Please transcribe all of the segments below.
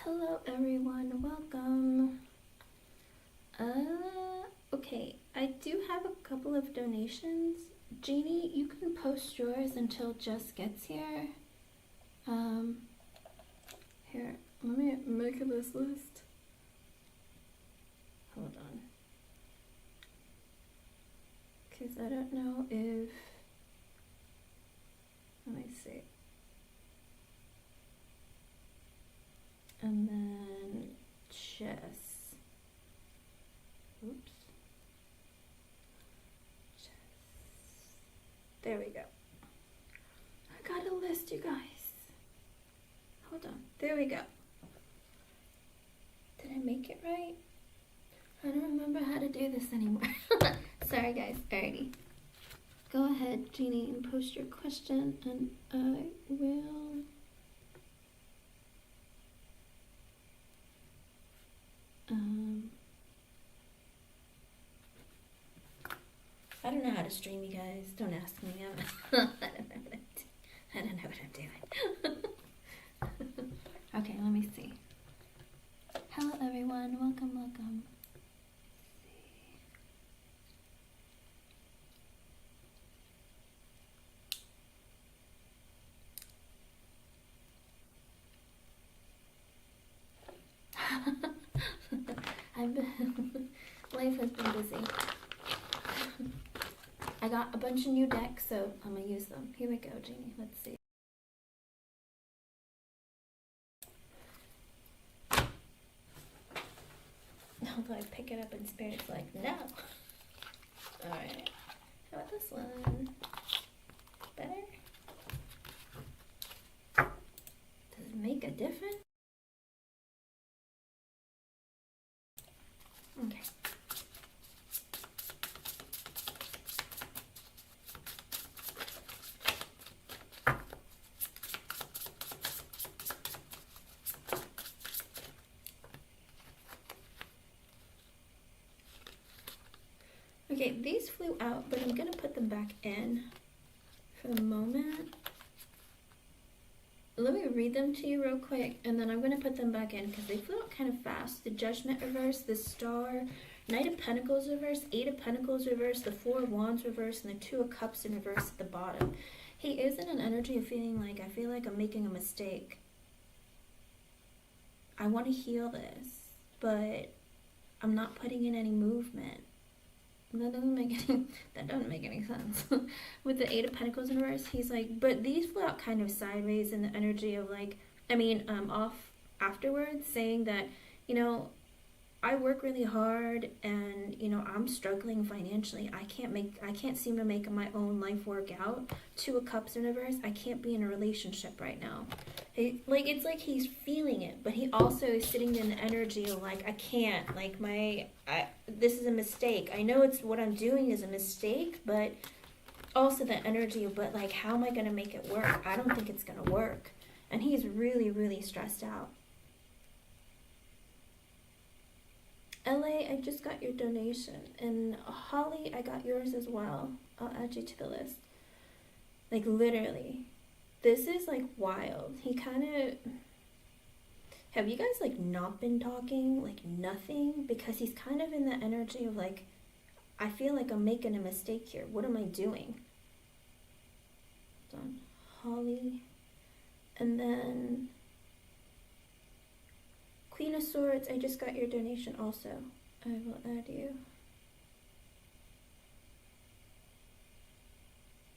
Hello everyone, welcome. Okay, I do have a couple of donations. Jeannie, you can post yours until Jess gets here. Here, let me make this list. Hold on. Because I don't know if, let me see. And then Jess. Oops. Jess. There we go. I got a list, you guys. Hold on. There we go. Did I make it right? I don't remember how to do this anymore. Sorry, guys. Alrighty. Go ahead, Jeannie, and post your question, and I will... I don't know how to stream, you guys. Don't ask me. I don't know what I'm doing. Okay, let me see. Hello, everyone. Welcome, welcome. Life has been busy. I got a bunch of new decks, so I'm gonna use them. Here we go, Jeannie. Let's see. Although I pick it up and Spirit's like, no. Alright. How about this one? Better? Does it make a difference? Okay. Okay, these flew out, but I'm gonna put them back in for the moment. Let me read them to you real quick, and then I'm gonna put them back in because they flew out kind of fast. The Judgment reverse, the Star, Knight of Pentacles reverse, Eight of Pentacles reverse, the Four of Wands reverse, and the Two of Cups in reverse at the bottom. He is in an energy of feeling like, I feel like I'm making a mistake. I want to heal this, but I'm not putting in any movement. That doesn't make any sense. With the Eight of Pentacles in reverse, he's like, but these flew out kind of sideways in the energy of like, off afterwards, saying that, you know, I work really hard and, you know, I'm struggling financially. I can't seem to make my own life work out. Two of Cups in reverse, I can't be in a relationship right now. It's like he's feeling it, but he also is sitting in the energy of like, I can't, like this is a mistake. I know it's what I'm doing is a mistake, but also the energy of, but like, how am I going to make it work? I don't think it's going to work. And he's really, really stressed out. LA, I just got your donation. And Holly, I got yours as well. I'll add you to the list. Like, literally. This is, like, wild. He kind of... Have you guys, like, not been talking? Like, nothing? Because he's kind of in the energy of, like, I feel like I'm making a mistake here. What am I doing? Hold on. Holly. And then... Queen of Swords, I just got your donation also. I will add you.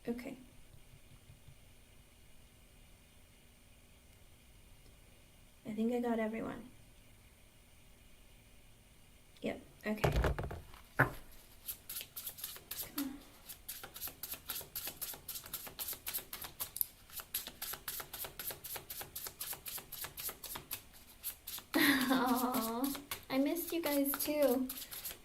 Okay. I think I got everyone. Yep, okay. Aww, I missed you guys too.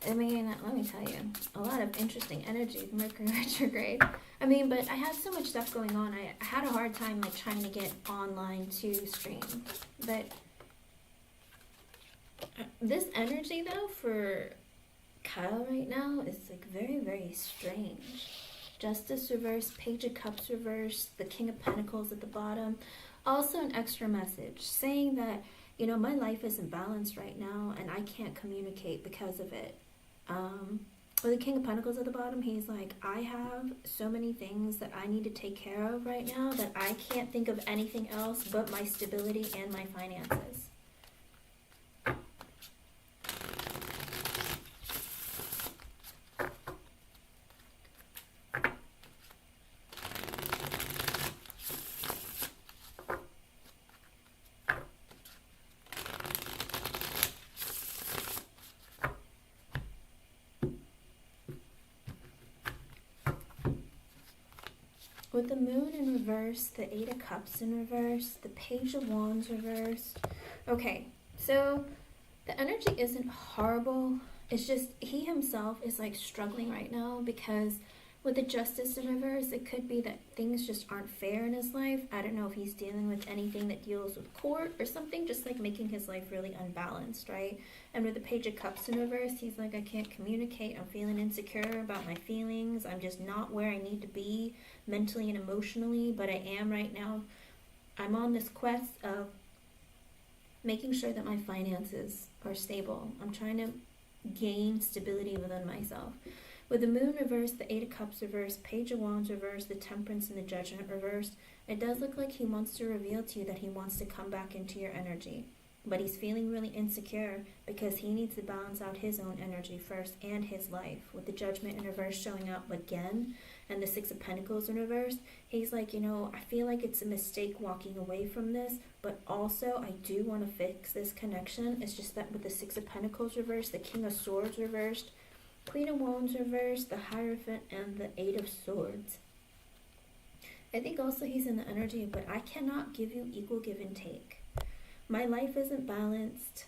I mean, let me tell you, a lot of interesting energies, Mercury retrograde. I mean, but I had so much stuff going on. I had a hard time like trying to get online to stream. But this energy though for Kyle right now is like very, very strange. Justice reverse, Page of Cups reverse, the King of Pentacles at the bottom. Also an extra message saying that, you know, my life isn't balanced right now and I can't communicate because of it. With the King of Pentacles at the bottom, he's like, I have so many things that I need to take care of right now that I can't think of anything else but my stability and my finances. With the Moon in reverse, the Eight of Cups in reverse, the Page of Wands reversed. Okay, so the energy isn't horrible. It's just he himself is like struggling right now because with the Justice in reverse, it could be that things just aren't fair in his life. I don't know if he's dealing with anything that deals with court or something, just like making his life really unbalanced, right? And with the Page of Cups in reverse, he's like, I can't communicate. I'm feeling insecure about my feelings. I'm just not where I need to be mentally and emotionally, but I am right now. I'm on this quest of making sure that my finances are stable. I'm trying to gain stability within myself. With the Moon reversed, the Eight of Cups reversed, Page of Wands reversed, the Temperance and the Judgment reversed, it does look like he wants to reveal to you that he wants to come back into your energy. But he's feeling really insecure because he needs to balance out his own energy first and his life. With the Judgment in reverse showing up again and the Six of Pentacles in reverse, he's like, you know, I feel like it's a mistake walking away from this, but also I do want to fix this connection. It's just that with the Six of Pentacles reversed, the King of Swords reversed, Queen of Wands reversed, the Hierophant, and the Eight of Swords. I think also he's in the energy of, but I cannot give you equal give and take. My life isn't balanced.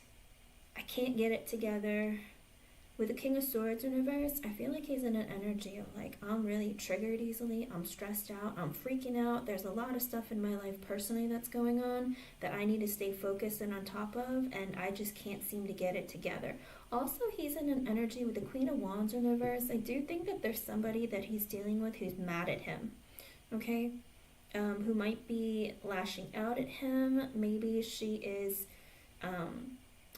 I can't get it together. With the King of Swords in reverse, I feel like he's in an energy of like, I'm really triggered easily. I'm stressed out. I'm freaking out. There's a lot of stuff in my life personally that's going on that I need to stay focused and on top of, and I just can't seem to get it together. Also, he's in an energy with the Queen of Wands in reverse. I do think that there's somebody that he's dealing with who's mad at him, okay? Who might be lashing out at him. Maybe she is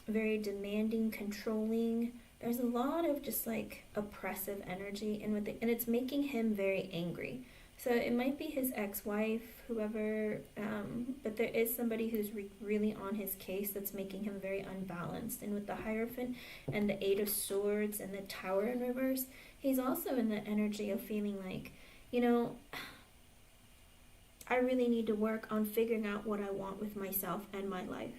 very demanding, controlling. There's a lot of just like oppressive energy and it's making him very angry. So it might be his ex-wife, whoever, but there is somebody who's really on his case that's making him very unbalanced. And with the Hierophant and the Eight of Swords and the Tower in reverse, he's also in the energy of feeling like, you know, I really need to work on figuring out what I want with myself and my life.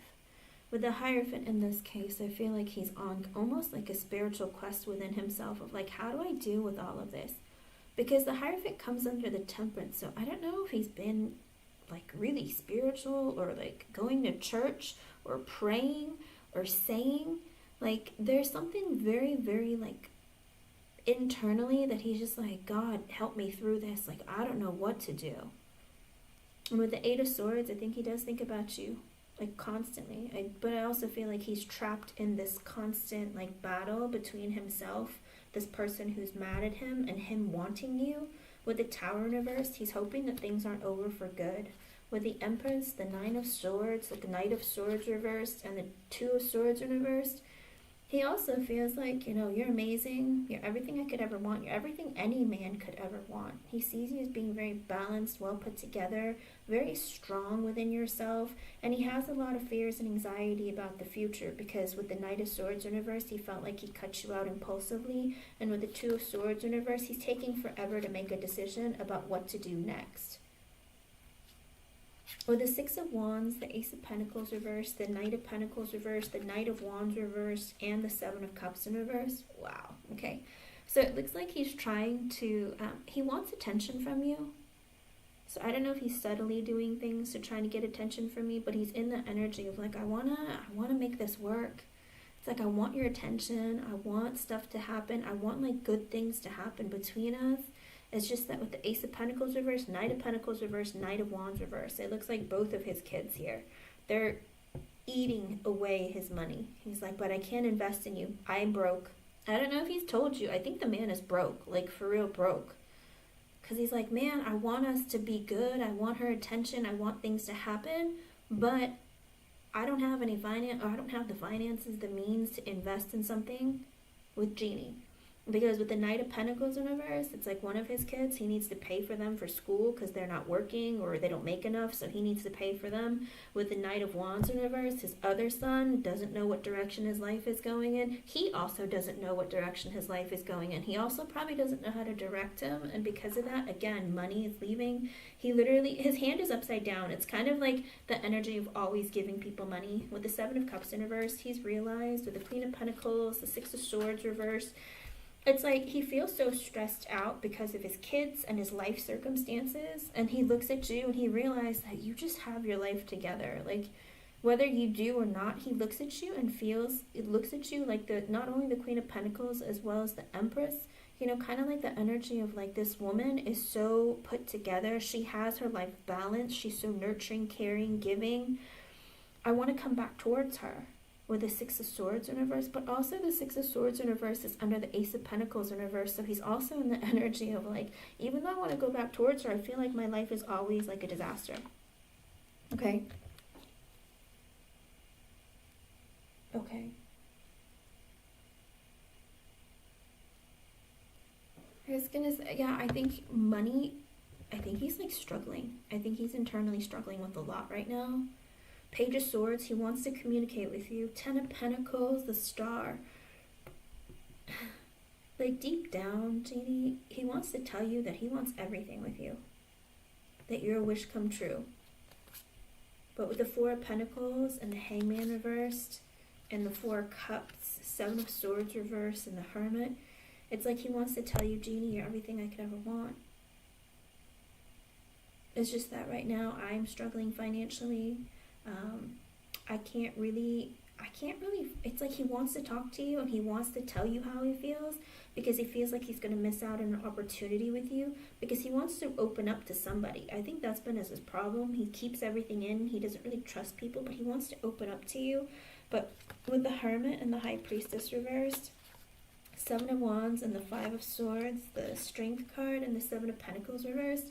With the Hierophant in this case, I feel like he's on almost like a spiritual quest within himself of like, how do I deal with all of this? Because the Hierophant comes under the Temperance, so I don't know if he's been like really spiritual or like going to church or praying or saying. Like there's something very, very like internally that he's just like, God, help me through this. Like, I don't know what to do. And with the Eight of Swords, I think he does think about you like constantly. But I also feel like he's trapped in this constant like battle between himself, this person who's mad at him, and him wanting you. With the Tower in reverse, he's hoping that things aren't over for good. With the Empress, the Nine of Swords, the Knight of Swords reversed, and the Two of Swords in reversed, he also feels like, you know, you're amazing, you're everything I could ever want, you're everything any man could ever want. He sees you as being very balanced, well put together, very strong within yourself, and he has a lot of fears and anxiety about the future because with the Knight of Swords in reverse, he felt like he cut you out impulsively, and with the Two of Swords in reverse, he's taking forever to make a decision about what to do next. With the Six of Wands, the Ace of Pentacles reversed, the Knight of Pentacles reversed, the Knight of Wands reversed, and the Seven of Cups in reverse. Wow, okay. So it looks like he's trying to, he wants attention from you. So I don't know if he's subtly doing things to try to get attention from you, but he's in the energy of like, I wanna make this work. It's like, I want your attention. I want stuff to happen. I want like good things to happen between us. It's just that with the Ace of Pentacles reversed, Knight of Pentacles reversed, Knight of Wands reversed, it looks like both of his kids here, they're eating away his money. He's like, but I can't invest in you. I'm broke. I don't know if he's told you. I think the man is broke, like for real broke. Because he's like, man, I want us to be good. I want her attention. I want things to happen. But I don't have any finance, or I don't have the finances, the means to invest in something with Genie. Because with the Knight of Pentacles in reverse, it's like one of his kids, he needs to pay for them for school because they're not working or they don't make enough, so he needs to pay for them. With the Knight of Wands in reverse, his other son doesn't know what direction his life is going in. He also doesn't know what direction his life is going in. He also probably doesn't know how to direct him, and because of that, again, money is leaving. He literally, his hand is upside down. It's kind of like the energy of always giving people money. With the Seven of Cups in reverse, he's realized. With the Queen of Pentacles, the Six of Swords reversed, it's like he feels so stressed out because of his kids and his life circumstances, and he looks at you and he realizes that you just have your life together. Like, whether you do or not, he looks at you and feels, it looks at you like the, not only the Queen of Pentacles as well as the Empress, you know, kind of like the energy of like this woman is so put together. She has her life balanced. She's so nurturing, caring, giving. I want to come back towards her. With the Six of Swords in reverse, but also the Six of Swords in reverse is under the Ace of Pentacles in reverse, so he's also in the energy of like, even though I want to go back towards her, I feel like my life is always like a disaster. Okay? Okay. I was gonna say, yeah, I think money, I think he's like struggling. I think he's internally struggling with a lot right now. Page of Swords, he wants to communicate with you. Ten of Pentacles, the Star. Like deep down, Genie, he wants to tell you that he wants everything with you. That your wish come true. But with the Four of Pentacles and the Hangman reversed and the Four of Cups, Seven of Swords reversed and the Hermit, it's like he wants to tell you, Genie, you're everything I could ever want. It's just that right now I'm struggling financially. I can't really, it's like he wants to talk to you and he wants to tell you how he feels because he feels like he's going to miss out on an opportunity with you because he wants to open up to somebody. I think that's been his problem. He keeps everything in. He doesn't really trust people, but he wants to open up to you. But with the Hermit and the High Priestess reversed, Seven of Wands and the Five of Swords, the Strength card and the Seven of Pentacles reversed,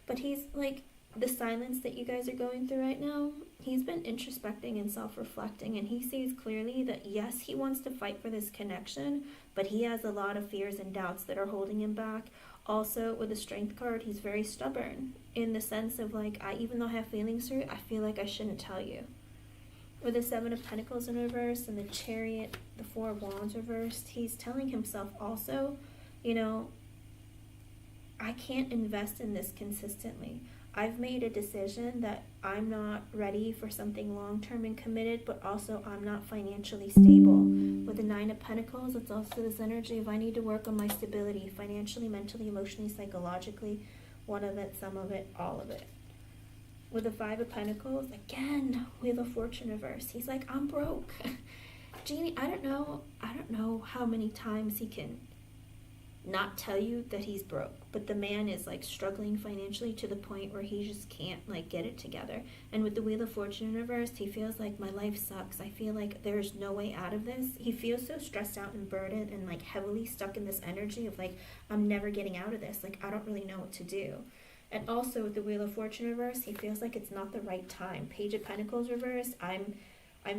but he's like, the silence that you guys are going through right now, he's been introspecting and self-reflecting, and he sees clearly that yes, he wants to fight for this connection, but he has a lot of fears and doubts that are holding him back. Also, with the Strength card, he's very stubborn in the sense of like, even though I have feelings for you, I feel like I shouldn't tell you. With the Seven of Pentacles in reverse and the Chariot, the Four of Wands reversed, he's telling himself also, you know, I can't invest in this consistently. I've made a decision that I'm not ready for something long-term and committed, but also I'm not financially stable. With the Nine of Pentacles, it's also this energy of I need to work on my stability, financially, mentally, emotionally, psychologically, one of it, some of it, all of it. With the Five of Pentacles, again, Wheel of Fortune reverse. He's like, I'm broke. Genie, I don't know how many times he can not tell you that he's broke, but the man is like struggling financially to the point where he just can't like get it together. And with the Wheel of Fortune in reverse, he feels like my life sucks. I feel like there's no way out of this. He feels so stressed out and burdened and like heavily stuck in this energy of like, I'm never getting out of this. Like, I don't really know what to do. And also with the Wheel of Fortune reverse, he feels like it's not the right time. Page of Pentacles reverse, I'm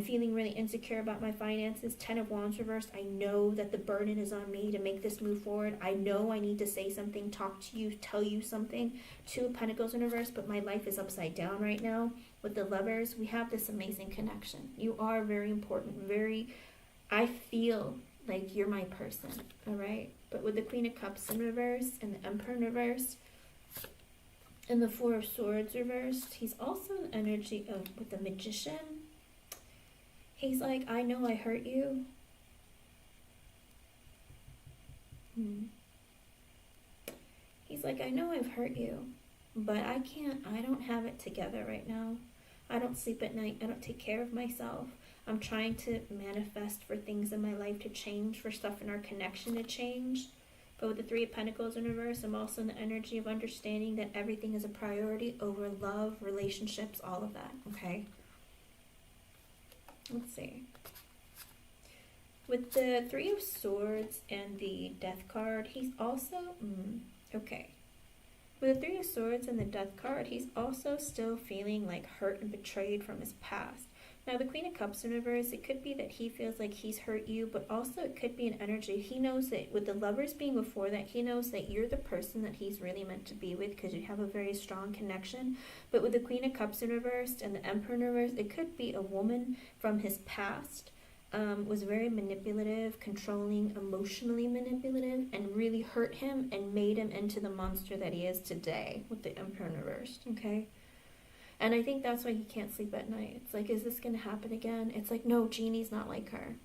feeling really insecure about my finances. Ten of Wands reversed. I know that the burden is on me to make this move forward. I know I need to say something, talk to you, tell you something. Two of Pentacles in reverse, but my life is upside down right now. With the Lovers, we have this amazing connection. You are very important, I feel like you're my person, all right? But with the Queen of Cups in reverse and the Emperor in reverse, and the Four of Swords reversed, he's also an energy of, with the Magician, he's like, I know I hurt you. He's like, I know I've hurt you, but I don't have it together right now. I don't sleep at night. I don't take care of myself. I'm trying to manifest for things in my life to change, for stuff in our connection to change. But with the Three of Pentacles in reverse, I'm also in the energy of understanding that everything is a priority over love, relationships, all of that, okay? Let's see. With the Three of Swords and the Death card, he's also, okay. With the Three of Swords and the Death card, he's also still feeling like hurt and betrayed from his past. Now, the Queen of Cups in reverse, it could be that he feels like he's hurt you, but also it could be an energy. He knows that with the Lovers being before that, he knows that you're the person that he's really meant to be with because you have a very strong connection. But with the Queen of Cups in reverse and the Emperor in reverse, it could be a woman from his past, was very manipulative, controlling, emotionally manipulative, and really hurt him and made him into the monster that he is today with the Emperor in reverse, okay? And I think that's why he can't sleep at night. It's like, is this going to happen again? It's like, no, Jeannie's not like her.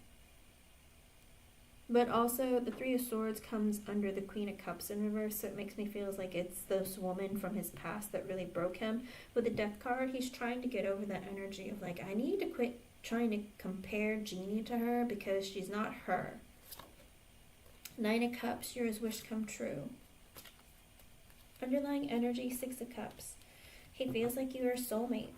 But also, the Three of Swords comes under the Queen of Cups in reverse, so it makes me feel like it's this woman from his past that really broke him. With the Death card, he's trying to get over that energy of like, I need to quit trying to compare Jeannie to her because she's not her. Nine of Cups, you're his wish come true. Underlying energy, Six of Cups. He feels like you're a soulmate.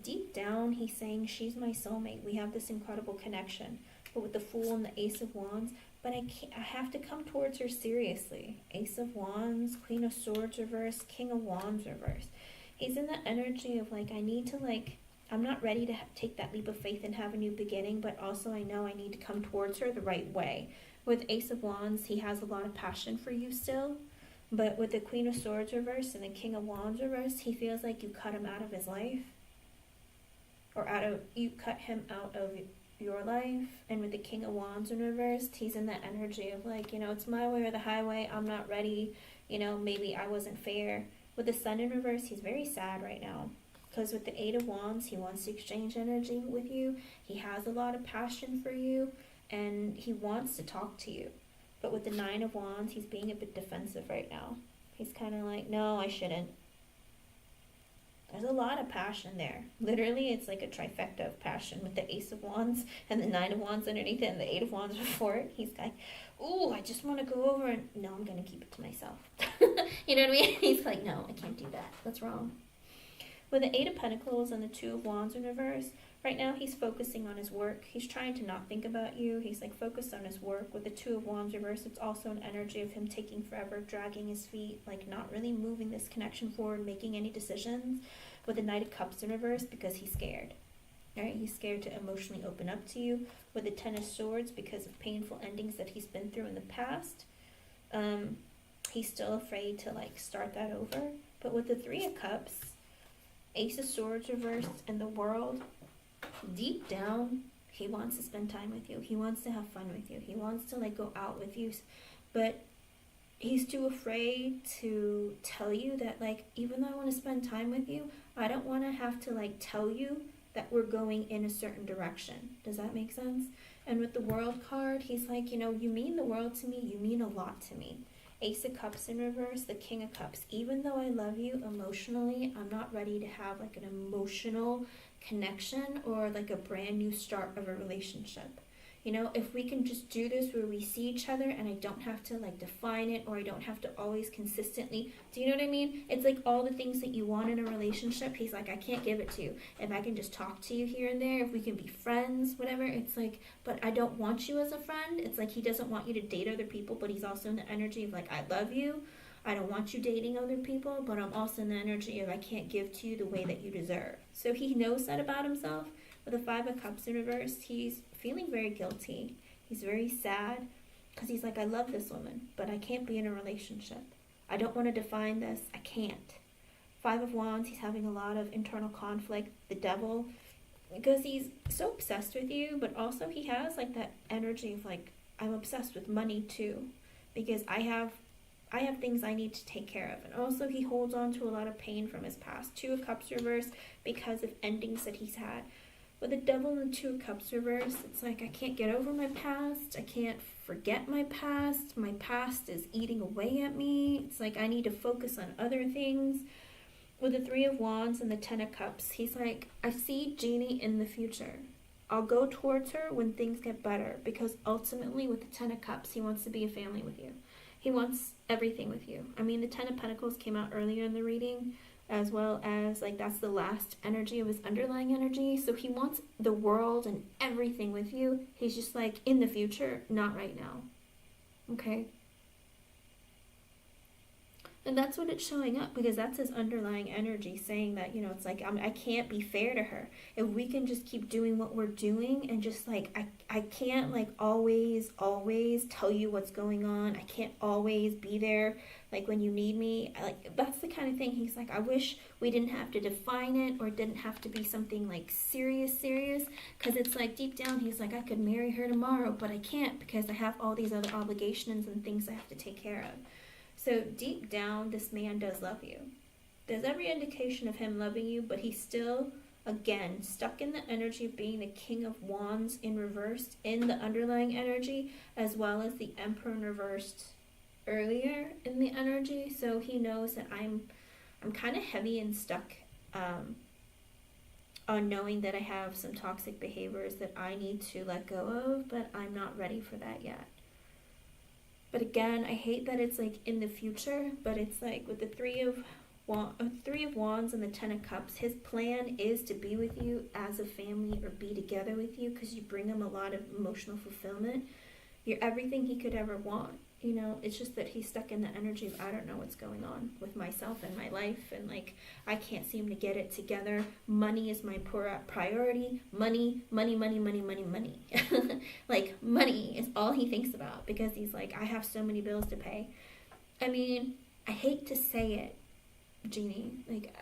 Deep down, he's saying, she's my soulmate. We have this incredible connection. But with the Fool and the Ace of Wands, but I have to come towards her seriously. Ace of Wands, Queen of Swords reverse, King of Wands reverse. He's in the energy of like, I need to like, I'm not ready to take that leap of faith and have a new beginning, but also I know I need to come towards her the right way. With Ace of Wands, he has a lot of passion for you still. But with the Queen of Swords reverse and the King of Wands reverse, he feels like you cut him out of his life. Or you cut him out of your life. And with the King of Wands in reverse, he's in that energy of like, it's my way or the highway. I'm not ready. Maybe I wasn't fair. With the Sun in reverse, he's very sad right now. Because with the Eight of Wands, he wants to exchange energy with you. He has a lot of passion for you. And he wants to talk to you. But with the Nine of Wands, he's being a bit defensive right now. He's kind of like, no, I shouldn't. There's a lot of passion there. Literally, it's like a trifecta of passion with the Ace of Wands and the Nine of Wands underneath it and the Eight of Wands before it. He's like, ooh, I just want to go over and, no, I'm going to keep it to myself. You know what I mean? He's like, no, I can't do that. That's wrong. With the Eight of Pentacles and the Two of Wands in reverse, right now he's focusing on his work. He's trying to not think about you. He's like focused on his work. With the Two of Wands reverse, it's also an energy of him taking forever, dragging his feet, like not really moving this connection forward, making any decisions. With the Knight of Cups in reverse, because he's scared. Alright, he's scared to emotionally open up to you. With the Ten of Swords, because of painful endings that he's been through in the past. He's still afraid to like start that over. But with the Three of Cups, Ace of Swords reversed, and the World, deep down, he wants to spend time with you. He wants to have fun with you. He wants to like go out with you. But he's too afraid to tell you that like, even though I want to spend time with you, I don't want to have to like tell you that we're going in a certain direction. Does that make sense? And with the World card, he's like, you mean the world to me. You mean a lot to me. Ace of Cups in reverse, the King of Cups. Even though I love you emotionally, I'm not ready to have like an emotional connection or like a brand new start of a relationship. If we can just do this where we see each other and I don't have to like define it, or I don't have to always consistently, do you know what I mean? It's like all the things that you want in a relationship, he's like, I can't give it to you. If I can just talk to you here and there, if we can be friends, whatever, it's like, but I don't want you as a friend. It's like he doesn't want you to date other people, but he's also in the energy of like, I love you. I don't want you dating other people, but I'm also in the energy of I can't give to you the way that you deserve. So he knows that about himself. With the Five of Cups in reverse, he's feeling very guilty. He's very sad because he's like, I love this woman, but I can't be in a relationship. I don't want to define this. I can't. Five of Wands, he's having a lot of internal conflict. The Devil, because he's so obsessed with you, but also he has like that energy of like, I'm obsessed with money too, because I have things I need to take care of. And also he holds on to a lot of pain from his past. Two of Cups reverse, because of endings that he's had. With the Devil and Two of Cups reverse, it's like I can't get over my past. I can't forget my past. My past is eating away at me. It's like I need to focus on other things. With the Three of Wands and the Ten of Cups, he's like, I see Jeannie in the future. I'll go towards her when things get better, because ultimately with the Ten of Cups, he wants to be a family with you. He wants everything with you. I mean, the Ten of Pentacles came out earlier in the reading, as well as like that's the last energy of his underlying energy. So he wants the world and everything with you. He's just like, in the future, not right now. Okay? And that's what it's showing up, because that's his underlying energy saying that, you know, it's like, I can't be fair to her. If we can just keep doing what we're doing and just like, I can't like always tell you what's going on. I can't always be there like when you need me. Like, that's the kind of thing he's like, I wish we didn't have to define it, or it didn't have to be something like serious. Because it's like deep down, he's like, I could marry her tomorrow, but I can't because I have all these other obligations and things I have to take care of. So deep down, this man does love you. There's every indication of him loving you, but he's still, again, stuck in the energy of being the King of Wands in reversed in the underlying energy, as well as the Emperor in reversed earlier in the energy. So he knows that I'm kind of heavy and stuck on knowing that I have some toxic behaviors that I need to let go of, but I'm not ready for that yet. But again, I hate that it's like in the future, but it's like with the Three of Wands and the Ten of Cups, his plan is to be with you as a family, or be together with you, because you bring him a lot of emotional fulfillment. You're everything he could ever want. You know, it's just that he's stuck in the energy of, I don't know what's going on with myself and my life, and like, I can't seem to get it together. Money is my priority. Money. Like, money is all he thinks about, because he's like, I have so many bills to pay. I mean, I hate to say it, Jeannie, like,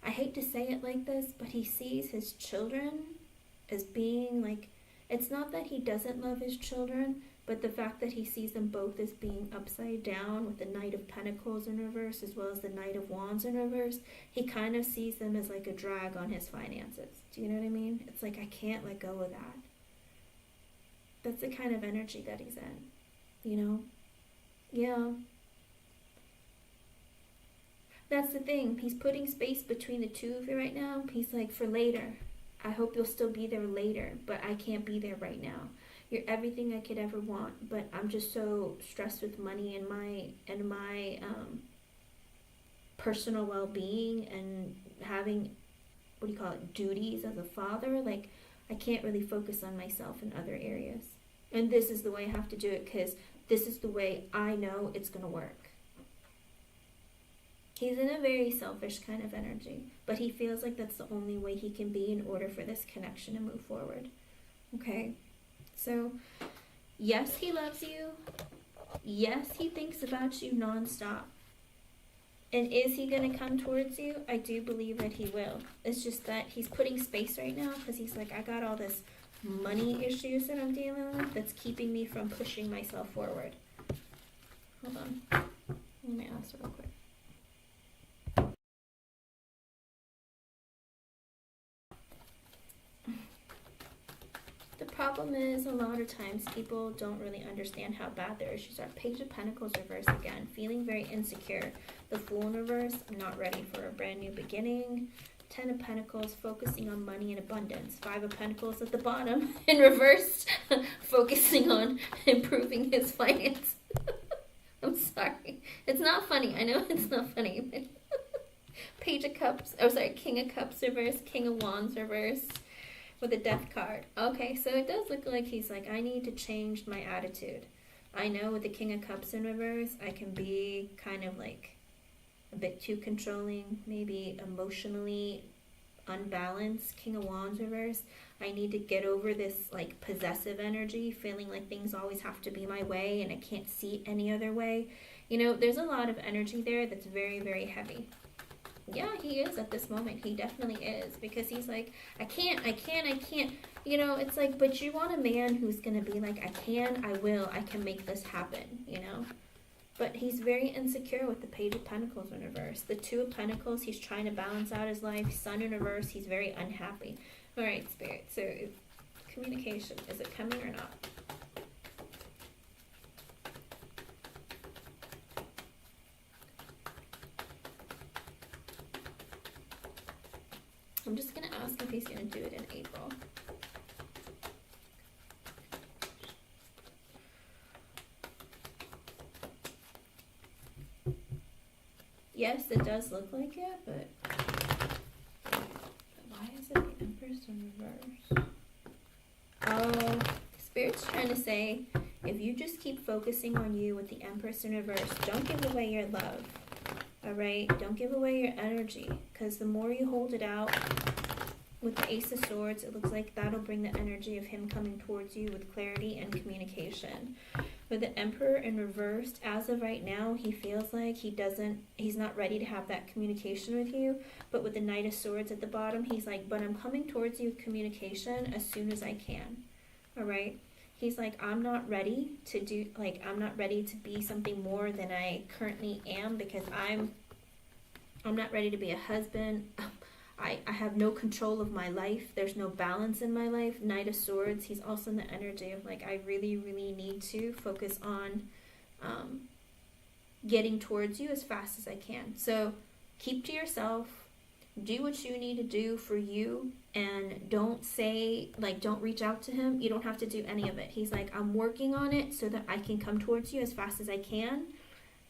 I hate to say it like this, but he sees his children as being like, it's not that he doesn't love his children, but the fact that he sees them both as being upside down, with the Knight of Pentacles in reverse as well as the Knight of Wands in reverse, he kind of sees them as like a drag on his finances. Do you know what I mean? It's like, I can't let go of that. That's the kind of energy that he's in, you know? Yeah. That's the thing. He's putting space between the two of you right now. He's like, for later. I hope you'll still be there later, but I can't be there right now. You're everything I could ever want, but I'm just so stressed with money and my personal well-being, and having, what do you call it, duties as a father. Like, I can't really focus on myself in other areas. And this is the way I have to do it, because this is the way I know it's going to work. He's in a very selfish kind of energy, but he feels like that's the only way he can be in order for this connection to move forward. Okay? So, yes, he loves you. Yes, he thinks about you nonstop. And is he going to come towards you? I do believe that he will. It's just that he's putting space right now, because he's like, I got all this money issues that I'm dealing with that's keeping me from pushing myself forward. Hold on. Let me ask real quick. The problem is, a lot of times people don't really understand how bad their issues are. Page of Pentacles reverse again. Feeling very insecure. The Fool in reverse. I'm not ready for a brand new beginning. Ten of Pentacles, focusing on money and abundance. Five of Pentacles at the bottom in reverse. Focusing on improving his finance. I'm sorry. It's not funny. I know it's not funny. Page of Cups. Oh, sorry. King of Cups reverse. King of Wands reverse. With a Death card. Okay, so it does look like he's like, I need to change my attitude. I know with the King of Cups in reverse, I can be kind of like a bit too controlling, maybe emotionally unbalanced. King of Wands reverse. I need to get over this like possessive energy, feeling like things always have to be my way and I can't see it any other way. You know, there's a lot of energy there that's very, very heavy. Yeah, he is at this moment. He definitely is, because he's like, I can't. You know, it's like, but you want a man who's going to be like, I can, I will, I can make this happen, you know? But he's very insecure with the Page of Pentacles in reverse. The Two of Pentacles, he's trying to balance out his life. Sun in reverse, he's very unhappy. All right, Spirit, so communication, is it coming or not? I'm just going to ask if he's going to do it in April. Yes, it does look like it, but why is it the Empress in reverse? Oh, Spirit's trying to say If you just keep focusing on you with the Empress in reverse, don't give away your love. All right? Don't give away your energy, because the more you hold it out with the Ace of Swords, it looks like that'll bring the energy of him coming towards you with clarity and communication. With the Emperor in reverse, as of right now, he feels like he's not ready to have that communication with you. But with the Knight of Swords at the bottom, he's like, but I'm coming towards you with communication as soon as I can. All right? He's like, I'm not ready to be something more than I currently am, because I'm not ready to be a husband. I have no control of my life. There's no balance in my life. Knight of Swords, he's also in the energy of like, I really, really need to focus on getting towards you as fast as I can. So keep to yourself. Do what you need to do for you, and don't reach out to him. You don't have to do any of it. He's like, I'm working on it so that I can come towards you as fast as I can.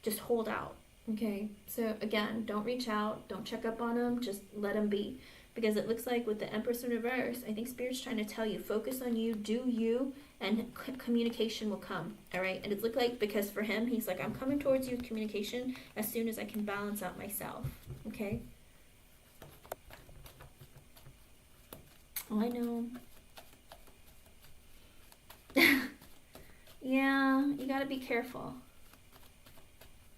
Just hold out. Okay, so again, don't reach out, don't check up on him, just let him be. Because it looks like with the Empress in reverse, I think Spirit's trying to tell you, focus on you, do you, and communication will come, all right? And it looks like, because for him, he's like, I'm coming towards you with communication as soon as I can balance out myself, okay? Oh, I know. Yeah, you gotta be careful.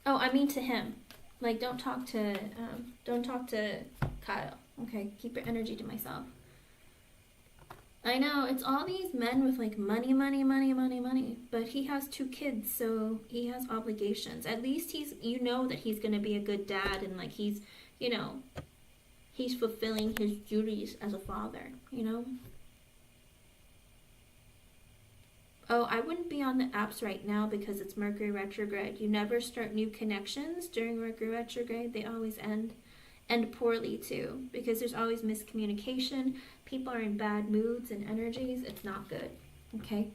Oh, I mean to him. Like, don't talk to Kyle. Okay, keep your energy to myself. I know, it's all these men with like money. But he has 2 kids, so he has obligations. At least you know that he's gonna be a good dad, and like he's fulfilling his duties as a father, you know? Oh, I wouldn't be on the apps right now because it's Mercury retrograde. You never start new connections during Mercury retrograde. They always end poorly too, because there's always miscommunication. People are in bad moods and energies. It's not good. Okay?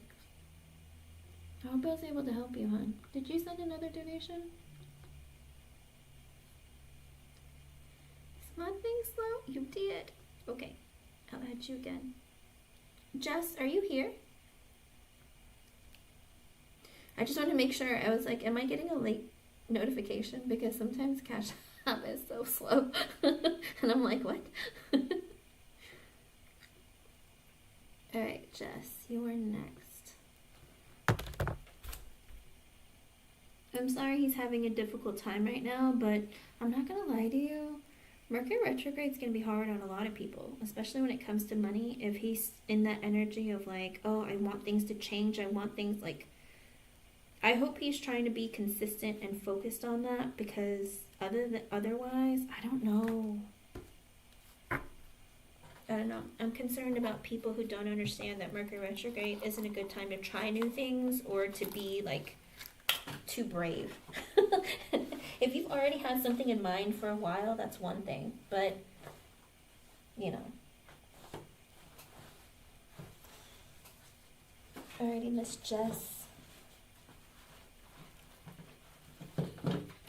I hope I was able to help you, hon. Did you send another donation? Is my thing slow? You did. Okay. I'll add you again. Jess, are you here? I just wanted to make sure. I was like, am I getting a late notification? Because sometimes CashApp is so slow. And I'm like, what? Alright, Jess, you are next. I'm sorry he's having a difficult time right now, but I'm not going to lie to you. Mercury retrograde is going to be hard on a lot of people, especially when it comes to money. If he's in that energy of like, oh, I want things to change. I want things like... I hope he's trying to be consistent and focused on that, because otherwise, I don't know. I'm concerned about people who don't understand that Mercury retrograde isn't a good time to try new things or to be like too brave. If you've already had something in mind for a while, that's one thing, but you know. Alrighty, Miss Jess.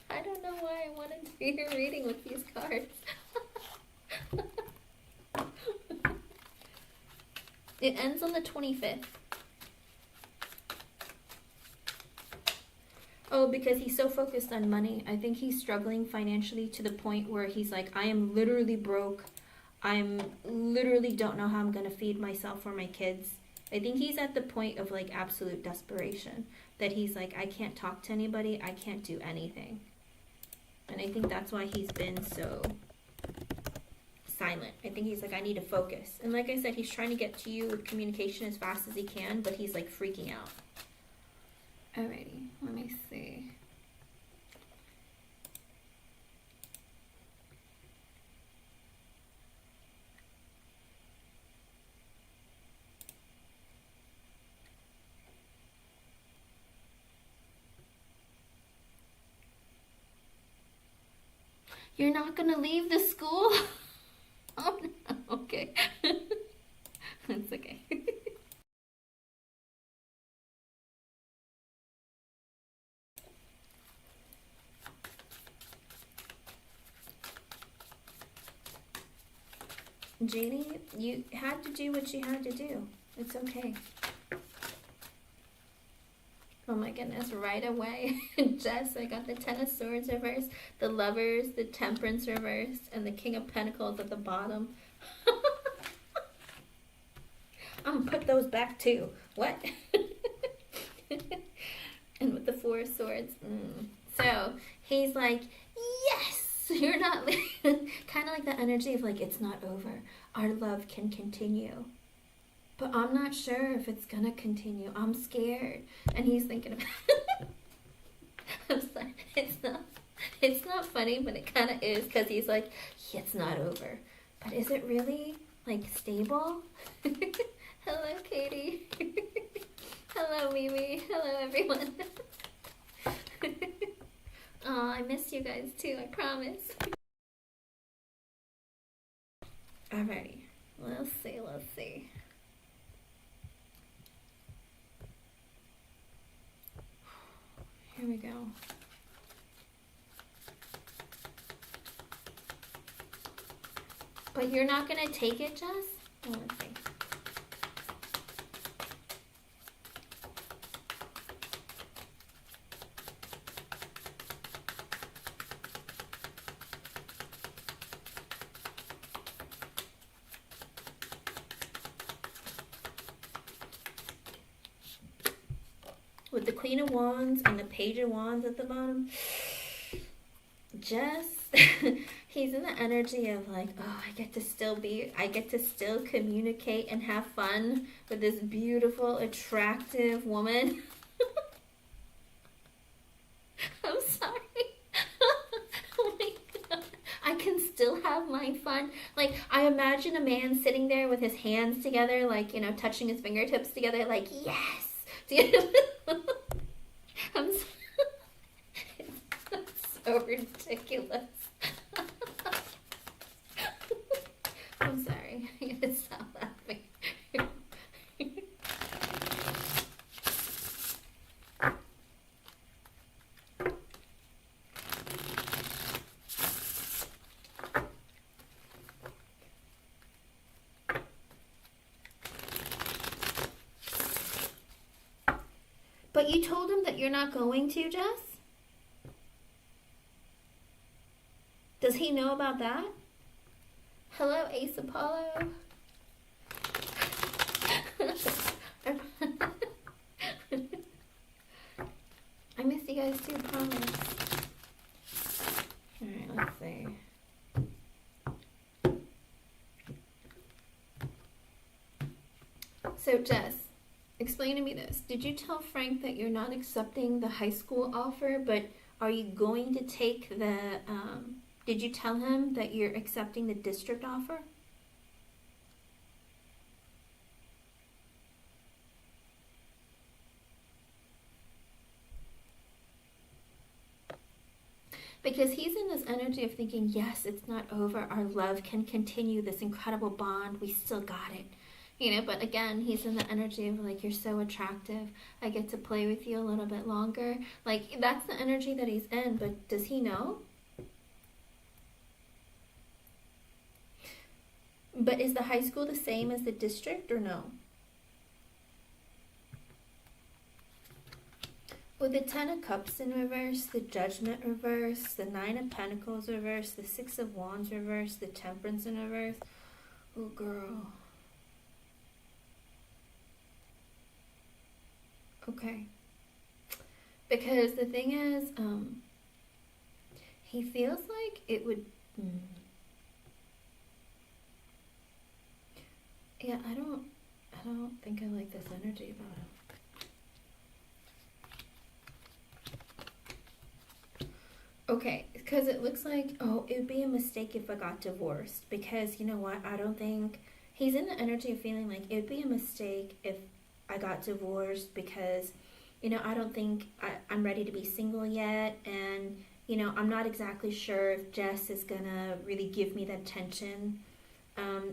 I don't know why I wanted to be here reading with these cards. It ends on the 25th. Oh, because he's so focused on money. I think he's struggling financially to the point where he's like, I am literally broke. I'm literally don't know how I'm going to feed myself or my kids. I think he's at the point of like absolute desperation. That he's like, I can't talk to anybody. I can't do anything. And I think that's why he's been so silent. I think he's like, I need to focus. And like I said, he's trying to get to you with communication as fast as he can, but he's like freaking out. Alrighty, let me see. You're not gonna leave the school? Oh no, okay. That's okay. Janie, you had to do what you had to do. It's okay. Oh my goodness, right away. Jess, I got the Ten of Swords reversed, the Lovers, the Temperance reversed, and the King of Pentacles at the bottom. I'm gonna put those back too. What? And with the Four of Swords. So he's like, yes, you're not kind of like the energy of like, it's not over. Our love can continue. But I'm not sure if it's gonna continue. I'm scared. And he's thinking about I'm sorry. It's not funny, but it kind of is, because he's like, it's not over. But is it really like stable? Hello, Katie. Hello, Mimi. Hello, everyone. Oh, I missed you guys too, I promise. Alrighty. Let's see. Here we go. But you're not gonna take it, Jess? Oh, let's see. With the Queen of Wands and the Page of Wands at the bottom, Jess, he's in the energy of like, oh, I get to still communicate and have fun with this beautiful, attractive woman. I'm sorry. Oh my God. I can still have my fun. Like, I imagine a man sitting there with his hands together, like, you know, touching his fingertips together, like, yes. I'm so ridiculous. I'm sorry. I gotta stop laughing. But you told him that you're not going to, Jess? Does he know about that? Hello, Ace Apollo. I miss you guys too, promise. Alright, let's see. So, Jess, explain to me this. Did you tell Frank that you're not accepting the high school offer, but are you going to take the, did you tell him that you're accepting the district offer? Because he's in this energy of thinking, yes, it's not over. Our love can continue, this incredible bond. We still got it. You know, but again, he's in the energy of like, you're so attractive. I get to play with you a little bit longer. Like, that's the energy that he's in, but does he know? But is the high school the same as the district or no? With the Ten of Cups in reverse, the Judgment reverse, the Nine of Pentacles reverse, the Six of Wands reverse, the Temperance in reverse. Oh, girl. Okay. Because the thing is, he feels like it would... Yeah, I don't think I like this energy about him. Okay, because it looks like, oh, it would be a mistake if I got divorced. Because, you know what, I don't think... He's in the energy of feeling like it would be a mistake if I got divorced because, you know, I don't think I'm ready to be single yet. And, you know, I'm not exactly sure if Jess is going to really give me that attention.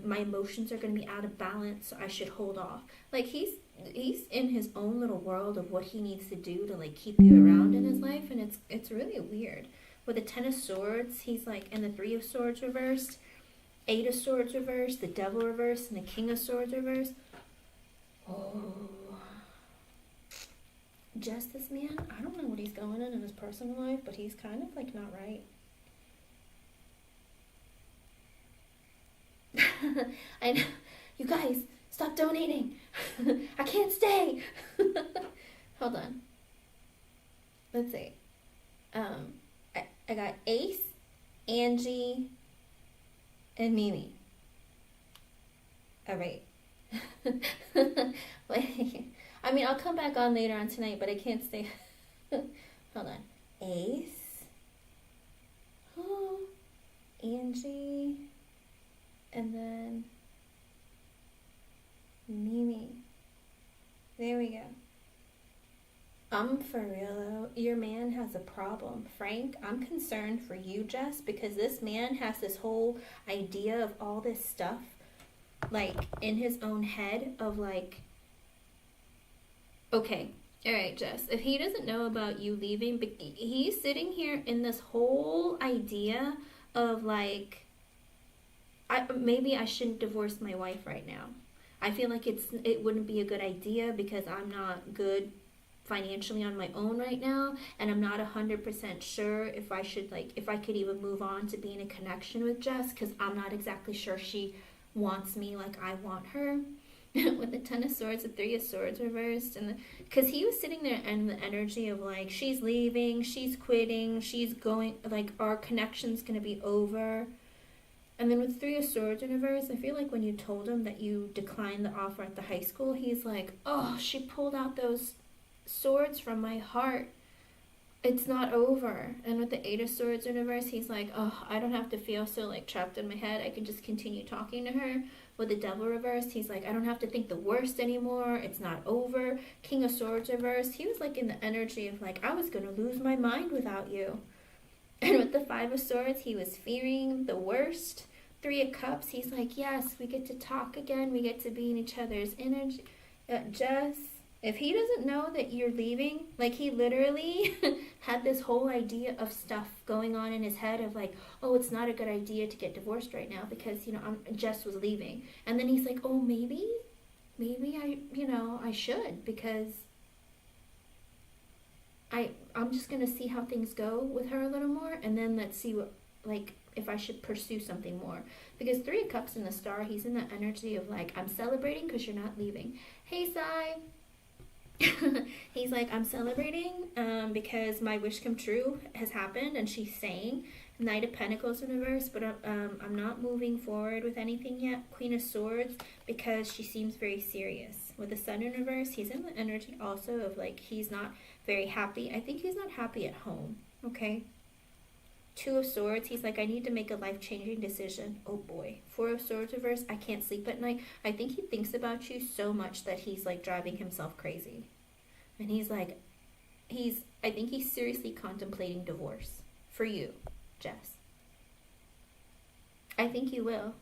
My emotions are going to be out of balance, so I should hold off. Like, he's in his own little world of what he needs to do to, like, keep you around in his life. And it's really weird. With the Ten of Swords, he's like, and the Three of Swords reversed, Eight of Swords reversed, the Devil reversed, and the King of Swords reversed. Oh. just this man, I don't know what he's going on in his personal life, but he's kind of like not right. I know. You guys, stop donating. I can't stay. Hold on. Let's see. I got Ace, Angie, and Mimi. All right. Wait. I mean, I'll come back on later on tonight, but I can't stay. Hold on. Ace. Oh, Angie. And then Mimi. There we go. For real though, your man has a problem. Frank, I'm concerned for you, Jess, because this man has this whole idea of all this stuff, like, in his own head of, like, okay, all right, Jess, if he doesn't know about you leaving, but he's sitting here in this whole idea of, like, maybe I shouldn't divorce my wife right now. I feel like it wouldn't be a good idea because I'm not good financially on my own right now, and I'm not 100% sure if I should, like, if I could even move on to be in a connection with Jess, because I'm not exactly sure she wants me like I want her. With the Ten of Swords, the Three of Swords reversed, and because he was sitting there in the energy of, like, she's leaving, she's quitting, she's going, like, our connection's gonna be over. And then with Three of Swords in reverse, I feel like when you told him that you declined the offer at the high school, he's like, oh, she pulled out those swords from my heart. It's not over. And with the Eight of Swords in reverse, he's like, oh, I don't have to feel so, like, trapped in my head. I can just continue talking to her. With the Devil reversed, he's like, I don't have to think the worst anymore. It's not over. King of Swords reversed, he was, like, in the energy of, like, I was going to lose my mind without you. And with the Five of Swords, he was fearing the worst. Three of Cups, he's like, yes, we get to talk again. We get to be in each other's energy. Jess, if he doesn't know that you're leaving, like, he literally had this whole idea of stuff going on in his head of, like, oh, it's not a good idea to get divorced right now because, you know, Jess was leaving. And then he's like, oh, maybe I should, because I'm just going to see how things go with her a little more, and then let's see what, like, if I should pursue something more. Because Three of Cups in the Star, he's in the energy of, like, I'm celebrating because you're not leaving. Hey, Sai. He's like, I'm celebrating because my wish come true has happened, and she's saying Knight of Pentacles in reverse, but I'm not moving forward with anything yet. Queen of Swords, because she seems very serious. With the Sun in reverse, he's in the energy also of, like, he's not very happy. I think he's not happy at home, okay? Two of Swords, he's like, I need to make a life-changing decision. Oh boy. Four of Swords reverse, I can't sleep at night. I think he thinks about you so much that he's, like, driving himself crazy. And he's like, I think he's seriously contemplating divorce. For you, Jess. I think he will.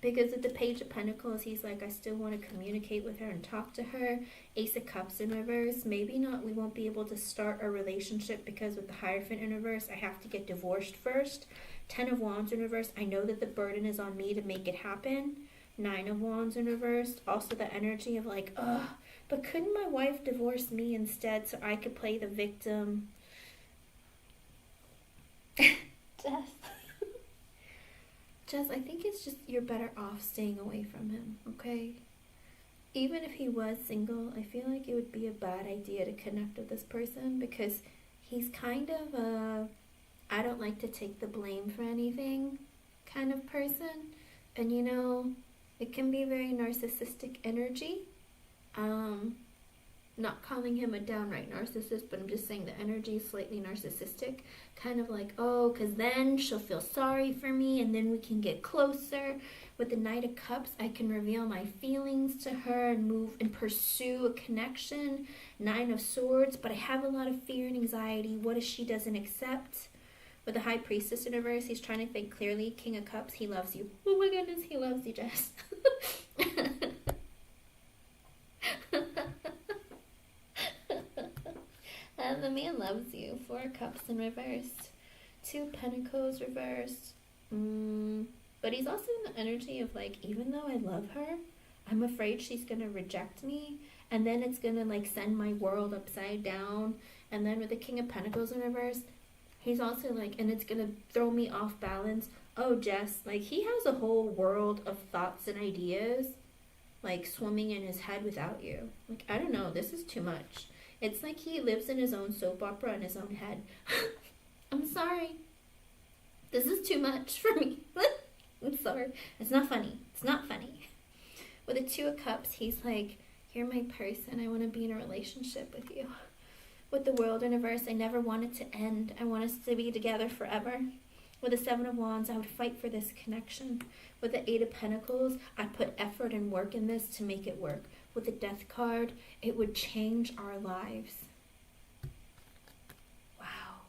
Because with the Page of Pentacles, he's like, I still want to communicate with her and talk to her. Ace of Cups in reverse. Maybe not, we won't be able to start a relationship because with the Hierophant in reverse, I have to get divorced first. Ten of Wands in reverse. I know that the burden is on me to make it happen. Nine of Wands in reverse. Also the energy of, like, ugh, but couldn't my wife divorce me instead so I could play the victim? Jess, I think it's just you're better off staying away from him, okay? Even if he was single, I feel like it would be a bad idea to connect with this person because he's kind of a I don't like to take the blame for anything kind of person. And, you know, it can be very narcissistic energy. Not calling him a downright narcissist, but I'm just saying the energy is slightly narcissistic. Kind of like, oh, because then she'll feel sorry for me and then we can get closer. With the Knight of Cups, I can reveal my feelings to her and move and pursue a connection. Nine of Swords, but I have a lot of fear and anxiety. What if she doesn't accept? With the High Priestess in reverse, he's trying to think clearly. King of Cups, he loves you. Oh my goodness, he loves you, Jess. And the man loves you. Four Cups in reversed. Two Pentacles reversed. But he's also in the energy of, like, even though I love her, I'm afraid she's going to reject me. and then it's gonna like send my world upside down. And then with the King of Pentacles in reverse, he's also like, and it's gonna throw me off balance. Oh, Jess, like he has a whole world of thoughts and ideas like swimming in his head without you. Like, I don't know, this is too much. It's like he lives in his own soap opera in his own head. I'm sorry. This is too much for me. I'm sorry. It's not funny. It's not funny. With the Two of Cups, he's like, you're my person. I want to be in a relationship with you. With the World in reverse, I never want it to end. I want us to be together forever. With the Seven of Wands, I would fight for this connection. With the Eight of Pentacles, I put effort and work in this to make it work. With the Death card, it would change our lives. Wow.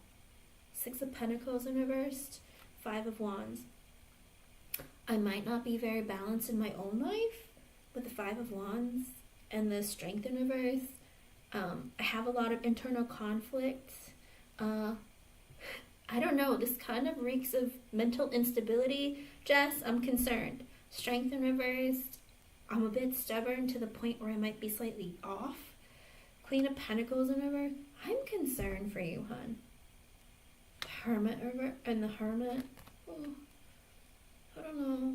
Six of Pentacles in reversed. Five of Wands. I might not be very balanced in my own life with the Five of Wands and the Strength in reverse. I have a lot of internal conflicts. I don't know, this kind of reeks of mental instability. Jess, I'm concerned. Strength in reverse. I'm a bit stubborn to the point where I might be slightly off. Queen of Pentacles in reverse. I'm concerned for you, hon. Hermit and the Hermit. Oh, I don't know.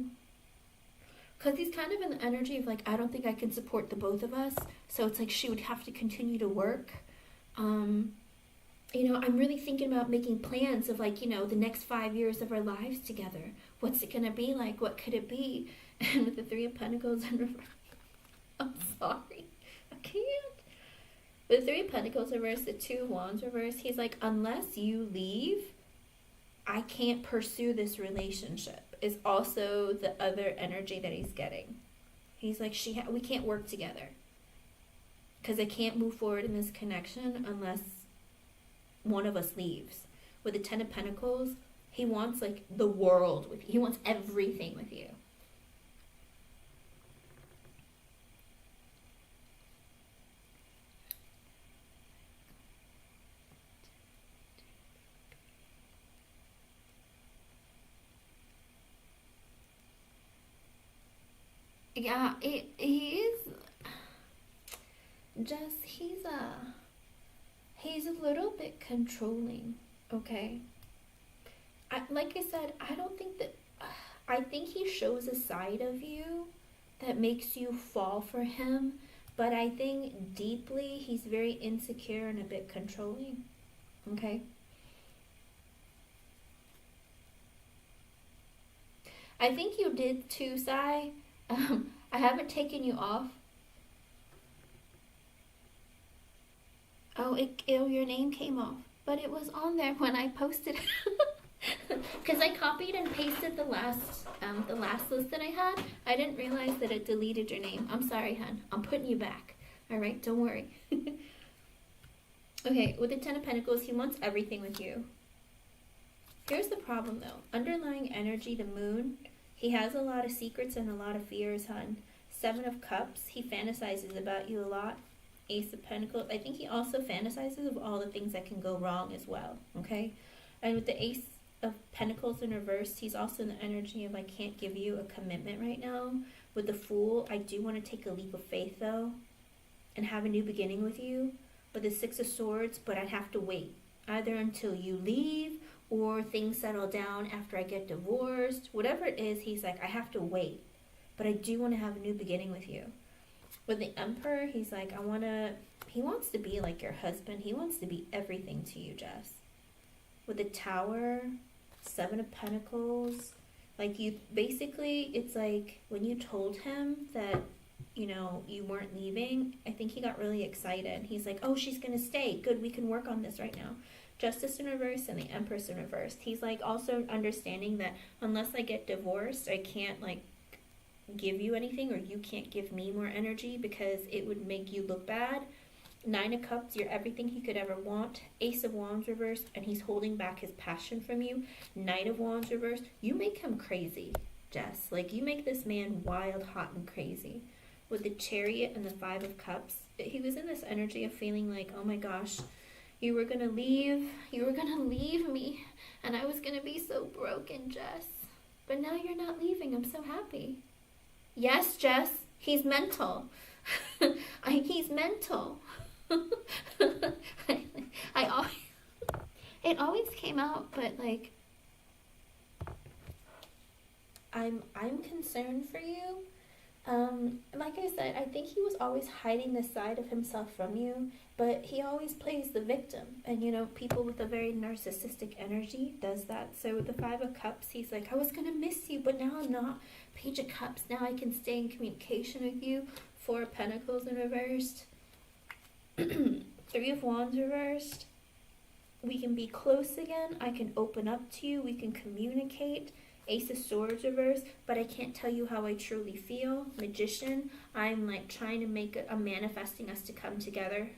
Because he's kind of in the energy of like, I don't think I can support the both of us. So it's like she would have to continue to work. You know, I'm really thinking about making plans of like, you know, the next 5 years of our lives together. What's it going to be like? What could it be? And with the Three of Pentacles in reverse. I'm sorry. I can't. With the Three of Pentacles reverse, the Two of Wands reverse, he's like, unless you leave, I can't pursue this relationship. Is also the other energy that he's getting. He's like, we can't work together. Because I can't move forward in this connection unless one of us leaves. With the Ten of Pentacles, he wants like the world with you. He wants everything with you. Yeah, he is just, he's a little bit controlling, okay? Like I said, I don't think that, I think he shows a side of you that makes you fall for him, but I think deeply he's very insecure and a bit controlling, okay? I think you did too, Sai. I haven't taken you off. Oh, your name came off, but it was on there when I posted it. Because I copied and pasted the last list that I had. I didn't realize that it deleted your name. I'm sorry, hon. I'm putting you back. All right, don't worry. Okay, with the Ten of Pentacles, he wants everything with you. Here's the problem, though. Underlying energy, the Moon. He has a lot of secrets and a lot of fears, hon. Seven of Cups, he fantasizes about you a lot. Ace of Pentacles, I think he also fantasizes of all the things that can go wrong as well, okay? And with the Ace of Pentacles in reverse, he's also in the energy of I can't give you a commitment right now. With the Fool, I do want to take a leap of faith, though, and have a new beginning with you. With the Six of Swords, but I'd have to wait, either until you leave or things settle down after I get divorced. Whatever it is, he's like, I have to wait. But I do want to have a new beginning with you. With the Emperor, he's like, he wants to be like your husband. He wants to be everything to you, Jess. With the Tower, Seven of Pentacles, like you, basically, it's like when you told him that, you know, you weren't leaving, I think he got really excited. He's like, oh, she's going to stay. Good, we can work on this right now. Justice in reverse and the Empress in reverse. He's like also understanding that unless I get divorced, I can't like give you anything, or you can't give me more energy because it would make you look bad. Nine of Cups, you're everything he could ever want. Ace of Wands reverse, and he's holding back his passion from you. Knight of Wands reverse, you make him crazy, Jess. Like you make this man wild, hot, and crazy. With the Chariot and the Five of Cups, he was in this energy of feeling like, oh my gosh, you were gonna leave me, and I was gonna be so broken, Jess. But now you're not leaving, I'm so happy. Yes, Jess, he's mental. He's mental. I always, it always came out, but like, I'm concerned for you. Like I said, I think he was always hiding this side of himself from you, but he always plays the victim. And you know, people with a very narcissistic energy does that. So with the Five of Cups, he's like, I was gonna miss you, but now I'm not. Page of Cups, now I can stay in communication with you. Four of Pentacles in reversed. Three of Wands reversed. We can be close again. I can open up to you. We can communicate. Ace of Swords reversed, but I can't tell you how I truly feel. Magician, I'm like trying to make I'm manifesting us to come together.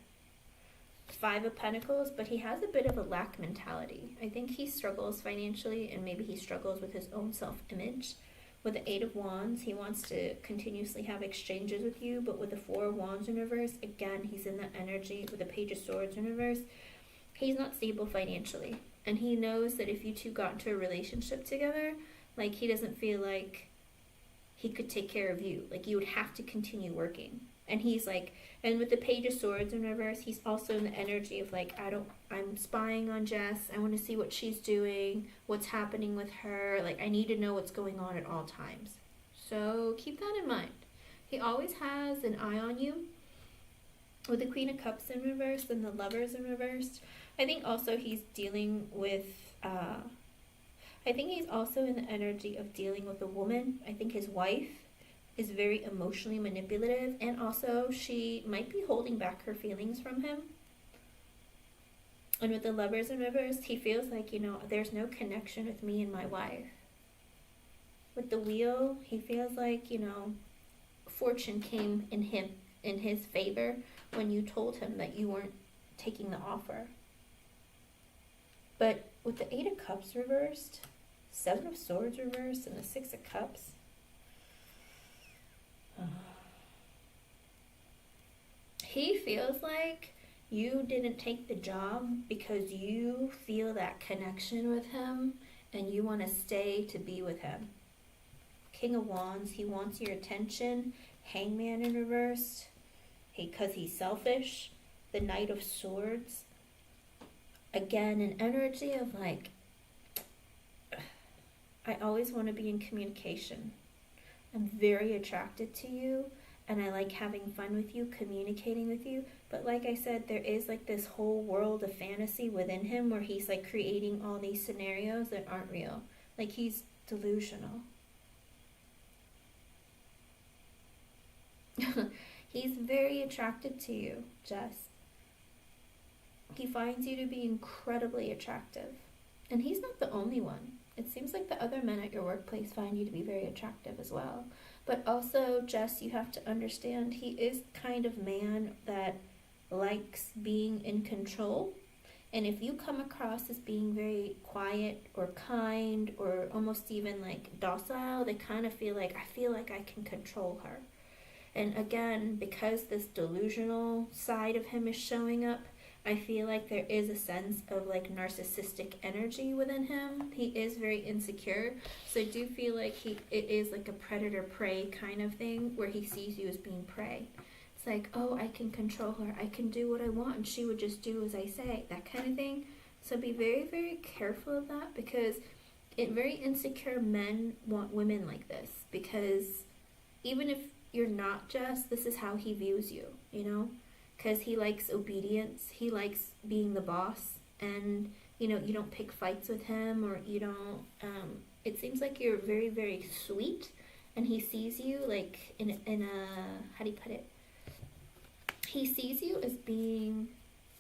Five of Pentacles, but he has a bit of a lack mentality. I think he struggles financially, and maybe he struggles with his own self-image. With the Eight of Wands, he wants to continuously have exchanges with you, but with the Four of Wands in reverse, again, he's in that energy. With the Page of Swords in reverse, he's not stable financially. And he knows that if you two got into a relationship together, like, he doesn't feel like he could take care of you. Like, you would have to continue working. And he's like, and with the Page of Swords in reverse, he's also in the energy of like, I'm spying on Jess. I want to see what she's doing, what's happening with her. Like, I need to know what's going on at all times. So keep that in mind. He always has an eye on you. With the Queen of Cups in reverse and the Lovers in reverse, I think also he's dealing with, I think he's also in the energy of dealing with a woman. I think his wife is very emotionally manipulative, and also she might be holding back her feelings from him. And with the Lovers in reverse, he feels like, you know, there's no connection with me and my wife. With the Wheel, he feels like, you know, fortune came in his favor when you told him that you weren't taking the offer. But with the Eight of Cups reversed, Seven of Swords reversed, and the Six of Cups, he feels like you didn't take the job because you feel that connection with him and you want to stay to be with him. King of Wands, he wants your attention. Hangman in reverse, because he's selfish. The Knight of Swords, again, an energy of like, I always want to be in communication. I'm very attracted to you, and I like having fun with you, communicating with you. But like I said, there is like this whole world of fantasy within him where he's like creating all these scenarios that aren't real. Like, he's delusional. He's very attracted to you, Jess. He finds you to be incredibly attractive. And he's not the only one. It seems like the other men at your workplace find you to be very attractive as well. But also, Jess, you have to understand, he is kind of man that likes being in control. And if you come across as being very quiet or kind or almost even like docile, they kind of feel like I can control her. And again, because this delusional side of him is showing up, I feel like there is a sense of like narcissistic energy within him. He is very insecure. So I do feel like it is like a predator-prey kind of thing where he sees you as being prey. It's like, oh, I can control her. I can do what I want and she would just do as I say. That kind of thing. So be very, very careful of that, because very insecure men want women like this. Because even if you're not just, this is how he views you, you know? Because he likes obedience, he likes being the boss, and, you know, you don't pick fights with him, or you don't, it seems like you're very, very sweet, and he sees you, like, in a, how do you put it? He sees you as being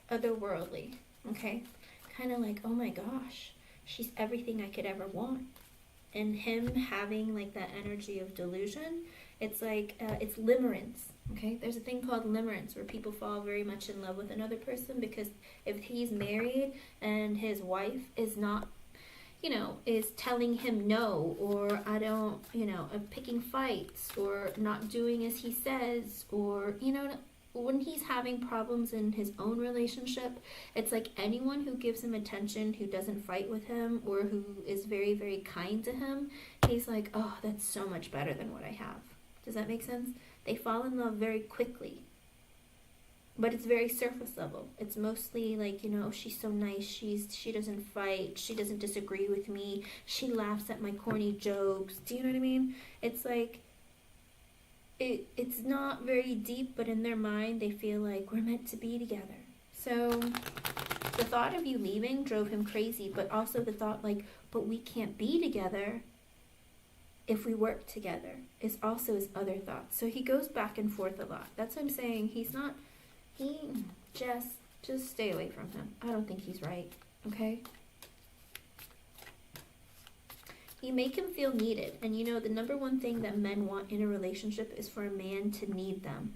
otherworldly, okay? Kind of like, oh my gosh, she's everything I could ever want. And him having, like, that energy of delusion, it's like, it's limerence, okay? There's a thing called limerence where people fall very much in love with another person, because if he's married and his wife is not, you know, is telling him no, or I don't, you know, picking fights, or not doing as he says, or, you know, when he's having problems in his own relationship, it's like anyone who gives him attention, who doesn't fight with him, or who is very, very kind to him, he's like, oh, that's so much better than what I have. Does that make sense? They fall in love very quickly. But it's very surface level. It's mostly like, you know, she's so nice. She doesn't fight. She doesn't disagree with me. She laughs at my corny jokes. Do you know what I mean? It's like, it's not very deep, but in their mind, they feel like we're meant to be together. So the thought of you leaving drove him crazy, but also the thought like, but we can't be together if we work together is also his other thoughts. So he goes back and forth a lot. That's what I'm saying. Just stay away from him. I don't think he's right, okay? You make him feel needed. And you know, the number one thing that men want in a relationship is for a man to need them.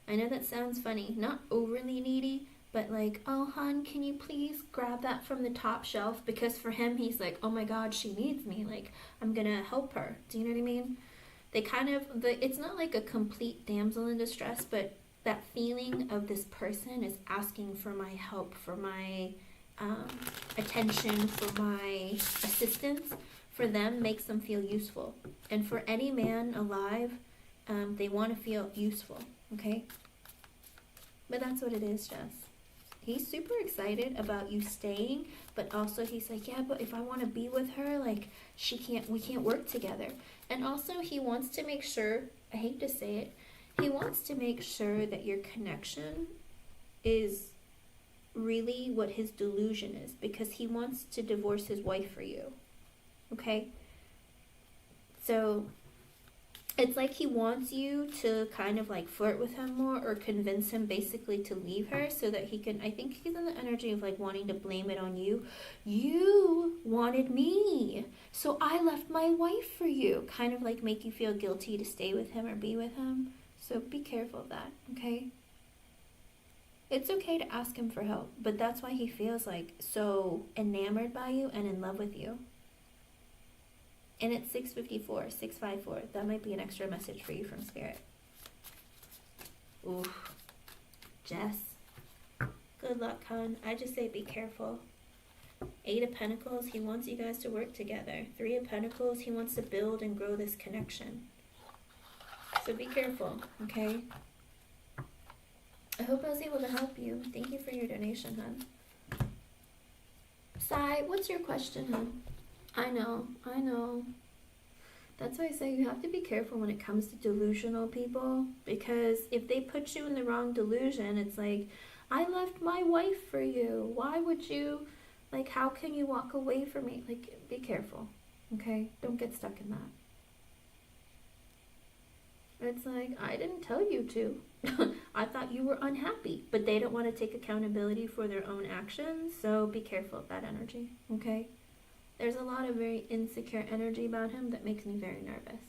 I know that sounds funny. Not overly needy, but like, oh, hon, can you please grab that from the top shelf? Because for him, he's like, oh my God, she needs me. Like, I'm going to help her. Do you know what I mean? They kind of, it's not like a complete damsel in distress, but that feeling of this person is asking for my help, for my attention, for my assistance, for them makes them feel useful. And for any man alive, they want to feel useful, okay? But that's what it is, Jess. He's super excited about you staying, but also he's like, yeah, but if I want to be with her, like, we can't work together. And also he wants to make sure, I hate to say it, he wants to make sure that your connection is really what his delusion is, because he wants to divorce his wife for you. Okay? So it's like he wants you to kind of like flirt with him more, or convince him basically to leave her so that he can, I think he's in the energy of like wanting to blame it on you. You wanted me, so I left my wife for you. Kind of like make you feel guilty to stay with him or be with him. So be careful of that, okay? It's okay to ask him for help, but that's why he feels like so enamored by you and in love with you. And it's 654, 654. That might be an extra message for you from Spirit. Oof. Jess. Good luck, hon. I just say be careful. 8 of Pentacles, he wants you guys to work together. 3 of Pentacles, he wants to build and grow this connection. So be careful, okay? I hope I was able to help you. Thank you for your donation, hon. Sai, what's your question, hon? I know. That's why I say you have to be careful when it comes to delusional people, because if they put you in the wrong delusion, it's like, I left my wife for you. Why would you, like, how can you walk away from me? Like, be careful, okay? Don't get stuck in that. It's like, I didn't tell you to. I thought you were unhappy, but they don't want to take accountability for their own actions, so be careful of that energy, okay? There's a lot of very insecure energy about him that makes me very nervous.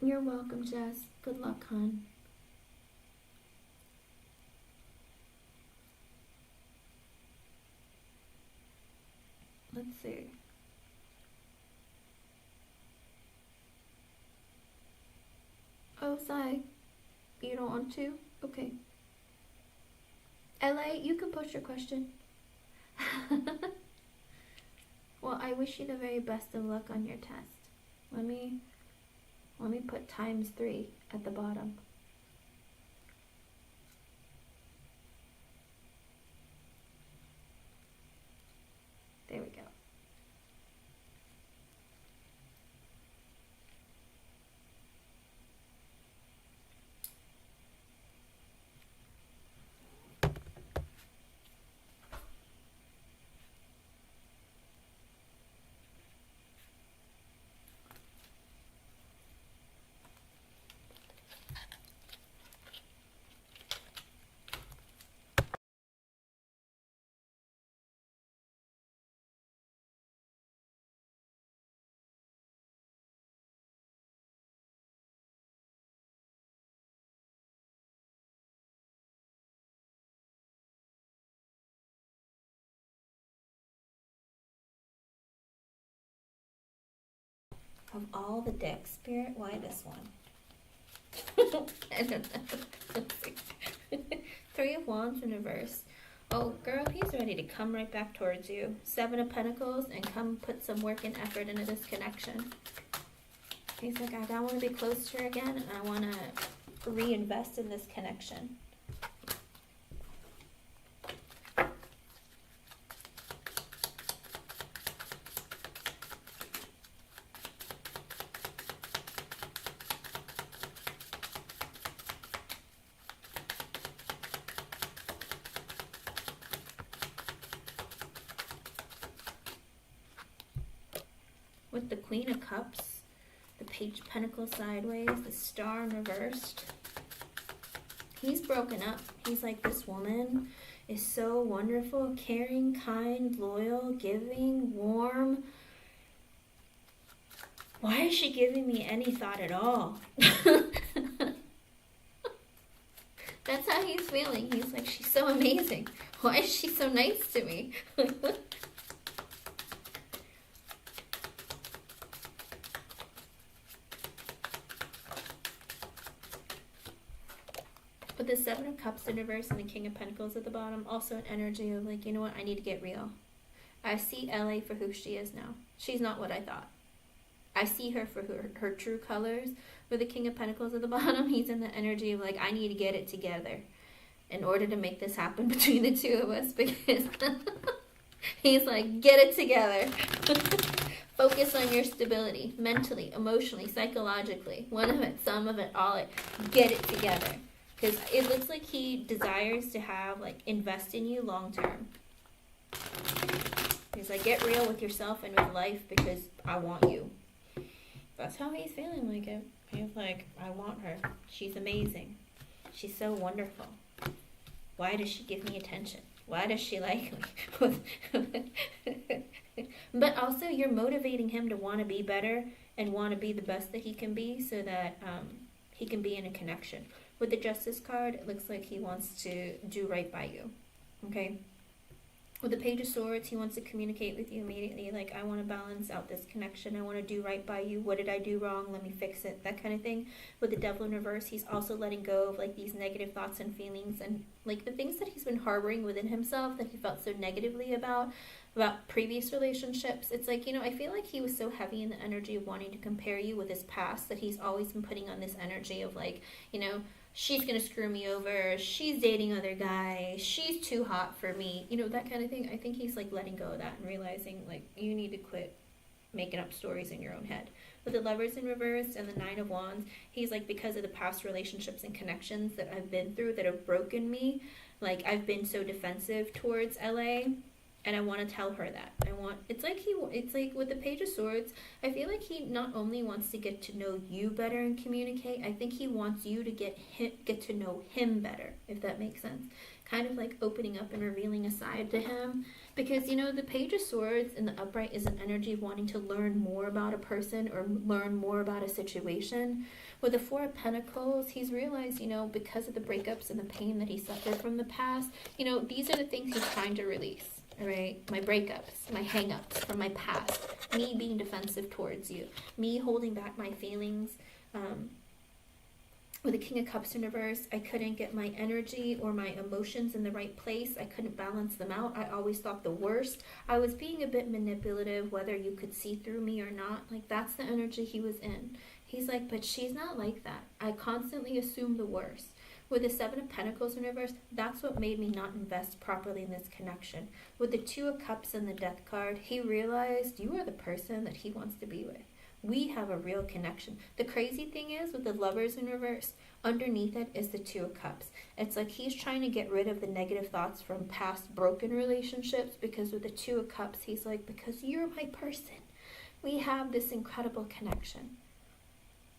You're welcome, Jess. Good luck, hon. Let's see. Oh, Sai, you don't want to? Okay. LA, you can post your question. Well, I wish you the very best of luck on your test. Let me put ×3 at the bottom. There we go. Of all the decks, Spirit, why this one? I don't know. 3 of Wands in reverse. Oh, girl, he's ready to come right back towards you. 7 of Pentacles, and come put some work and effort into this connection. He's like, I want to be close to her again, and I want to reinvest in this connection. With the Queen of Cups, the Page of Pentacles sideways, the Star in reversed. He's broken up. He's like, this woman is so wonderful, caring, kind, loyal, giving, warm. Why is she giving me any thought at all? That's how he's feeling. He's like, she's so amazing. Why is she so nice to me? With the Seven of Cups in reverse and the King of Pentacles at the bottom, also an energy of like, you know what, I need to get real. I see LA for who she is now. She's not what I thought. I see her for her true colors. With the King of Pentacles at the bottom, he's in the energy of like, I need to get it together in order to make this happen between the two of us, because he's like, get it together. Focus on your stability, mentally, emotionally, psychologically. One of it, some of it, all it. Get it together. Because it looks like he desires to have, like, invest in you long term. He's like, get real with yourself and with life because I want you. That's how he's feeling like it. He's like, I want her. She's amazing. She's so wonderful. Why does she give me attention? Why does she like me? But also, you're motivating him to want to be better and want to be the best that he can be so that he can be in a connection. With the Justice card, it looks like he wants to do right by you, okay? With the Page of Swords, he wants to communicate with you immediately, like, I want to balance out this connection, I want to do right by you, what did I do wrong, let me fix it, that kind of thing. With the Devil in reverse, he's also letting go of, like, these negative thoughts and feelings, and, like, the things that he's been harboring within himself that he felt so negatively about previous relationships. It's like, you know, I feel like he was so heavy in the energy of wanting to compare you with his past that he's always been putting on this energy of, like, you know, she's gonna screw me over, she's dating other guys, she's too hot for me, you know, that kind of thing. I think he's like letting go of that and realizing like you need to quit making up stories in your own head. With the Lovers in reverse and the Nine of Wands, he's like, because of the past relationships and connections that I've been through that have broken me, like I've been so defensive towards LA. And I want to tell her that. It's like with the Page of Swords, I feel like he not only wants to get to know you better and communicate, I think he wants you to get to know him better, if that makes sense. Kind of like opening up and revealing a side to him. Because, you know, the Page of Swords in the upright is an energy of wanting to learn more about a person or learn more about a situation. With the Four of Pentacles, he's realized, you know, because of the breakups and the pain that he suffered from the past, you know, these are the things he's trying to release. All right, my breakups, my hang-ups from my past, me being defensive towards you, me holding back my feelings. With the King of Cups in reverse, I couldn't get my energy or my emotions in the right place. I couldn't balance them out. I always thought the worst. I was being a bit manipulative, whether you could see through me or not. Like, that's the energy he was in. He's like, but she's not like that. I constantly assume the worst. With the Seven of Pentacles in reverse, that's what made me not invest properly in this connection. With the Two of Cups and the Death card, he realized you are the person that he wants to be with. We have a real connection. The crazy thing is, with the Lovers in reverse, underneath it is the Two of Cups. It's like he's trying to get rid of the negative thoughts from past broken relationships, because with the Two of Cups, he's like, because you're my person. We have this incredible connection.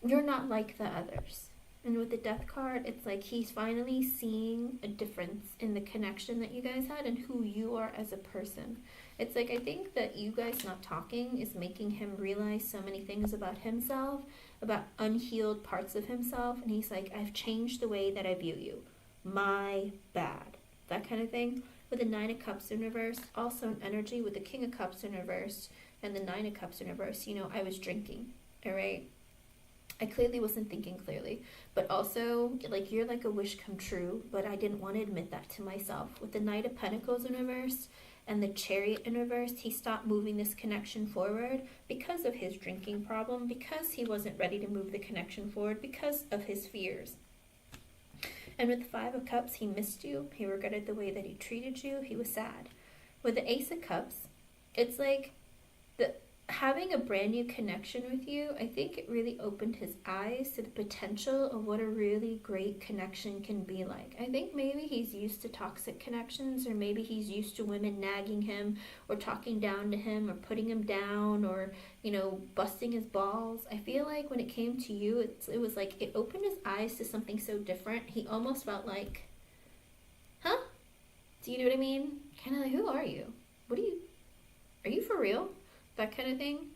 You're not like the others. And with the Death card, it's like he's finally seeing a difference in the connection that you guys had and who you are as a person. It's like, I think that you guys not talking is making him realize so many things about himself, about unhealed parts of himself. And he's like, I've changed the way that I view you. My bad. That kind of thing. With the Nine of Cups in reverse, also an energy with the King of Cups in reverse and the Nine of Cups in reverse. You know, I was drinking, all right? I clearly wasn't thinking clearly, but also, like, you're like a wish come true, but I didn't want to admit that to myself. With the Knight of Pentacles in reverse and the Chariot in reverse, he stopped moving this connection forward because of his drinking problem, because he wasn't ready to move the connection forward, because of his fears. And with the Five of Cups, he missed you, he regretted the way that he treated you, he was sad. With the Ace of Cups, it's like having a brand new connection with you, I think it really opened his eyes to the potential of what a really great connection can be like. I think maybe he's used to toxic connections, or maybe he's used to women nagging him or talking down to him or putting him down or, you know, busting his balls. I feel like when it came to you, it was like it opened his eyes to something so different. He almost felt like, huh? Do you know what I mean? Kind of like, who are you? Are you for real? That kind of thing.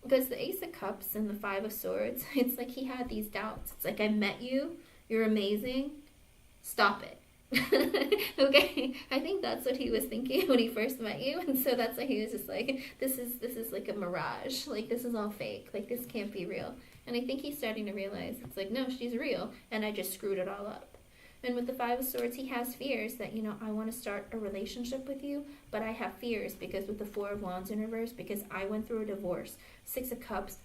Because the Ace of Cups and the Five of Swords, it's like he had these doubts. It's like, I met you, you're amazing, stop it. Okay, I think that's what he was thinking when he first met you, and so that's why he was just like, this is like a mirage, like this is all fake, like this can't be real. And I think he's starting to realize, it's like, no, she's real, and I just screwed it all up. And with the Five of Swords, he has fears that, you know, I want to start a relationship with you, but I have fears because with the Four of Wands in reverse, because I went through a divorce. Six of Cups,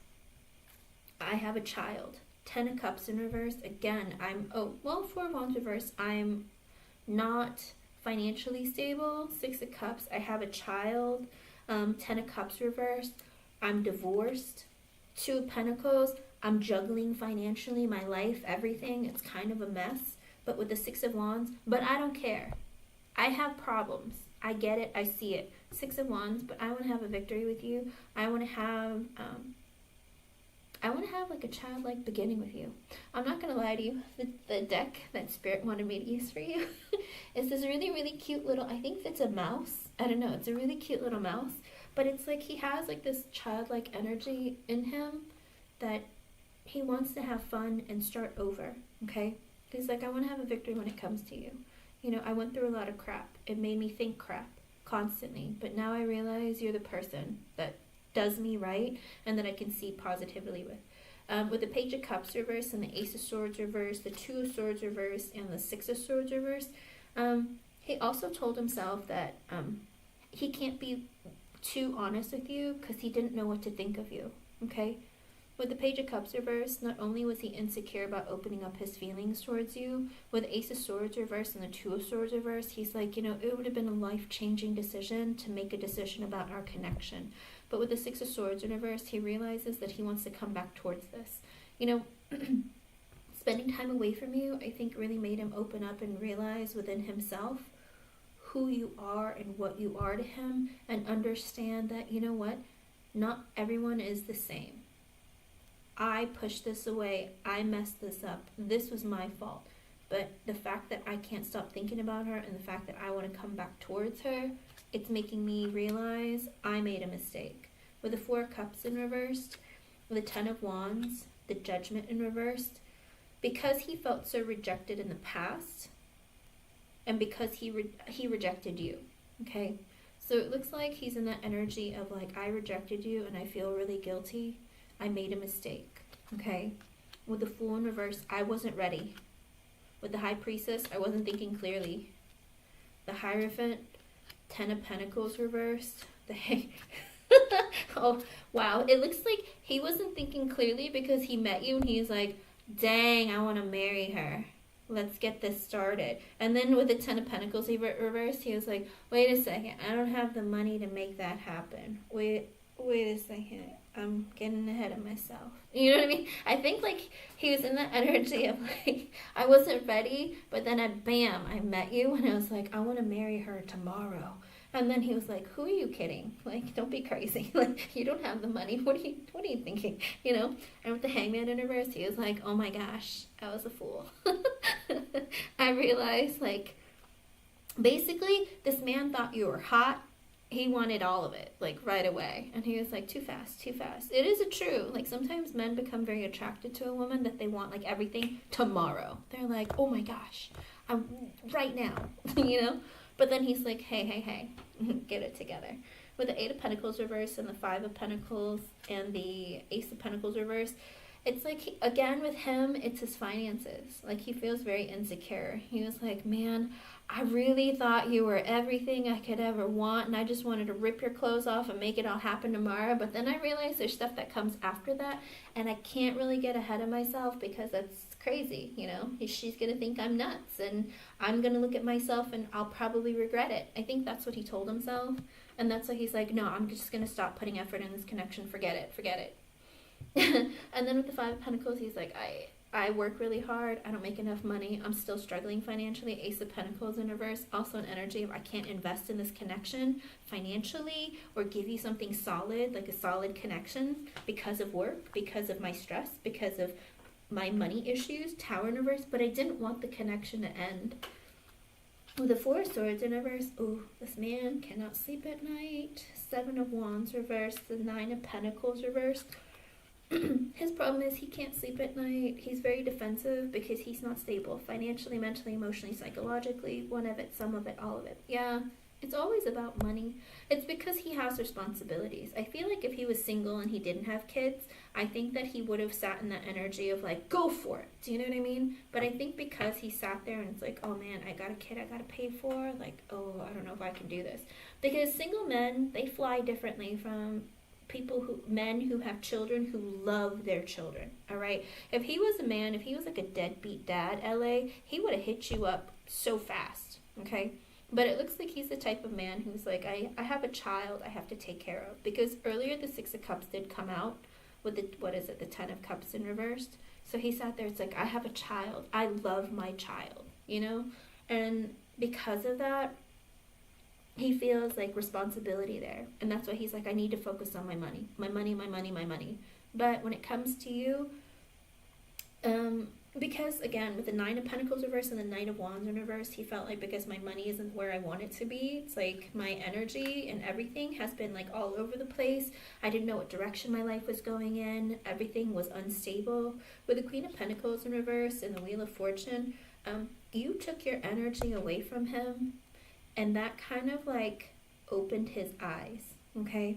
I have a child. 10 of Cups in reverse, again, Four of Wands reverse, I'm not financially stable. 6 of Cups, I have a child. 10 of Cups reverse, I'm divorced. 2 of Pentacles, I'm juggling financially, my life, everything. It's kind of a mess. But with the 6 of Wands, but I don't care. I have problems. I get it. I see it. 6 of Wands, but I want to have a victory with you. I want to have like a childlike beginning with you. I'm not going to lie to you. The deck that Spirit wanted me to use for you is this really, really cute little, I think it's a mouse. I don't know. It's a really cute little mouse. But it's like he has like this childlike energy in him that he wants to have fun and start over. Okay? He's like, I want to have a victory when it comes to you. You know, I went through a lot of crap. It made me think crap constantly. But now I realize you're the person that does me right and that I can see positively with. With the Page of Cups reverse and the Ace of Swords reverse, the 2 of Swords reverse, and the 6 of Swords reverse, he also told himself that he can't be too honest with you because he didn't know what to think of you. Okay? With the Page of Cups reverse, not only was he insecure about opening up his feelings towards you, with the Ace of Swords reverse and the 2 of Swords reverse, he's like, you know, it would have been a life-changing decision to make a decision about our connection. But with the 6 of Swords in reverse, he realizes that he wants to come back towards this. You know, spending time away from you, I think really made him open up and realize within himself who you are and what you are to him, and understand that, you know what, not everyone is the same. I pushed this away. I messed this up. This was my fault. But the fact that I can't stop thinking about her and the fact that I want to come back towards her, it's making me realize I made a mistake. With the 4 of Cups in reversed, with the 10 of Wands, the Judgment in reversed, because he felt so rejected in the past, and because he rejected you, okay? So it looks like he's in that energy of like, I rejected you and I feel really guilty. I made a mistake, okay? With the Fool in reverse, I wasn't ready. With the High Priestess, I wasn't thinking clearly. The Hierophant, 10 of Pentacles reversed. Oh, wow. It looks like he wasn't thinking clearly because he met you and he's like, dang, I want to marry her. Let's get this started. And then with the 10 of Pentacles reversed, he was like, wait a second. I don't have the money to make that happen. Wait a second. I'm getting ahead of myself. You know what I mean? I think like he was in that energy of like, I wasn't ready, but then I met you and I was like, I want to marry her tomorrow. And then he was like, who are you kidding? Like, don't be crazy. Like, you don't have the money. What are you thinking? You know? And with the Hangman in reverse, he was like, oh my gosh, I was a fool. I realized like, basically this man thought you were hot. He wanted all of it, like, right away. And he was like, too fast, too fast. It is true. Like, sometimes men become very attracted to a woman that they want, like, everything tomorrow. They're like, oh, my gosh, I'm right now, you know? But then he's like, hey, get it together. With the 8 of Pentacles reverse and the 5 of Pentacles and the Ace of Pentacles reverse, it's like, again, with him, it's his finances. Like, he feels very insecure. He was like, man, I really thought you were everything I could ever want, and I just wanted to rip your clothes off and make it all happen tomorrow. But then I realized there's stuff that comes after that, and I can't really get ahead of myself because that's crazy, you know? She's gonna think I'm nuts, and I'm gonna look at myself and I'll probably regret it. I think that's what he told himself, and that's why he's like, no, I'm just gonna stop putting effort in this connection. Forget it. And then with the Five of Pentacles, he's like, I work really hard. I don't make enough money. I'm still struggling financially. Ace of Pentacles in reverse. Also an energy of I can't invest in this connection financially or give you something solid, like a solid connection, because of work, because of my stress, because of my money issues. Tower in reverse. But I didn't want the connection to end. With the Four of Swords in reverse. Oh, this man cannot sleep at night. Seven of Wands reverse. The Nine of Pentacles reverse. His problem is he can't sleep at night. He's very defensive because he's not stable financially, mentally, emotionally, psychologically. One of it, some of it, all of it. Yeah, it's always about money. It's because he has responsibilities. I feel like if he was single and he didn't have kids, I think that he would have sat in that energy of like, go for it. Do you know what I mean? But I think because he sat there and it's like, oh man, I got a kid I got to pay for. Like, oh, I don't know if I can do this. Because single men, they fly differently from men who have children who love their children. All right, if he was a man, if he was like a deadbeat dad, LA, he would have hit you up so fast. Okay, but it looks like he's the type of man who's like, I have a child I have to take care of. Because earlier the Six of Cups did come out with the Ten of Cups in reversed. So he sat there, it's like, I have a child, I love my child, you know. And because of that, he feels like responsibility there. And that's why he's like, I need to focus on my money. But when it comes to you, because again, with the Nine of Pentacles reverse and the Knight of Wands in reverse, he felt like because my money isn't where I want it to be, it's like my energy and everything has been like all over the place. I didn't know what direction my life was going in. Everything was unstable. With the Queen of Pentacles in reverse and the Wheel of Fortune, you took your energy away from him. And that kind of like opened his eyes, okay?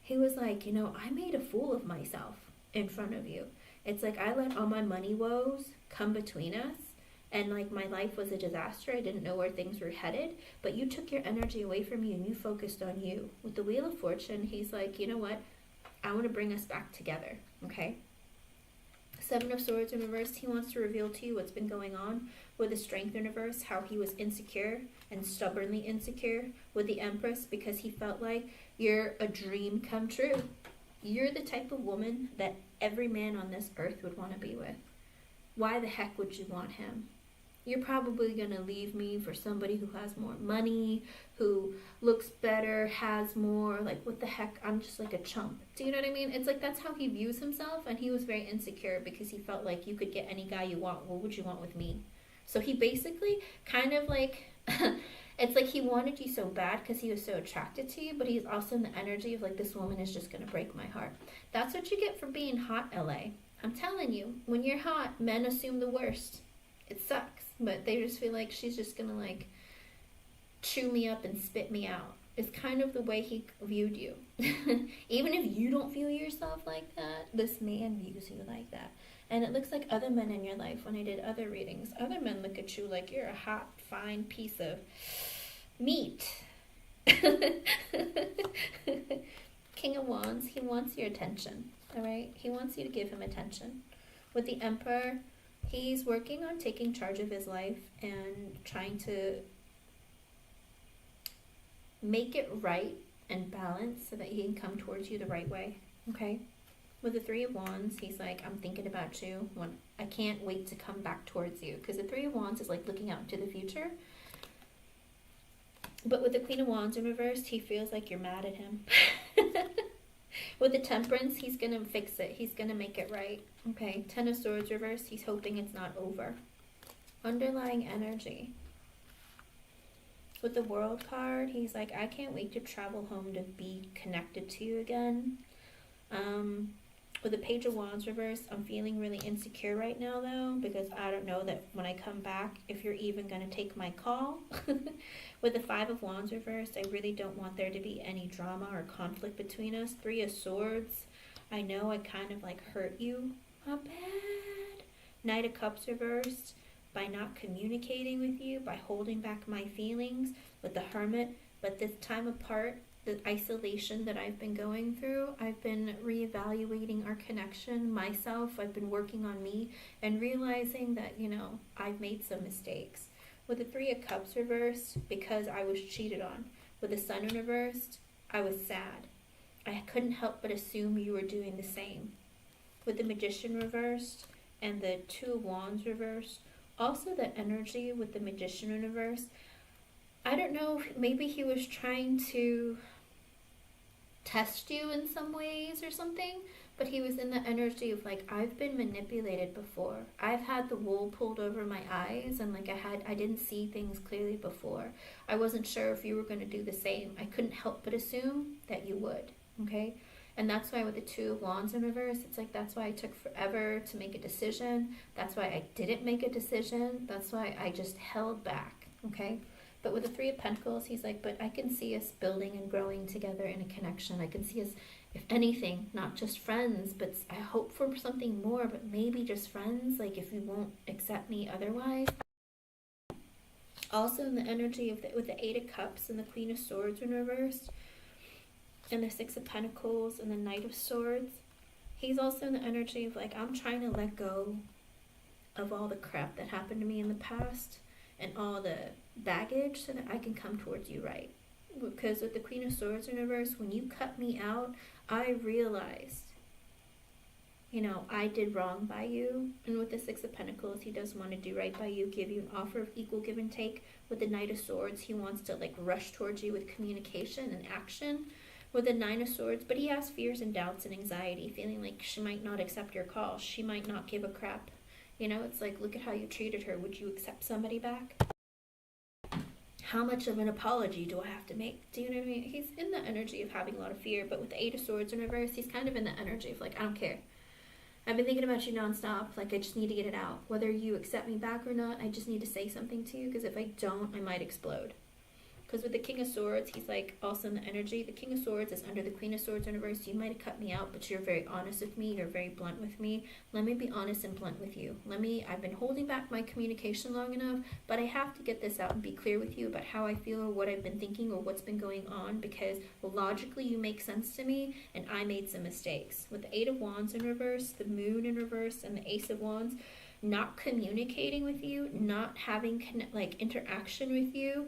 He was like, you know, I made a fool of myself in front of you. It's like I let all my money woes come between us. And like my life was a disaster. I didn't know where things were headed. But you took your energy away from me and you focused on you. With the Wheel of Fortune, he's like, you know what? I want to bring us back together, okay? Seven of Swords in reverse, he wants to reveal to you what's been going on. With the Strength in reverse, how he was insecure and stubbornly insecure. With the Empress, because he felt like you're a dream come true. You're the type of woman that every man on this earth would want to be with. Why the heck would you want him? You're probably going to leave me for somebody who has more money, who looks better, has more. Like, what the heck? I'm just like a chump. Do you know what I mean? It's like that's how he views himself, and he was very insecure because he felt like you could get any guy you want. What would you want with me? So he basically kind of like, it's like he wanted you so bad because he was so attracted to you, but he's also in the energy of like, this woman is just going to break my heart. That's what you get for being hot, LA. I'm telling you, when you're hot, men assume the worst. It sucks, but they just feel like she's just going to like chew me up and spit me out. It's kind of the way he viewed you. Even if you don't view yourself like that, this man views you like that. And it looks like other men in your life, when I did other readings, other men look at you like you're a hot, fine piece of meat. King of Wands, he wants your attention, all right? He wants you to give him attention. With the Emperor, he's working on taking charge of his life and trying to make it right and balanced so that he can come towards you the right way, okay? With the Three of Wands, he's like, I'm thinking about you. I can't wait to come back towards you. Because the Three of Wands is like looking out into the future. But with the Queen of Wands in reverse, he feels like you're mad at him. With the Temperance, he's going to fix it. He's going to make it right. Okay, Ten of Swords reverse, he's hoping it's not over. Underlying energy. With the World card, he's like, I can't wait to travel home to be connected to you again. With the Page of Wands reverse, I'm feeling really insecure right now though, because I don't know that when I come back, if you're even going to take my call. With the Five of Wands reverse, I really don't want there to be any drama or conflict between us. Three of Swords, I know I kind of like hurt you Not bad. Knight of Cups reversed. By not communicating with you, by holding back my feelings with the Hermit. But this time apart, the isolation that I've been going through, I've been reevaluating our connection, myself. I've been working on me and realizing that, I've made some mistakes. With the Three of Cups reversed, because I was cheated on. With the Sun reversed, I was sad. I couldn't help but assume you were doing the same. With the Magician reversed and the Two of Wands reversed, also the energy with the Magician in reverse, I don't know, maybe he was trying to test you in some ways or something, but he was in the energy of like, I've been manipulated before. I've had the wool pulled over my eyes, and like I didn't see things clearly before. I wasn't sure if you were going to do the same. I couldn't help but assume that you would, okay? And that's why with the Two of Wands in reverse, it's like, that's why I took forever to make a decision. That's why I didn't make a decision. That's why I just held back, okay? But with the Three of Pentacles, he's like, but I can see us building and growing together in a connection. I can see us, if anything, not just friends, but I hope for something more, but maybe just friends, like if you won't accept me otherwise. Also in the energy of with the Eight of Cups and the Queen of Swords in reverse, and the Six of Pentacles and the Knight of Swords, he's also in the energy of like, I'm trying to let go of all the crap that happened to me in the past and all the baggage so that I can come towards you, right? Because with the Queen of Swords in reverse, when you cut me out, I realized, I did wrong by you. And with the Six of Pentacles, he does want to do right by you, give you an offer of equal give and take. With the Knight of Swords, he wants to like rush towards you with communication and action. With the Nine of Swords, but he has fears and doubts and anxiety, feeling like she might not accept your call. She might not give a crap. It's like, look at how you treated her. Would you accept somebody back? How much of an apology do I have to make? Do you know what I mean? He's in the energy of having a lot of fear, but with the Eight of Swords in reverse, he's kind of in the energy of like, I don't care. I've been thinking about you nonstop. Like, I just need to get it out. Whether you accept me back or not, I just need to say something to you, because if I don't, I might explode. Because with the King of Swords, he's like also in the energy. The King of Swords is under the Queen of Swords in reverse. You might have cut me out, but you're very honest with me. You're very blunt with me. Let me be honest and blunt with you. I've been holding back my communication long enough, but I have to get this out and be clear with you about how I feel or what I've been thinking or what's been going on, because logically you make sense to me and I made some mistakes. With the Eight of Wands in reverse, the Moon in reverse, and the Ace of Wands, not communicating with you, not having interaction with you,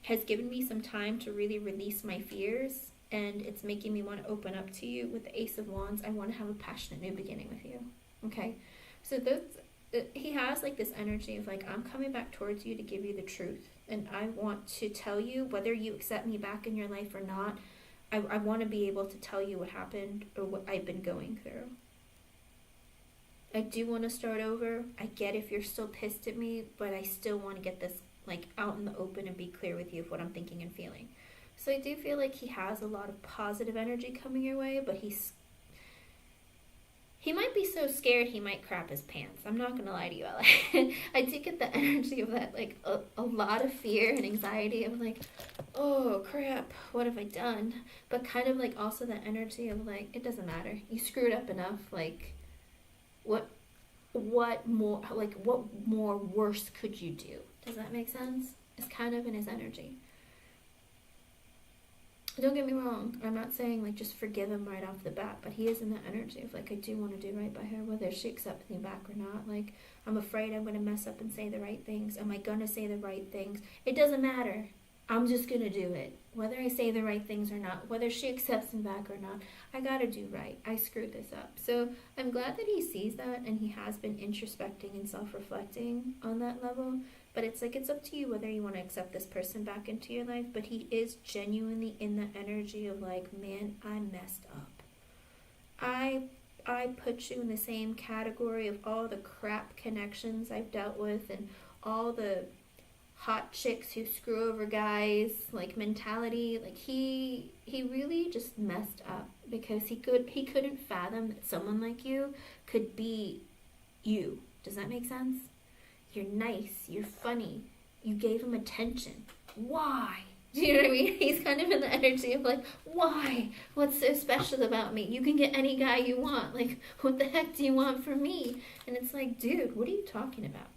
has given me some time to really release my fears, and it's making me want to open up to you. With the Ace of Wands, I want to have a passionate new beginning with you, okay? So he has like this energy of like, I'm coming back towards you to give you the truth, and I want to tell you, whether you accept me back in your life or not, I want to be able to tell you what happened or what I've been going through. I do want to start over. I get if you're still pissed at me, but I still want to get this like out in the open and be clear with you of what I'm thinking and feeling. So I do feel like he has a lot of positive energy coming your way, but he might be so scared he might crap his pants. I'm not gonna lie to you, I do get the energy of that, like a lot of fear and anxiety of like, oh crap, what have I done? But kind of like also the energy of like, it doesn't matter. You screwed up enough. Like, what more worse could you do? Does that make sense? It's kind of in his energy. Don't get me wrong, I'm not saying like just forgive him right off the bat, but he is in the energy of like, I do want to do right by her, whether she accepts me back or not. Like, I'm afraid I'm going to mess up and say the right things. Am I going to say the right things? It doesn't matter. I'm just going to do it. Whether I say the right things or not, whether she accepts me back or not, I got to do right. I screwed this up. So I'm glad that he sees that, and he has been introspecting and self-reflecting on that level. But it's like, it's up to you whether you want to accept this person back into your life. But he is genuinely in the energy of like, man, I messed up. I put you in the same category of all the crap connections I've dealt with and all the hot chicks who screw over guys like mentality. Like, he really just messed up because he couldn't fathom that someone like you could be you. Does that make sense? You're nice, you're funny, you gave him attention. Why? Do you know what I mean? He's kind of in the energy of like, why? What's so special about me? You can get any guy you want. Like, what the heck do you want from me? And it's like, dude, what are you talking about?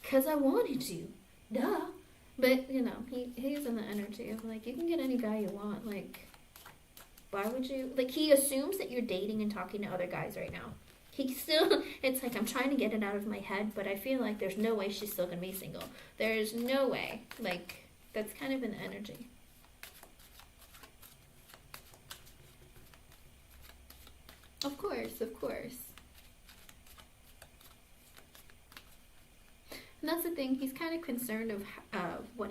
Because I wanted you. Duh. But, you know, he's in the energy of like, you can get any guy you want. Like, why would you? Like, he assumes that you're dating and talking to other guys right now. He still, it's like, I'm trying to get it out of my head, but I feel like there's no way she's still going to be single. There's no way. Like, that's kind of an energy. Of course, of course. And that's the thing, he's kind of concerned of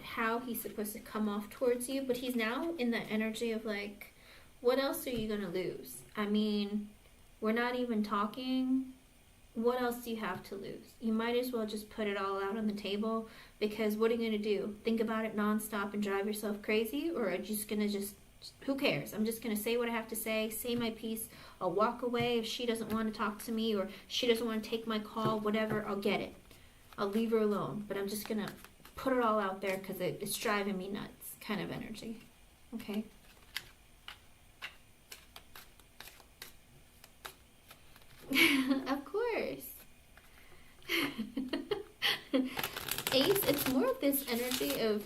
how he's supposed to come off towards you, but he's now in the energy of like, what else are you going to lose? I mean, we're not even talking. What else do you have to lose? You might as well just put it all out on the table, because what are you going to do? Think about it nonstop and drive yourself crazy? Or are you just going to who cares? I'm just going to say what I have to say my piece. I'll walk away if she doesn't want to talk to me, or she doesn't want to take my call, whatever, I'll get it. I'll leave her alone. But I'm just going to put it all out there because it's driving me nuts kind of energy. Okay? Of course. Ace, it's more of this energy of,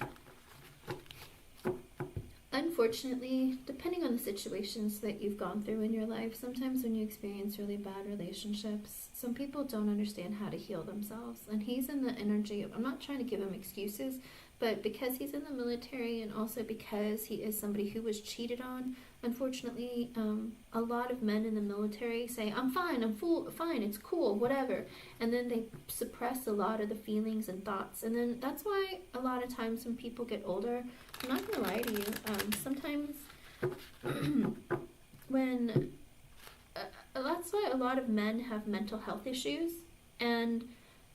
unfortunately, depending on the situations that you've gone through in your life, sometimes when you experience really bad relationships, some people don't understand how to heal themselves. And he's in the energy of, I'm not trying to give him excuses, but because he's in the military and also because he is somebody who was cheated on, unfortunately, a lot of men in the military say, I'm fine, fine, it's cool, whatever. And then they suppress a lot of the feelings and thoughts. And then that's why a lot of times when people get older, I'm not going to lie to you, sometimes when, that's why a lot of men have mental health issues. And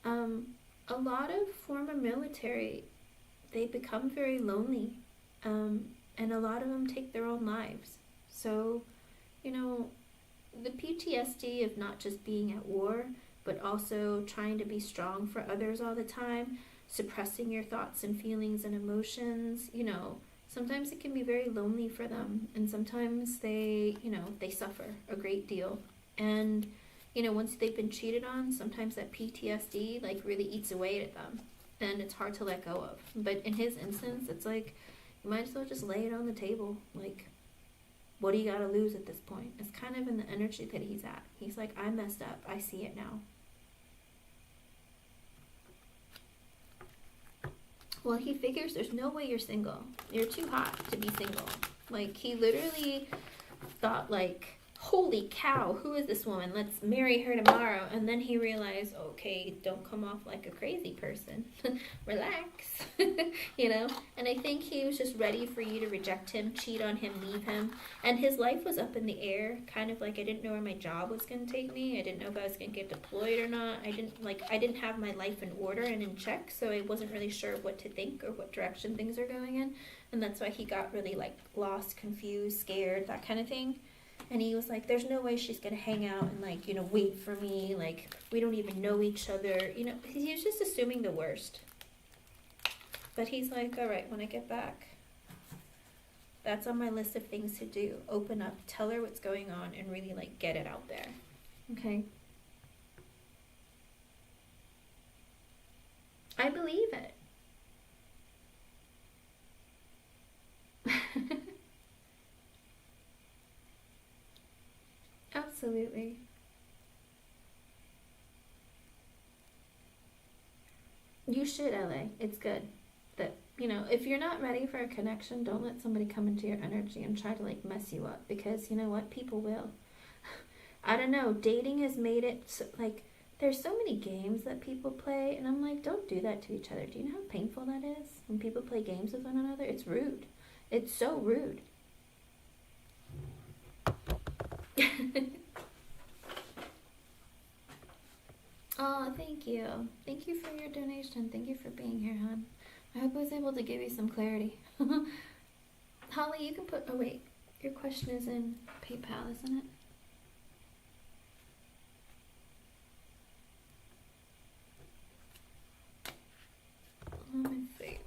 a lot of former military, they become very lonely, and a lot of them take their own lives. So, you know, the PTSD of not just being at war, but also trying to be strong for others all the time, suppressing your thoughts and feelings and emotions, you know, sometimes it can be very lonely for them, and sometimes they, you know, they suffer a great deal. And, you know, once they've been cheated on, sometimes that PTSD, like, really eats away at them. And it's hard to let go of. But in his instance, it's like, you might as well just lay it on the table. Like, what do you got to lose at this point? It's kind of in the energy that he's at. He's like, I messed up. I see it now. Well, he figures there's no way you're single. You're too hot to be single. Like, he literally thought, like, holy cow, who is this woman? Let's marry her tomorrow. And then he realized, okay, don't come off like a crazy person. Relax. You know? And I think he was just ready for you to reject him, cheat on him, leave him. And his life was up in the air, kind of like I didn't know where my job was going to take me. I didn't know if I was going to get deployed or not. I didn't have my life in order and in check, so I wasn't really sure what to think or what direction things are going in. And that's why he got really, like, lost, confused, scared, that kind of thing. And he was like, there's no way she's going to hang out and, like, you know, wait for me. Like, we don't even know each other. You know, he was just assuming the worst. But he's like, all right, when I get back, that's on my list of things to do. Open up, tell her what's going on, and really, like, get it out there. Okay? I believe it. Absolutely. You should, LA. It's good. That, you know, if you're not ready for a connection, don't let somebody come into your energy and try to, like, mess you up. Because, you know what? People will. I don't know. Dating has made it, so, like, there's so many games that people play. And I'm like, don't do that to each other. Do you know how painful that is? When people play games with one another? It's rude. It's so rude. Oh, thank you. Thank you for your donation. Thank you for being here, hon. I hope I was able to give you some clarity. Holly, you can put... Oh, wait. Your question is in PayPal, isn't it? Let me see.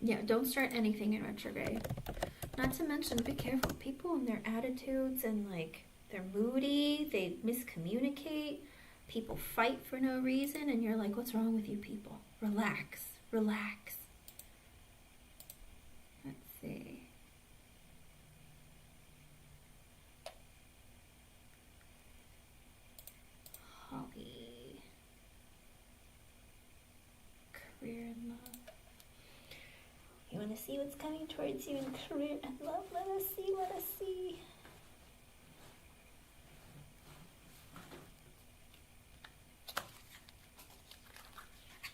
Yeah, don't start anything in retrograde. Not to mention, be careful. People and their attitudes and like they're moody, they miscommunicate, people fight for no reason, and you're like, what's wrong with you people? Relax, relax. Let's see. Holly. Career and love. You want to see what's coming towards you in career and love? Let us see, let us see.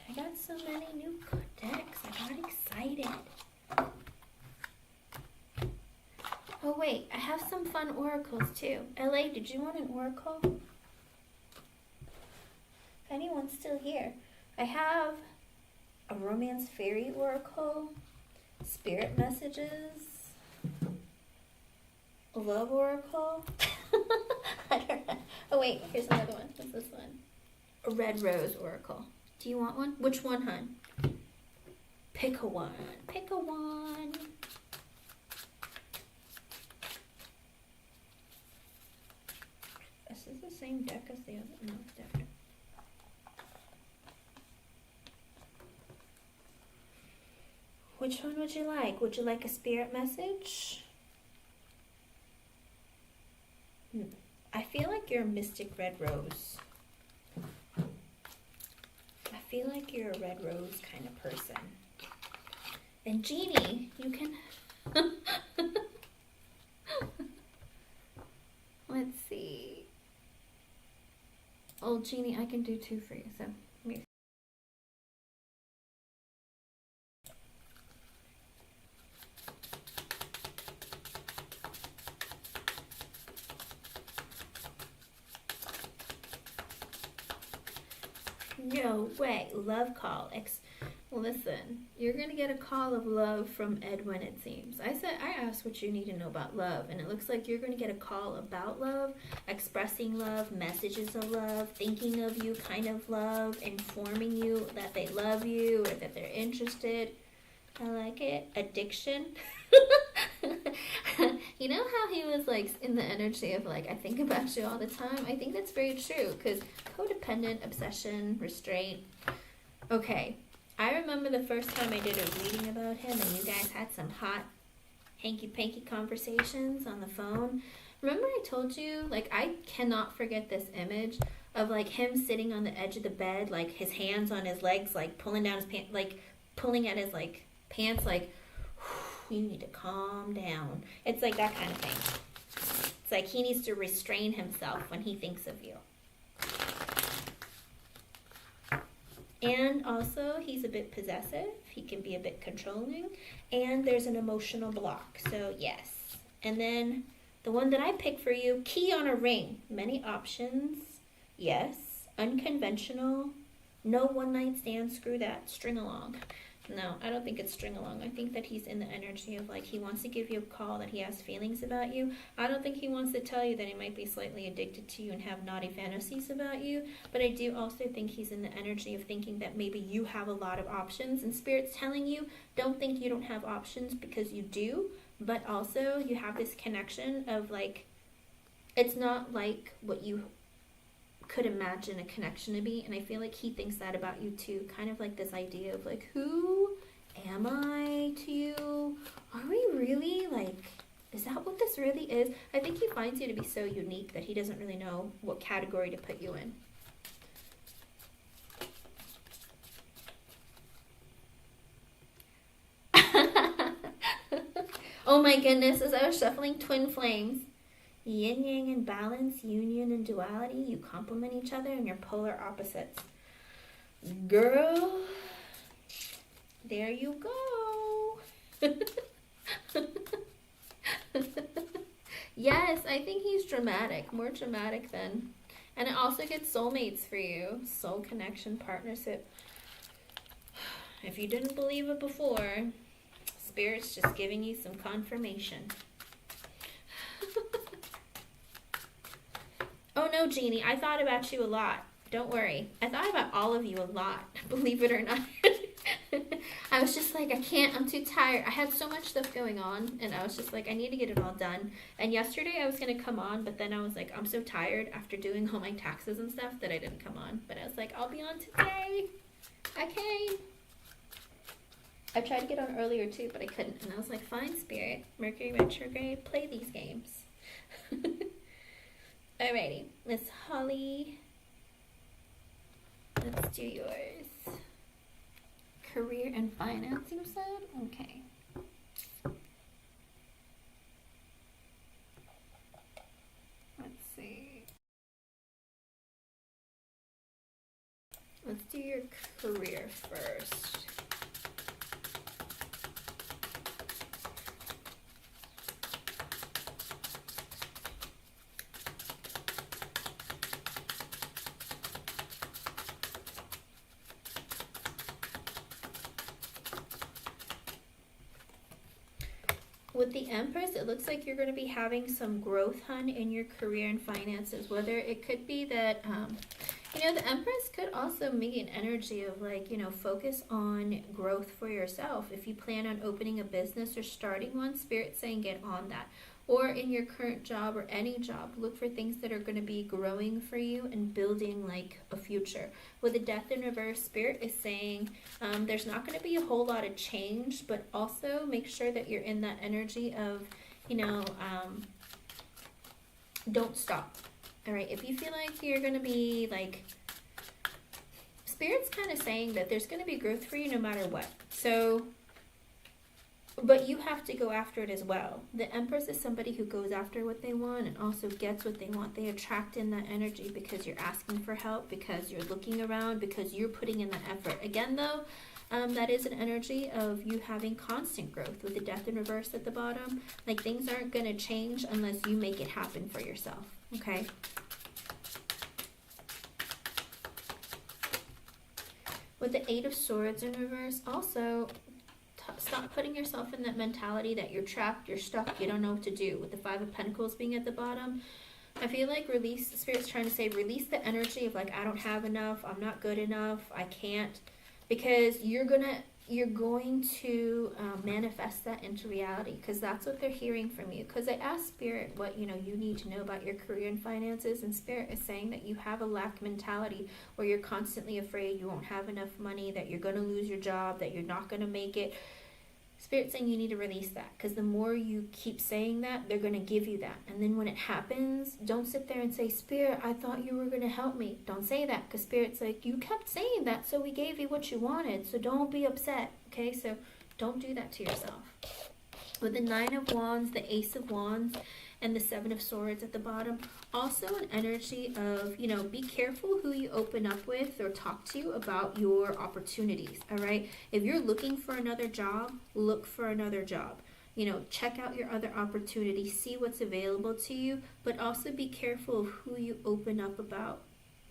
I got so many new decks. I got excited. Oh wait, I have some fun oracles too. LA, did you want an oracle? If anyone's still here. I have a romance fairy oracle, spirit messages, a love oracle. I don't know. Oh wait, here's another one. What's this one? A red rose oracle. Do you want one? Which one, hon? Pick a one. Pick a one. Is this the same deck as the other? No, it's different. Which one would you like? Would you like a spirit message? I feel like you're a mystic red rose. I feel like you're a red rose kind of person. And Jeannie, you can... Let's see. Oh, Jeannie, I can do two for you, so... No way. Love call. Listen, you're going to get a call of love from Edwin, it seems. I asked what you need to know about love, and it looks like you're going to get a call about love, expressing love, messages of love, thinking of you kind of love, informing you that they love you or that they're interested. I like it. Addiction. You know how he was like in the energy of like, I think about you all the time? I think that's very true, because codependent, obsession, restraint. Okay, I remember the first time I did a reading about him and you guys had some hot hanky-panky conversations on the phone. Remember I told you, like, I cannot forget this image of like him sitting on the edge of the bed, like his hands on his legs, like pulling down his pants, like pulling at his like pants, like, you need to calm down. It's like that kind of thing. It's like he needs to restrain himself when he thinks of you. And also, he's a bit possessive. He can be a bit controlling. And there's an emotional block. So, yes. And then the one that I picked for you, key on a ring. Many options. Yes. Unconventional. No one-night stand. Screw that. String along. No, I don't think it's string along. I think that he's in the energy of like he wants to give you a call, that he has feelings about you. I don't think he wants to tell you that he might be slightly addicted to you and have naughty fantasies about you. But I do also think he's in the energy of thinking that maybe you have a lot of options. And Spirit's telling you, don't think you don't have options, because you do. But also you have this connection of like, it's not like what you could imagine a connection to be, and I feel like he thinks that about you too, kind of like this idea of like, who am I to you? Are we really like, is that what this really is? I think he finds you to be so unique that he doesn't really know what category to put you in. Oh my goodness, as I was shuffling Twin Flames, yin yang and balance, union and duality, you complement each other and you're polar opposites. Girl, there you go. Yes, I think he's dramatic, more dramatic than, and it also gets soulmates for you, soul connection, partnership. If you didn't believe it before, Spirit's just giving you some confirmation. Oh no, Jeannie, I thought about you a lot. Don't worry. I thought about all of you a lot, believe it or not. I was just like, I can't, I'm too tired. I had so much stuff going on, and I was just like, I need to get it all done. And yesterday I was going to come on, but then I was like, I'm so tired after doing all my taxes and stuff that I didn't come on. But I was like, I'll be on today. Okay. I tried to get on earlier too, but I couldn't. And I was like, fine, Spirit, Mercury retrograde, play these games. Alrighty, Miss Holly, let's do yours. Career and finance, you said? Okay. Let's see. Let's do your career first. With the Empress, it looks like you're going to be having some growth, hun, in your career and finances. Whether it could be that, the Empress could also be an energy of like, focus on growth for yourself. If you plan on opening a business or starting one, Spirit's saying get on that. Or in your current job or any job, look for things that are going to be growing for you and building like a future. With the Death in reverse, Spirit is saying there's not going to be a whole lot of change, but also make sure that you're in that energy of, don't stop. All right, if you feel like you're going to be like, Spirit's kind of saying that there's going to be growth for you no matter what. So, but you have to go after it as well. The Empress is somebody who goes after what they want and also gets what they want. They attract in that energy because you're asking for help, because you're looking around, because you're putting in that effort. Again, though, that is an energy of you having constant growth with the Death in reverse at the bottom. Like things aren't going to change unless you make it happen for yourself. Okay? With the Eight of Swords in reverse, also stop putting yourself in that mentality that you're trapped, you're stuck, you don't know what to do. With the Five of Pentacles being at the bottom, I feel like release, the Spirit's trying to say release the energy of like, I don't have enough, I'm not good enough, I can't. Because you're going to manifest that into reality, because that's what they're hearing from you. Because I asked Spirit what you need to know about your career and finances, and Spirit is saying that you have a lack mentality where you're constantly afraid you won't have enough money, that you're going to lose your job, that you're not going to make it. Spirit's saying you need to release that, because the more you keep saying that, they're going to give you that. And then when it happens, don't sit there and say, Spirit, I thought you were going to help me. Don't say that, because Spirit's like, you kept saying that, so we gave you what you wanted, so don't be upset. Okay, so don't do that to yourself. With the Nine of Wands, the Ace of Wands, and the Seven of Swords at the bottom, also an energy of, be careful who you open up with or talk to about your opportunities, all right? If you're looking for another job, look for another job. Check out your other opportunities, see what's available to you, but also be careful of who you open up about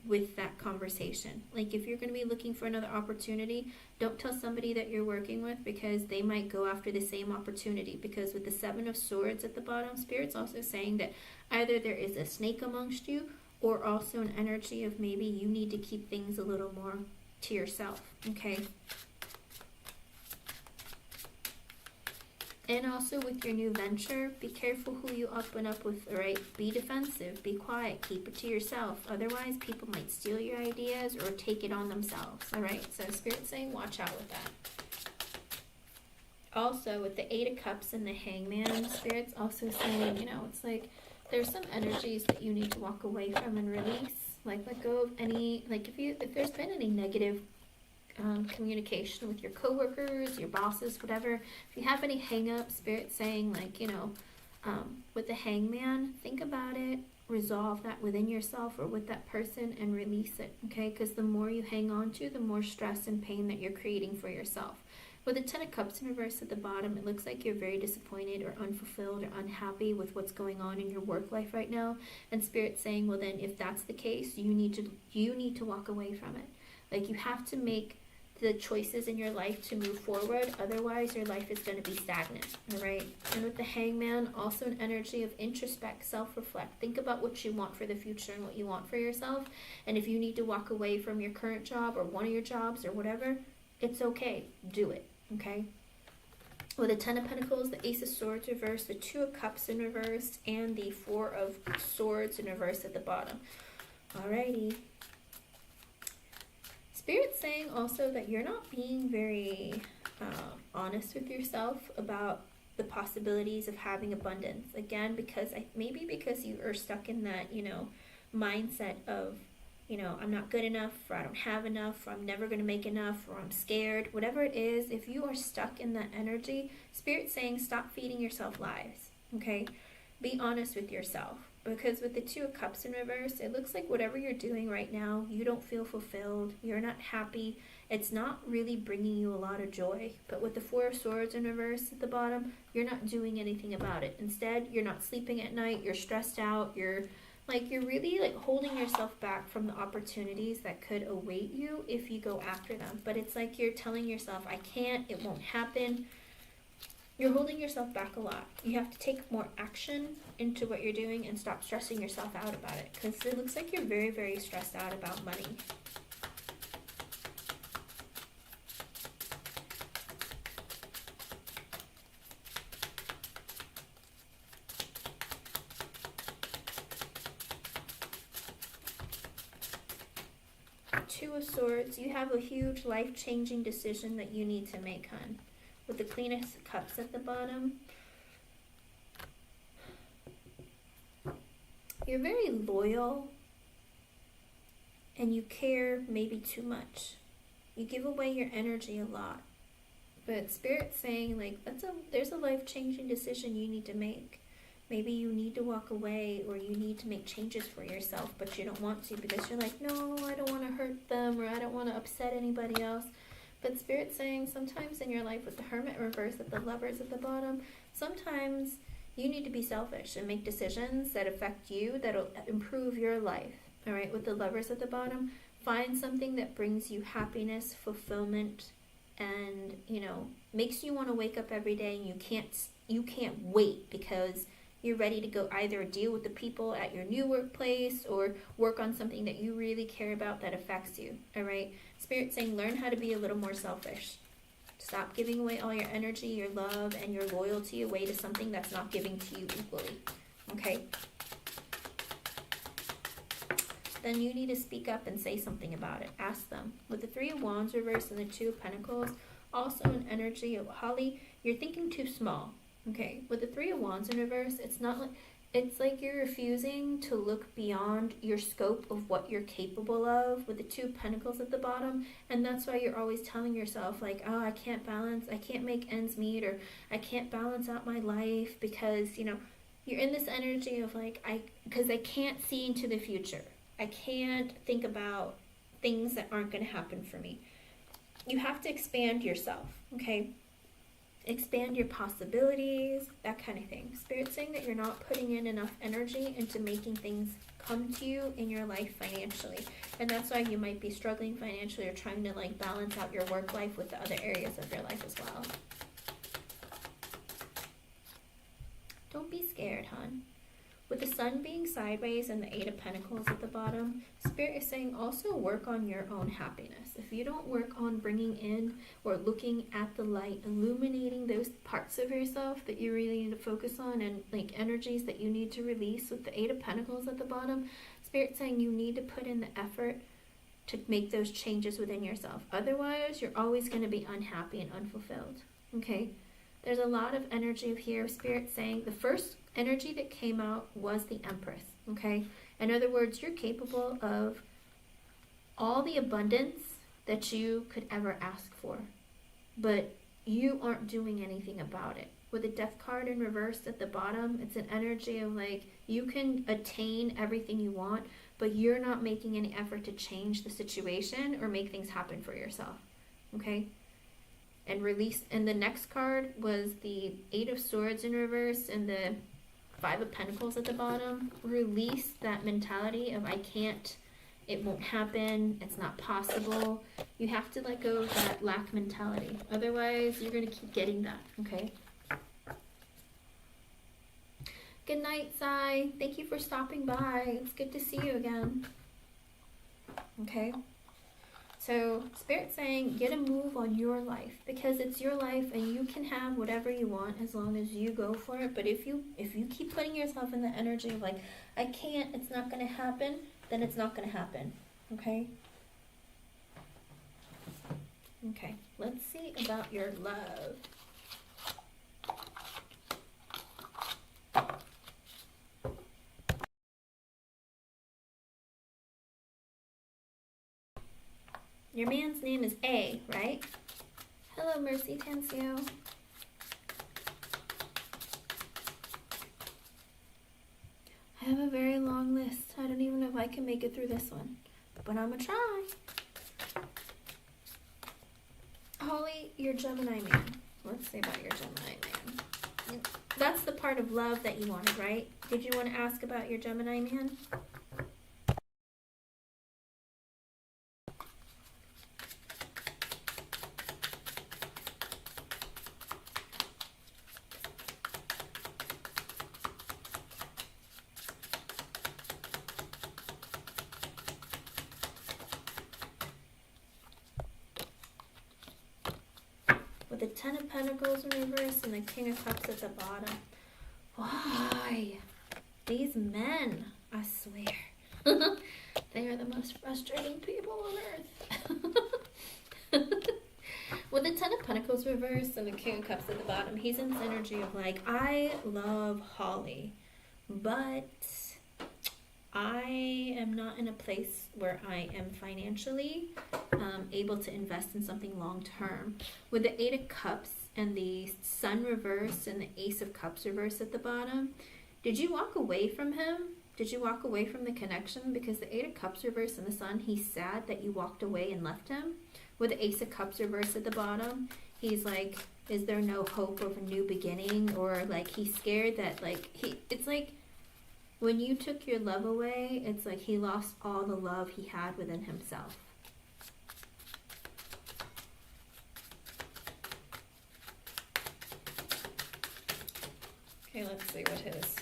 with that conversation. Like if you're going to be looking for another opportunity, don't tell somebody that you're working with, because they might go after the same opportunity. Because with the Seven of Swords at the bottom, Spirit's also saying that either there is a snake amongst you, or also an energy of maybe you need to keep things a little more to yourself. Okay. And also with your new venture, be careful who you open up with, all right? Be defensive, be quiet, keep it to yourself. Otherwise, people might steal your ideas or take it on themselves, all right? So Spirit's saying watch out with that. Also, with the Eight of Cups and the Hangman, Spirit's also saying, it's like there's some energies that you need to walk away from and release. Like let go of any, like if there's been any negative communication with your coworkers, your bosses, whatever. If you have any hang-ups, Spirit's saying like, with the Hangman, think about it, resolve that within yourself or with that person and release it, okay? Because the more you hang on to, the more stress and pain that you're creating for yourself. With the Ten of Cups in reverse at the bottom, it looks like you're very disappointed or unfulfilled or unhappy with what's going on in your work life right now. And Spirit's saying, well then, if that's the case, you need to walk away from it. Like you have to make the choices in your life to move forward. Otherwise, your life is going to be stagnant, all right? And with the Hangman, also an energy of introspect, self-reflect. Think about what you want for the future and what you want for yourself. And if you need to walk away from your current job or one of your jobs or whatever, it's okay. Do it, okay? With the Ten of Pentacles, the Ace of Swords reversed, the Two of Cups in reverse, and the Four of Swords in reverse at the bottom. Alrighty. Spirit's saying also that you're not being very honest with yourself about the possibilities of having abundance. Again, maybe because you are stuck in that, mindset of, I'm not good enough, or I don't have enough, or I'm never going to make enough, or I'm scared. Whatever it is, if you are stuck in that energy, Spirit's saying stop feeding yourself lies, okay? Be honest with yourself. Because with the Two of Cups in reverse, it looks like whatever you're doing right now, you don't feel fulfilled, you're not happy, it's not really bringing you a lot of joy. But with the Four of Swords in reverse at the bottom, you're not doing anything about it. Instead, you're not sleeping at night, you're stressed out, you're really holding yourself back from the opportunities that could await you if you go after them. But it's like you're telling yourself, I can't, it won't happen. You're holding yourself back a lot. You have to take more action into what you're doing and stop stressing yourself out about it, because it looks like you're very, very stressed out about money. Two of Swords, you have a huge life-changing decision that you need to make, hon. With the Queen of Cups at the bottom, you're very loyal and you care maybe too much. You give away your energy a lot. But Spirit's saying there's a life-changing decision you need to make. Maybe you need to walk away, or you need to make changes for yourself, but you don't want to because you're like, no, I don't want to hurt them, or I don't want to upset anybody else. But Spirit's saying sometimes in your life, with the Hermit reverse at the Lovers at the bottom, sometimes you need to be selfish and make decisions that affect you, that'll improve your life. All right, with the Lovers at the bottom, find something that brings you happiness, fulfillment, and makes you want to wake up every day, and you can't wait because you're ready to go either deal with the people at your new workplace or work on something that you really care about that affects you. All right, Spirit's saying learn how to be a little more selfish. Stop giving away all your energy, your love, and your loyalty away to something that's not giving to you equally. Okay? Then you need to speak up and say something about it. Ask them. With the Three of Wands reversed and the Two of Pentacles, also an energy of Holly, you're thinking too small. Okay, with the Three of Wands in reverse, it's like you're refusing to look beyond your scope of what you're capable of, with the Two of Pentacles at the bottom, and that's why you're always telling yourself oh, I can't make ends meet, or I can't balance out my life because, you're in this energy of because I can't see into the future. I can't think about things that aren't going to happen for me. You have to expand yourself, okay? Expand your possibilities, that kind of thing. Spirit's saying that you're not putting in enough energy into making things come to you in your life financially. And that's why you might be struggling financially or trying to balance out your work life with the other areas of your life as well. Don't be scared, hon. With the Sun being sideways and the Eight of Pentacles at the bottom, Spirit is saying also work on your own happiness. If you don't work on bringing in or looking at the light, illuminating those parts of yourself that you really need to focus on, and energies that you need to release with the Eight of Pentacles at the bottom, Spirit's saying you need to put in the effort to make those changes within yourself. Otherwise, you're always going to be unhappy and unfulfilled. Okay? There's a lot of energy of here. Spirit saying the first energy that came out was the Empress. Okay? In other words, you're capable of all the abundance that you could ever ask for, but you aren't doing anything about it. With the Death card in reverse at the bottom, it's an energy of you can attain everything you want, but you're not making any effort to change the situation or make things happen for yourself. Okay? And release. And the next card was the Eight of Swords in reverse and the Five of Pentacles at the bottom. Release that mentality of I can't, it won't happen, it's not possible. You have to let go of that lack mentality. Otherwise, you're going to keep getting that. Okay? Good night, Sai. Thank you for stopping by. It's good to see you again. Okay? So Spirit's saying get a move on your life, because it's your life and you can have whatever you want as long as you go for it. But if you keep putting yourself in the energy of like, I can't, it's not going to happen, then it's not going to happen. Okay? Okay, let's see about your love. Your man's name is A, right? Hello, Mercy Tancio. I have a very long list. I don't even know if I can make it through this one, but I'm gonna try. Holly, your Gemini man. Let's see about your Gemini man. That's the part of love that you wanted, right? Did you want to ask about your Gemini man? With the Ten of Pentacles in reverse and the King of Cups at the bottom. Why? These men, I swear. They are the most frustrating people on earth. With the Ten of Pentacles reversed and the King of Cups at the bottom, he's in this energy of like, I love Holly, but I am not in a place where I am financially able to invest in something long term. With the Eight of Cups and the Sun reverse and the Ace of Cups reverse at the bottom, did you walk away from him? Did you walk away from the connection? Because the Eight of Cups reverse and the Sun, he's sad that you walked away and left him. With the Ace of Cups reverse at the bottom, he's like, is there no hope of a new beginning? Or like he's scared that like it's like when you took your love away, it's like he lost all the love he had within himself. Okay, let's see what his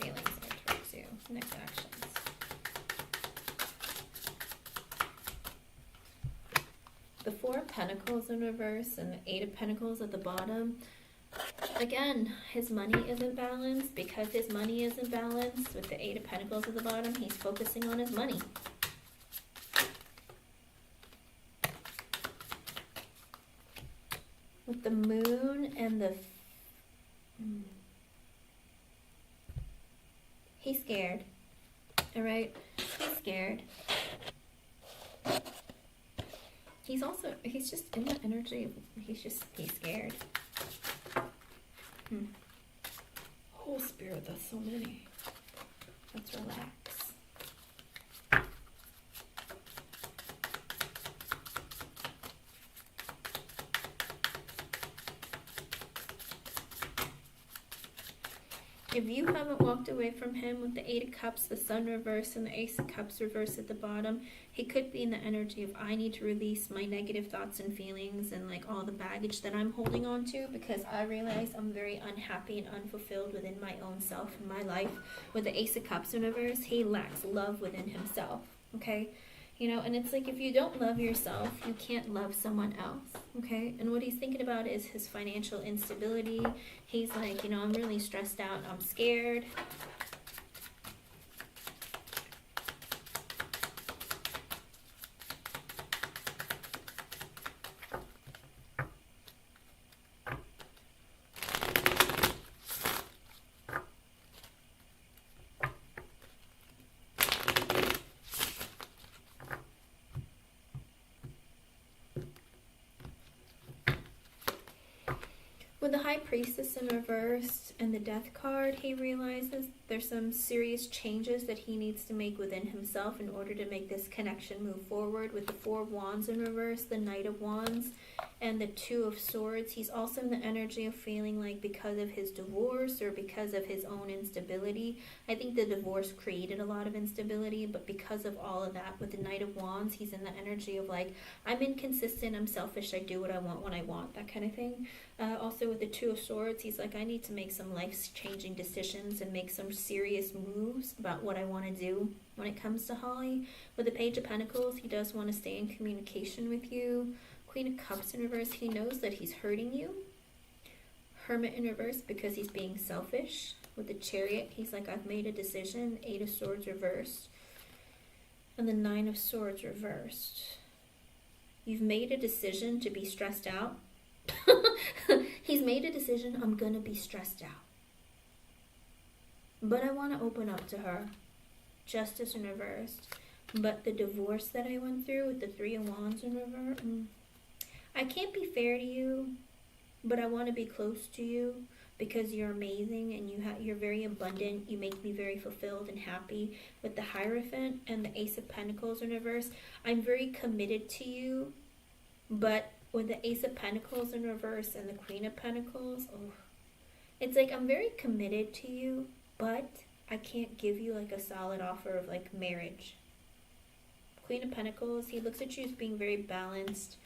feelings are towards you. Next actions. The Four of Pentacles in reverse and the Eight of Pentacles at the bottom. Again, his money isn't balanced. Because his money isn't balanced, with the Eight of Pentacles at the bottom, he's focusing on his money. With the Moon and the... He's scared. Alright? He's scared. He's just in the energy of, he's scared. Whole Spirit, that's so many. Let's relax. If you haven't walked away from him with the Eight of Cups, the Sun reverse, and the Ace of Cups reverse at the bottom, he could be in the energy of, I need to release my negative thoughts and feelings and like all the baggage that I'm holding on to, because I realize I'm very unhappy and unfulfilled within my own self and my life. With the Ace of Cups in reverse, he lacks love within himself, okay? You know, and it's like, if you don't love yourself, you can't love someone else, okay? And what he's thinking about is his financial instability. He's like, you know, I'm really stressed out, I'm scared. With the High Priestess in reverse and the Death card, he realizes there's some serious changes that he needs to make within himself in order to make this connection move forward. With the Four of Wands in reverse, the Knight of Wands, and the Two of Swords, he's also in the energy of feeling like because of his divorce or because of his own instability. I think the divorce created a lot of instability, but because of all of that, with the Knight of Wands, he's in the energy of like, I'm inconsistent, I'm selfish, I do what I want when I want, that kind of thing. Also with the Two of Swords, he's like, I need to make some life-changing decisions and make some serious moves about what I want to do when it comes to Holly. With the Page of Pentacles, he does want to stay in communication with you. Queen of Cups in reverse, he knows that he's hurting you. Hermit in reverse, because he's being selfish. With the Chariot, he's like, I've made a decision. Eight of Swords reversed. And the Nine of Swords reversed. You've made a decision to be stressed out. He's made a decision, I'm going to be stressed out. But I want to open up to her. Justice in reverse. But the divorce that I went through with the Three of Wands in reverse, I can't be fair to you, but I want to be close to you because you're amazing and you're very abundant. You make me very fulfilled and happy. With the Hierophant and the Ace of Pentacles in reverse, I'm very committed to you, but with the Ace of Pentacles in reverse and the Queen of Pentacles, it's like I'm very committed to you, but I can't give you like a solid offer of like marriage. Queen of Pentacles, he looks at you as being very balanced,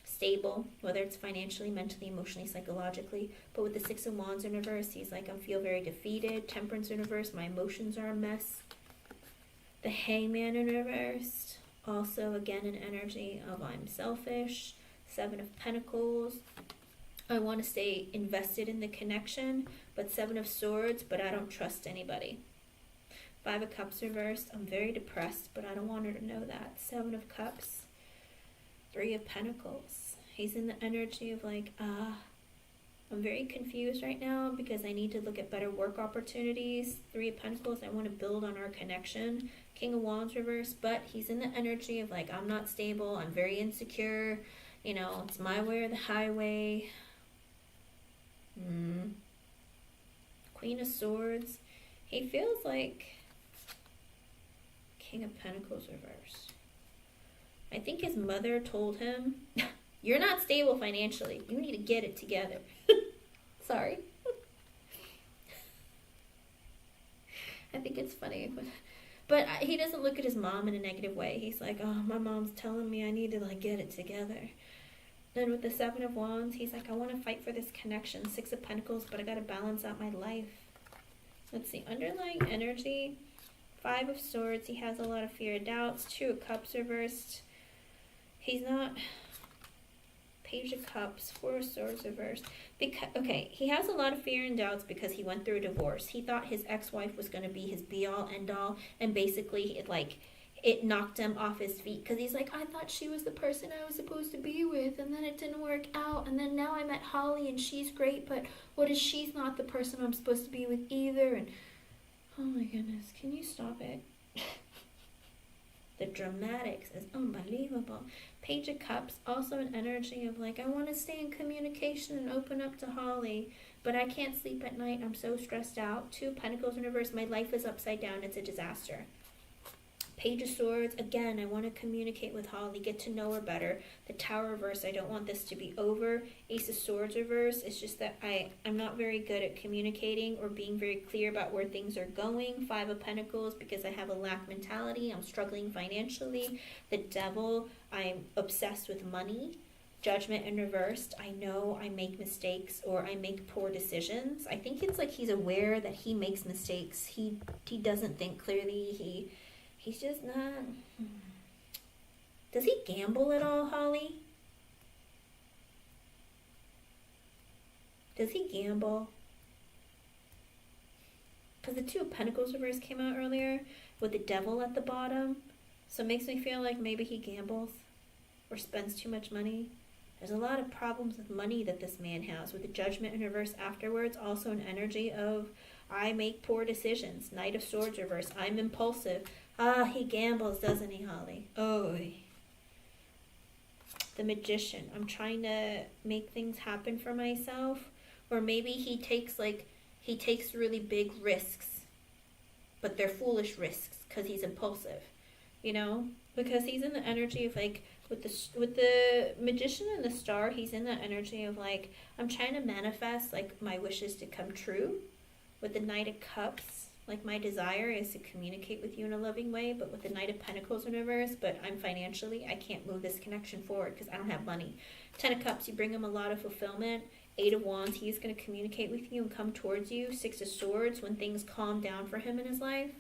stable, whether it's financially, mentally, emotionally, psychologically. But with the Six of Wands in reverse, he's like, I feel very defeated. Temperance in reverse, my emotions are a mess. The Hangman in reverse, also again an energy of I'm selfish. Seven of Pentacles, I want to stay invested in the connection. But Seven of Swords, but I don't trust anybody. Five of Cups reversed, I'm very depressed, but I don't want her to know that. Seven of Cups. Three of Pentacles. He's in the energy of like, I'm very confused right now because I need to look at better work opportunities. Three of Pentacles, I want to build on our connection. King of Wands reverse, but he's in the energy of like, I'm not stable, I'm very insecure, you know, it's my way or the highway. Queen of Swords, he feels like King of Pentacles reverse. I think his mother told him, you're not stable financially. You need to get it together. Sorry. I think it's funny. But he doesn't look at his mom in a negative way. He's like, oh, my mom's telling me I need to like get it together. Then with the Seven of Wands, he's like, I want to fight for this connection. Six of Pentacles, but I got to balance out my life. Let's see. Underlying energy. Five of Swords. He has a lot of fear and doubts. Two of Cups reversed. He's not. Page of Cups, Four of Swords reversed. Okay, he has a lot of fear and doubts because he went through a divorce. He thought his ex-wife was going to be his be-all, end-all, and basically it knocked him off his feet because he's like, I thought she was the person I was supposed to be with, and then it didn't work out, and then now I met Holly, and she's great, but what if she's not the person I'm supposed to be with either? And oh my goodness, can you stop it? The dramatics is unbelievable. Page of Cups, also an energy of like, I want to stay in communication and open up to Holly, but I can't sleep at night. I'm so stressed out. Two of Pentacles in reverse, my life is upside down. It's a disaster. Page of Swords, again, I want to communicate with Holly, get to know her better. The Tower reverse, I don't want this to be over. Ace of Swords reverse, it's just that I'm not very good at communicating or being very clear about where things are going. Five of Pentacles, because I have a lack mentality, I'm struggling financially. The Devil, I'm obsessed with money. Judgment in reversed, I know I make mistakes or I make poor decisions. I think it's like he's aware that he makes mistakes. He doesn't think clearly. He's just not. Does he gamble at all, Holly? Does he gamble? Because the Two of Pentacles reverse came out earlier with the Devil at the bottom. So it makes me feel like maybe he gambles or spends too much money. There's a lot of problems with money that this man has. With the Judgment in reverse afterwards, also an energy of I make poor decisions. Knight of Swords reverse, I'm impulsive. He gambles, doesn't he, Holly? Oh. The Magician. I'm trying to make things happen for myself. Or maybe he takes really big risks. But they're foolish risks because he's impulsive. You know? Because he's in the energy of like, with the Magician and the Star, he's in that energy of like, I'm trying to manifest like my wishes to come true. With the Knight of Cups, like my desire is to communicate with you in a loving way, but with the Knight of Pentacles in reverse, but I'm financially, I can't move this connection forward because I don't have money. Ten of Cups, you bring him a lot of fulfillment Eight of Wands, he's going to communicate with you and come towards you. Six of Swords, when things calm down for him in his life.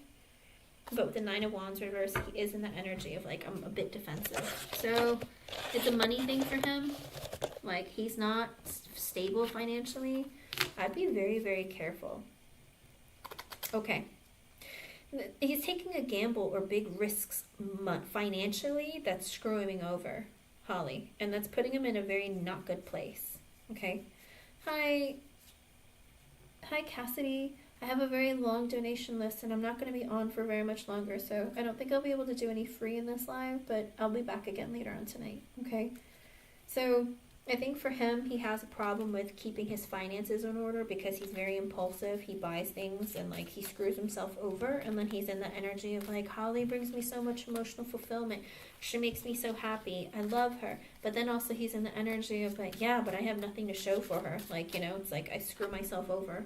But with the Nine of Wands reverse, he is in the energy of like, I'm a bit defensive. So it's a money thing for him. Like, he's not stable financially. I'd be very, very careful. Okay. He's taking a gamble or big risks financially that's screwing him over, Holly. And that's putting him in a very not good place. Okay. Hi, Cassidy. I have a very long donation list and I'm not going to be on for very much longer, so I don't think I'll be able to do any free in this live, but I'll be back again later on tonight, okay? So I think for him, he has a problem with keeping his finances in order because he's very impulsive. He buys things and like he screws himself over, and then he's in the energy of like, Holly brings me so much emotional fulfillment. She makes me so happy. I love her. But then also he's in the energy of like, yeah, but I have nothing to show for her. Like, you know, it's like I screw myself over.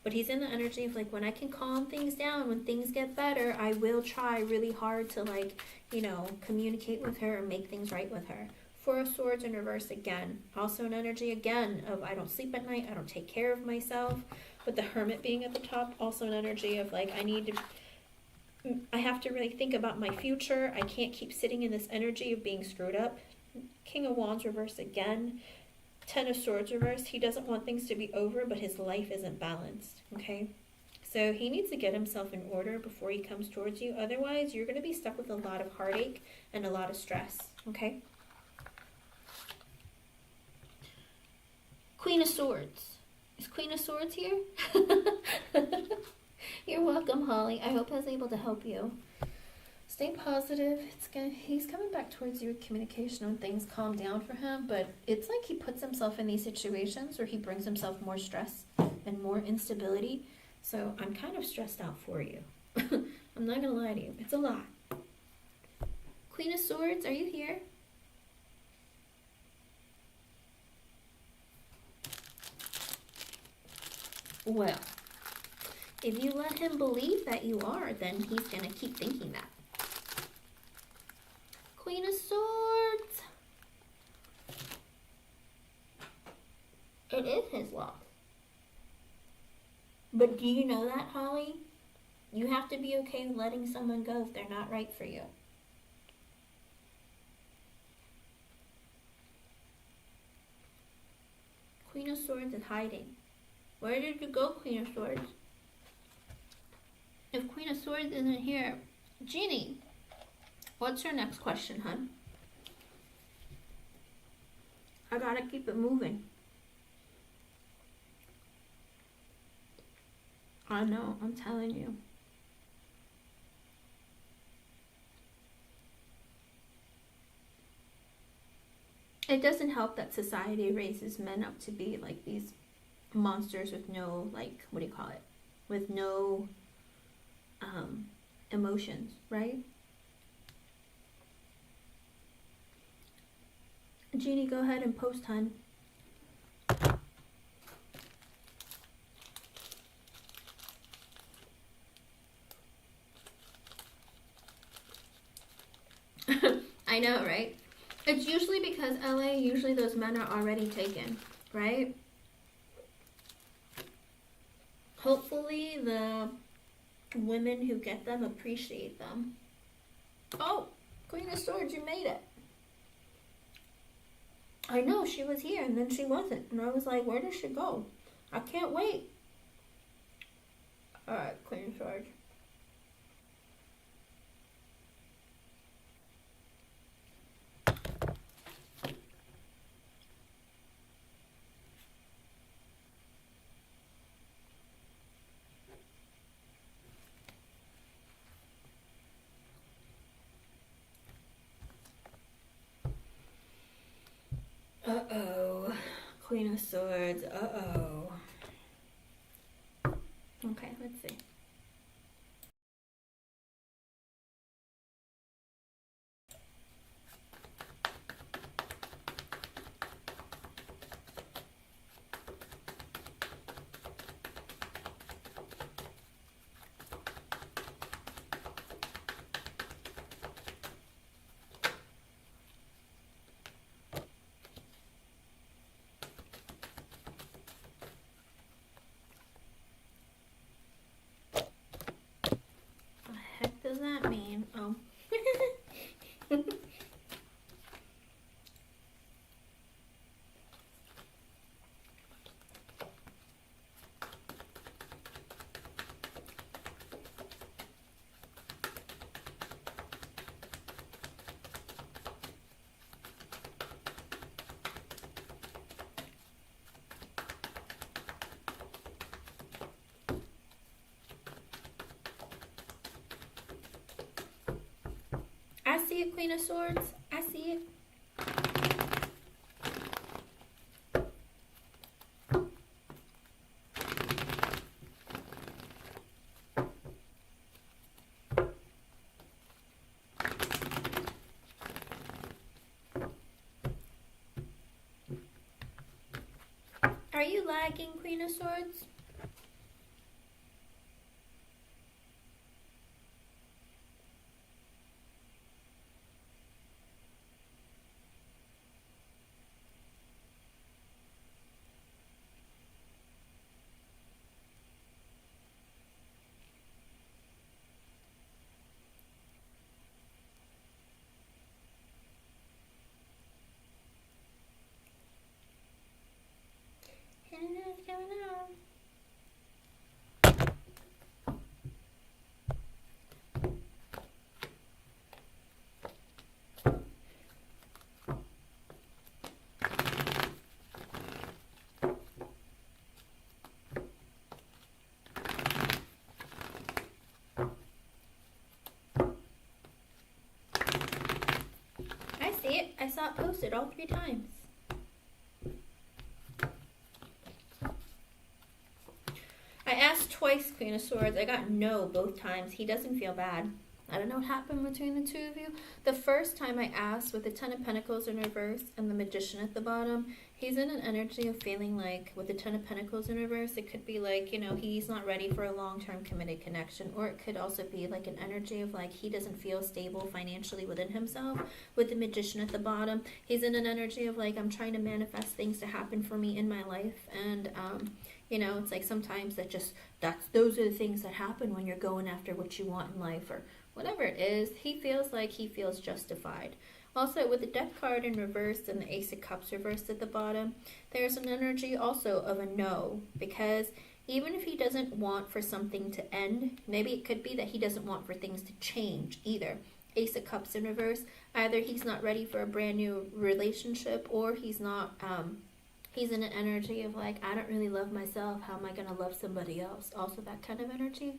But he's in the energy of like, when I can calm things down, when things get better, I will try really hard to like, you know, communicate with her and make things right with her. Four of Swords in reverse again. Also an energy again of I don't sleep at night, I don't take care of myself. With the Hermit being at the top, also an energy of like, I have to really think about my future. I can't keep sitting in this energy of being screwed up. King of Wands reverse again. Ten of Swords reversed. He doesn't want things to be over, but his life isn't balanced, okay? So he needs to get himself in order before he comes towards you. Otherwise, you're going to be stuck with a lot of heartache and a lot of stress, okay? Queen of Swords. Is Queen of Swords here? You're welcome, Holly. I hope I was able to help you. Stay positive. He's coming back towards you with communication when things calm down for him, but it's like he puts himself in these situations where he brings himself more stress and more instability. So I'm kind of stressed out for you. I'm not gonna lie to you. It's a lot. Queen of Swords, are you here? Well, if you let him believe that you are, then he's gonna keep thinking that. Queen of Swords. It is his loss. But do you know that, Holly? You have to be okay with letting someone go if they're not right for you. Queen of Swords is hiding. Where did you go, Queen of Swords? If Queen of Swords isn't here, Jeannie, what's your next question, hun? I gotta keep it moving. I know, I'm telling you. It doesn't help that society raises men up to be like these monsters with no, like, what do you call it? With no emotions, right? Jeannie, go ahead and post, hun. I know, right? It's usually because LA, usually those men are already taken, right? Hopefully the women who get them appreciate them. Oh, Queen of Swords, you made it. I know, she was here and then she wasn't. And I was like, where did she go? I can't wait. Alright, Queen of Swords. Uh-oh. Queen of Swords. Uh-oh. Okay, let's see. I see it, Queen of Swords. I see it. Are you lagging, Queen of Swords? What's going on? I see it. I saw it posted all 3 times. I asked twice, Queen of Swords. I got no both times. He doesn't feel bad. I don't know what happened between the two of you. The first time I asked with the 10 of Pentacles in reverse and the Magician at the bottom, he's in an energy of feeling like with the 10 of Pentacles in reverse, it could be like, you know, he's not ready for a long-term committed connection. Or it could also be like an energy of like he doesn't feel stable financially within himself. With the Magician at the bottom, he's in an energy of like, I'm trying to manifest things to happen for me in my life. And, you know, it's like sometimes those are the things that happen when you're going after what you want in life or whatever it is. He feels like he feels justified. Also, with the Death card in reverse and the Ace of Cups reversed at the bottom, there's an energy also of a no, because even if he doesn't want for something to end, maybe it could be that he doesn't want for things to change either. Ace of Cups in reverse, either he's not ready for a brand new relationship or he's not, he's in an energy of like, I don't really love myself, how am I going to love somebody else? Also that kind of energy.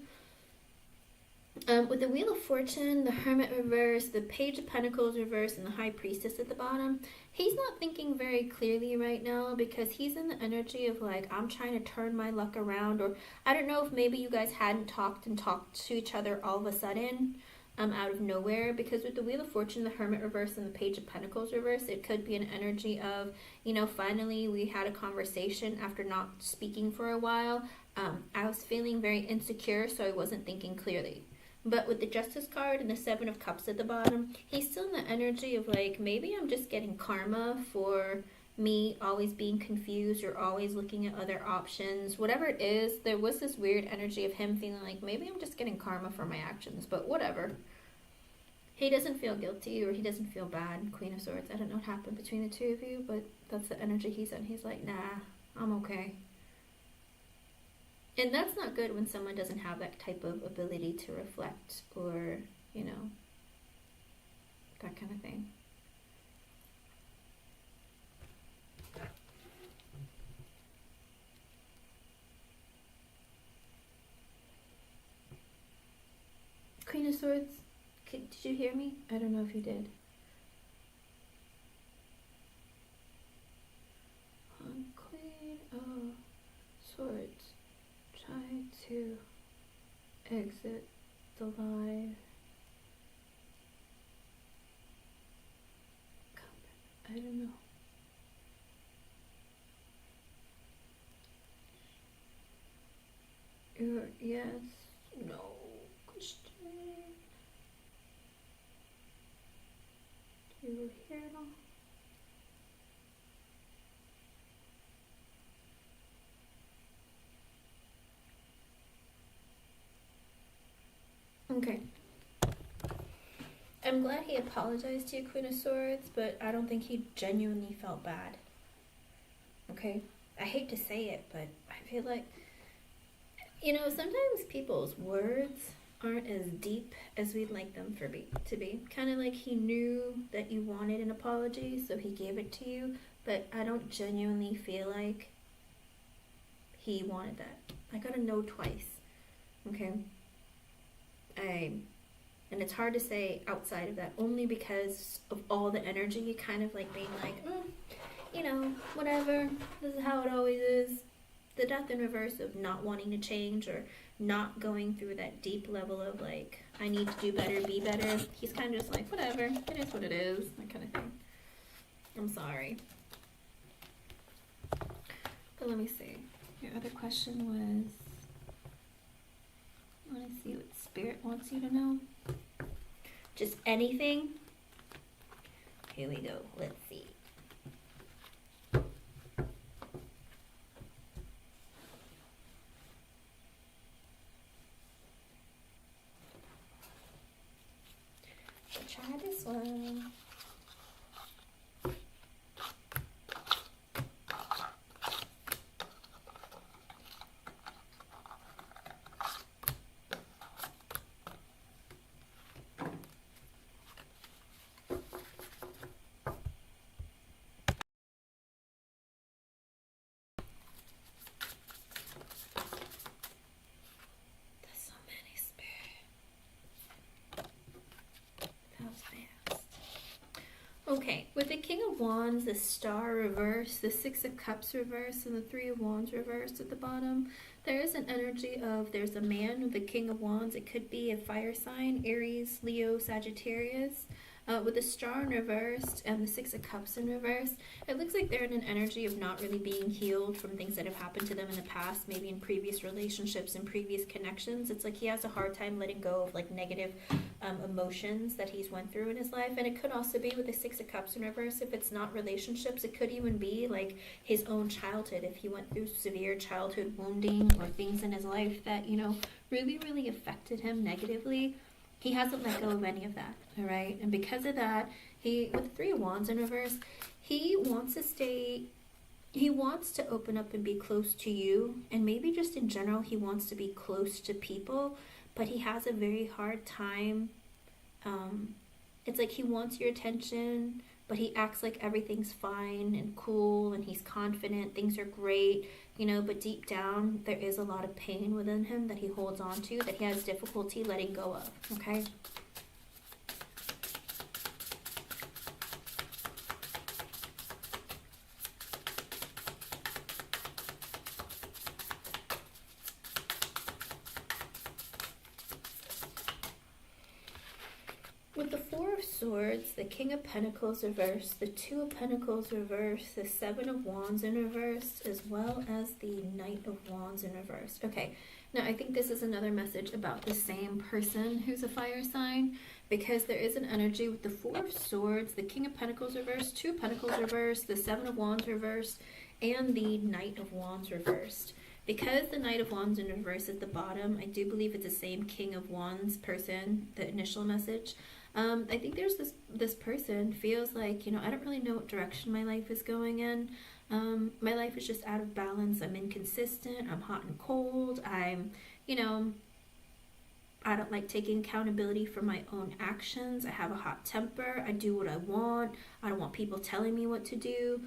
With the Wheel of Fortune, the Hermit reverse, the Page of Pentacles reverse, and the High Priestess at the bottom, he's not thinking very clearly right now because he's in the energy of like, I'm trying to turn my luck around. Or I don't know if maybe you guys hadn't talked to each other all of a sudden, out of nowhere. Because with the Wheel of Fortune, the Hermit reverse, and the Page of Pentacles reverse, it could be an energy of, you know, finally we had a conversation after not speaking for a while. I was feeling very insecure, so I wasn't thinking clearly. But with the Justice card and the 7 of Cups at the bottom, he's still in the energy of like, maybe I'm just getting karma for me always being confused or always looking at other options. Whatever it is, there was this weird energy of him feeling like, maybe I'm just getting karma for my actions, but whatever. He doesn't feel guilty or he doesn't feel bad, Queen of Swords. I don't know what happened between the two of you, but that's the energy he's in. He's like, nah, I'm okay. And that's not good when someone doesn't have that type of ability to reflect or, you know, that kind of thing. Queen of Swords, did you hear me? I don't know if you did. Queen of Swords. Try to exit the live. I don't know. Yes, no question. Do you hear it all? Okay. I'm glad he apologized to you, Queen of Swords, but I don't think he genuinely felt bad. Okay? I hate to say it, but I feel like, you know, sometimes people's words aren't as deep as we'd like them to be. Kind of like he knew that you wanted an apology, so he gave it to you, but I don't genuinely feel like he wanted that. I got a no twice. Okay? And it's hard to say outside of that, only because of all the energy, kind of like being like, you know, whatever, this is how it always is. The death in reverse of not wanting to change or not going through that deep level of like, I need to do better, be better. He's kind of just like, whatever, it is what it is, that kind of thing. I'm sorry. But let me see. Your other question was, I want to see what Spirit wants you to know. Just anything? Here we go. Let's see. I'll try this one. Okay, with the King of Wands, the Star reverse, the Six of Cups reverse, and the Three of Wands reversed at the bottom, there is an energy of there's a man with the King of Wands. It could be a fire sign, Aries, Leo, Sagittarius. With the Star in reversed and the Six of Cups in reverse, it looks like they're in an energy of not really being healed from things that have happened to them in the past, maybe in previous relationships and previous connections. It's like he has a hard time letting go of like negative emotions that he's went through in his life. And it could also be with the Six of Cups in reverse, if it's not relationships, it could even be like his own childhood, if he went through severe childhood wounding or things in his life that, you know, really affected him negatively. He hasn't let go of any of that, all right? And because of that, he, with the Three of Wands in reverse, he wants to open up and be close to you, and maybe just in general, he wants to be close to people, but he has a very hard time. It's like he wants your attention, but he acts like everything's fine and cool, and he's confident, things are great, you know, but deep down, there is a lot of pain within him that he holds on to, that he has difficulty letting go of, okay? With the Four of Swords, the King of Pentacles reversed, the Two of Pentacles reversed, the Seven of Wands in reverse, as well as the Knight of Wands in reverse. Okay, now I think this is another message about the same person who's a fire sign, because there is an energy with the Four of Swords, the King of Pentacles reversed, Two of Pentacles reversed, the Seven of Wands reversed, and the Knight of Wands reversed. Because the Knight of Wands in reverse at the bottom, I do believe it's the same King of Wands person, the initial message. I think there's this person feels like, you know, I don't really know what direction my life is going in. My life is just out of balance. I'm inconsistent. I'm hot and cold. I'm, you know, I don't like taking accountability for my own actions. I have a hot temper. I do what I want. I don't want people telling me what to do.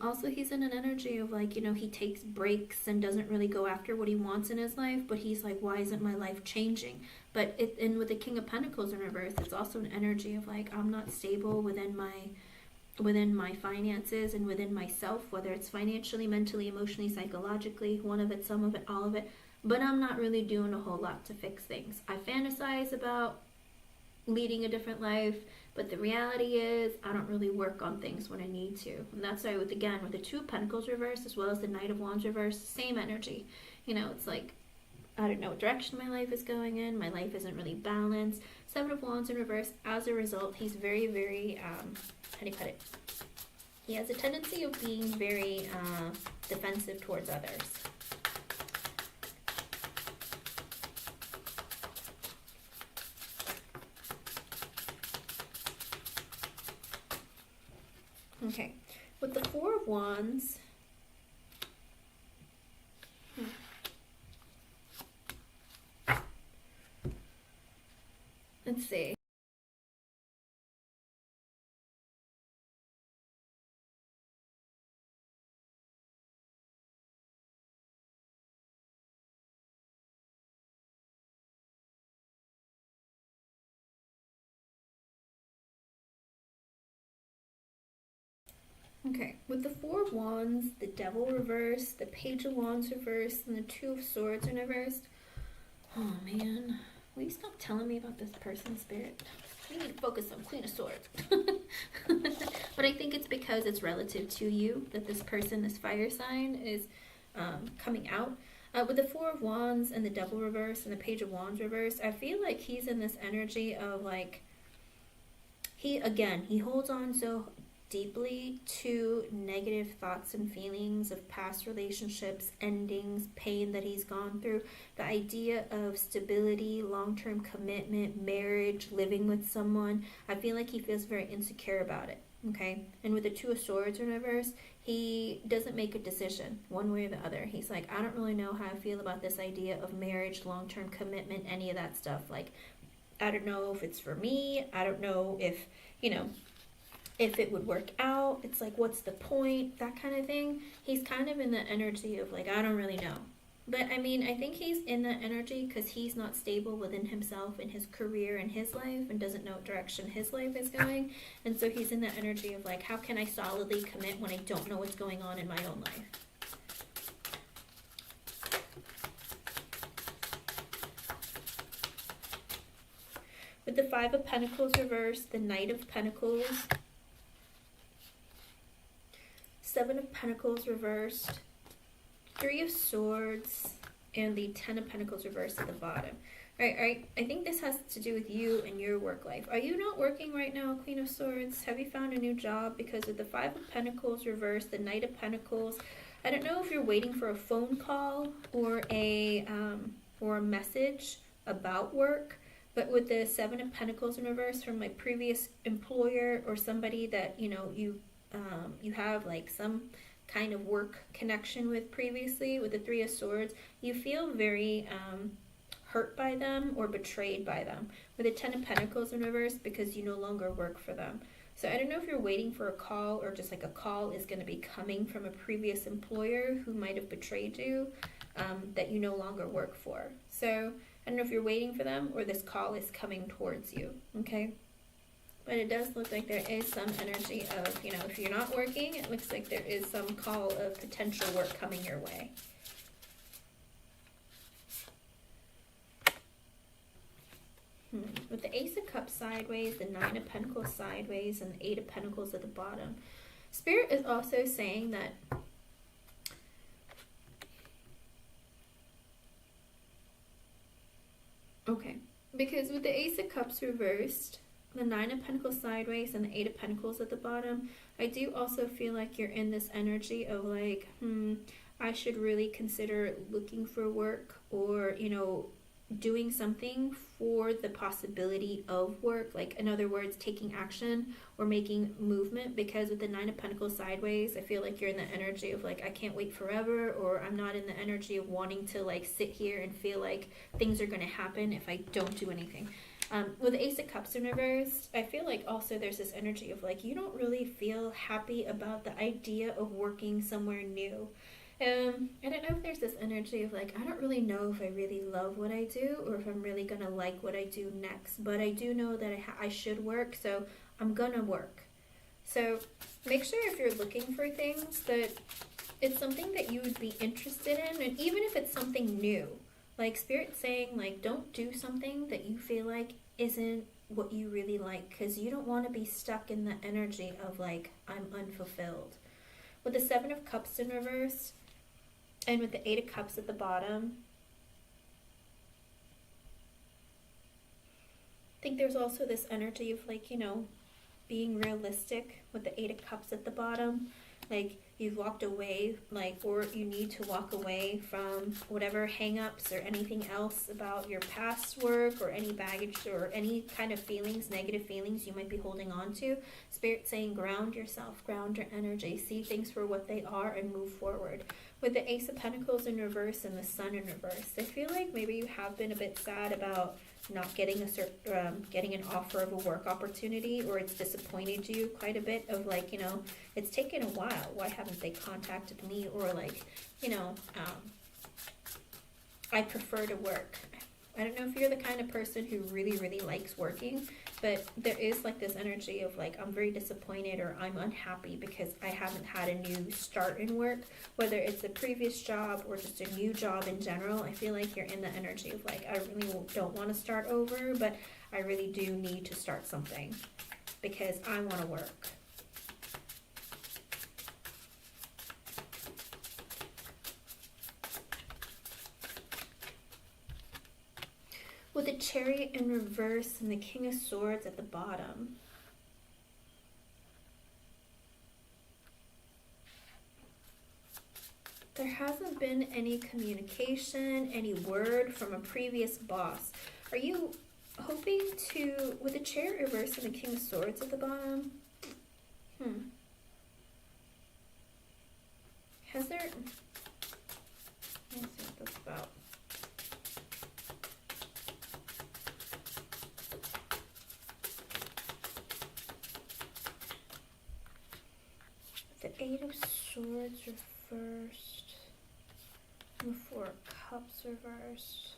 Also, he's in an energy of like, you know, he takes breaks and doesn't really go after what he wants in his life, but he's like, why isn't my life changing? But and with the King of Pentacles in reverse, it's also an energy of like, I'm not stable within my finances and within myself, whether it's financially, mentally, emotionally, psychologically, one of it, some of it, all of it, but I'm not really doing a whole lot to fix things. I fantasize about leading a different life, but the reality is I don't really work on things when I need to. And that's why with the Two of Pentacles reversed as well as the Knight of Wands reversed, same energy. You know, it's like, I don't know what direction my life is going in. My life isn't really balanced. Seven of Wands in reverse. As a result, he's very, how do you put it? He has a tendency of being very defensive towards others. Okay, with the Four of Wands, let's see. Okay, with the Four of Wands, the Devil reversed, the Page of Wands reversed, and the Two of Swords in reversed. Oh man, will you stop telling me about this person, Spirit? We need to focus on Queen of Swords. But I think it's because it's relative to you that this person, this fire sign, is coming out. With the Four of Wands and the Devil reverse and the Page of Wands reverse, I feel like he's in this energy of like, he holds on so deeply to negative thoughts and feelings of past relationships, endings, pain that he's gone through. The idea of stability, long-term commitment, marriage, living with someone, I feel like he feels very insecure about it. Okay, and with the Two of Swords in reverse, he doesn't make a decision one way or the other. He's like, I don't really know how I feel about this idea of marriage, long-term commitment, any of that stuff. Like, I don't know if it's for me. I don't know if, if it would work out. It's like, what's the point? That kind of thing. He's kind of in the energy of like, I don't really know. But I mean, I think he's in that energy because he's not stable within himself in his career and his life and doesn't know what direction his life is going. And so he's in that energy of like, how can I solidly commit when I don't know what's going on in my own life? With the Five of Pentacles reversed, the Knight of Pentacles, Seven of Pentacles reversed, Three of Swords, and the Ten of Pentacles reversed at the bottom. Right. I think this has to do with you and your work life. Are you not working right now, Queen of Swords? Have you found a new job? Because with the Five of Pentacles reversed, the Knight of Pentacles, I don't know if you're waiting for a phone call or a message about work. But with the Seven of Pentacles in reverse from my previous employer or somebody that, you have like some kind of work connection with previously, with the Three of Swords, you feel very hurt by them or betrayed by them. With the Ten of Pentacles in reverse, because you no longer work for them. So I don't know if you're waiting for a call or just like a call is going to be coming from a previous employer who might have betrayed you, that you no longer work for. So I don't know if you're waiting for them or this call is coming towards you, okay? But it does look like there is some energy of, if you're not working, it looks like there is some call of potential work coming your way. With the Ace of Cups sideways, the Nine of Pentacles sideways, and the Eight of Pentacles at the bottom. Spirit is also saying that okay, because with the Ace of Cups reversed, the Nine of Pentacles sideways, and the Eight of Pentacles at the bottom, I do also feel like you're in this energy of like, I should really consider looking for work or, doing something for the possibility of work. Like, in other words, taking action or making movement, because with the Nine of Pentacles sideways, I feel like you're in the energy of like, I can't wait forever, or I'm not in the energy of wanting to like sit here and feel like things are going to happen if I don't do anything. With the Ace of Cups in reverse, I feel like also there's this energy of like, you don't really feel happy about the idea of working somewhere new. I don't know if there's this energy of like, I don't really know if I really love what I do or if I'm really going to like what I do next. But I do know that I should work, so I'm going to work. So make sure if you're looking for things that it's something that you would be interested in. And even if it's something new, like Spirit's saying, like, don't do something that you feel like isn't what you really like, because you don't want to be stuck in the energy of like, I'm unfulfilled. With the Seven of Cups in reverse, and with the Eight of Cups at the bottom, I think there's also this energy of like, being realistic with the Eight of Cups at the bottom. Like, you've walked away, like, or you need to walk away from whatever hang-ups or anything else about your past work or any baggage or any kind of feelings, negative feelings you might be holding on to. Spirit saying ground yourself, ground your energy, see things for what they are and move forward. With the Ace of Pentacles in reverse and the Sun in reverse, I feel like maybe you have been a bit sad about not getting getting an offer of a work opportunity, or it's disappointed you quite a bit of like, it's taken a while. Why haven't they contacted me? Or like, I prefer to work. I don't know if you're the kind of person who really, really likes working, but there is like this energy of like, I'm very disappointed or I'm unhappy because I haven't had a new start in work, whether it's a previous job or just a new job in general. I feel like you're in the energy of like, I really don't want to start over, but I really do need to start something because I want to work. With the Chariot in reverse and the King of Swords at the bottom. There hasn't been any communication, any word from a previous boss. Are you hoping to, with the Chariot reverse and the King of Swords at the bottom? Has there, let me see what that's about. The Eight of Swords reversed, and the Four of Cups reversed.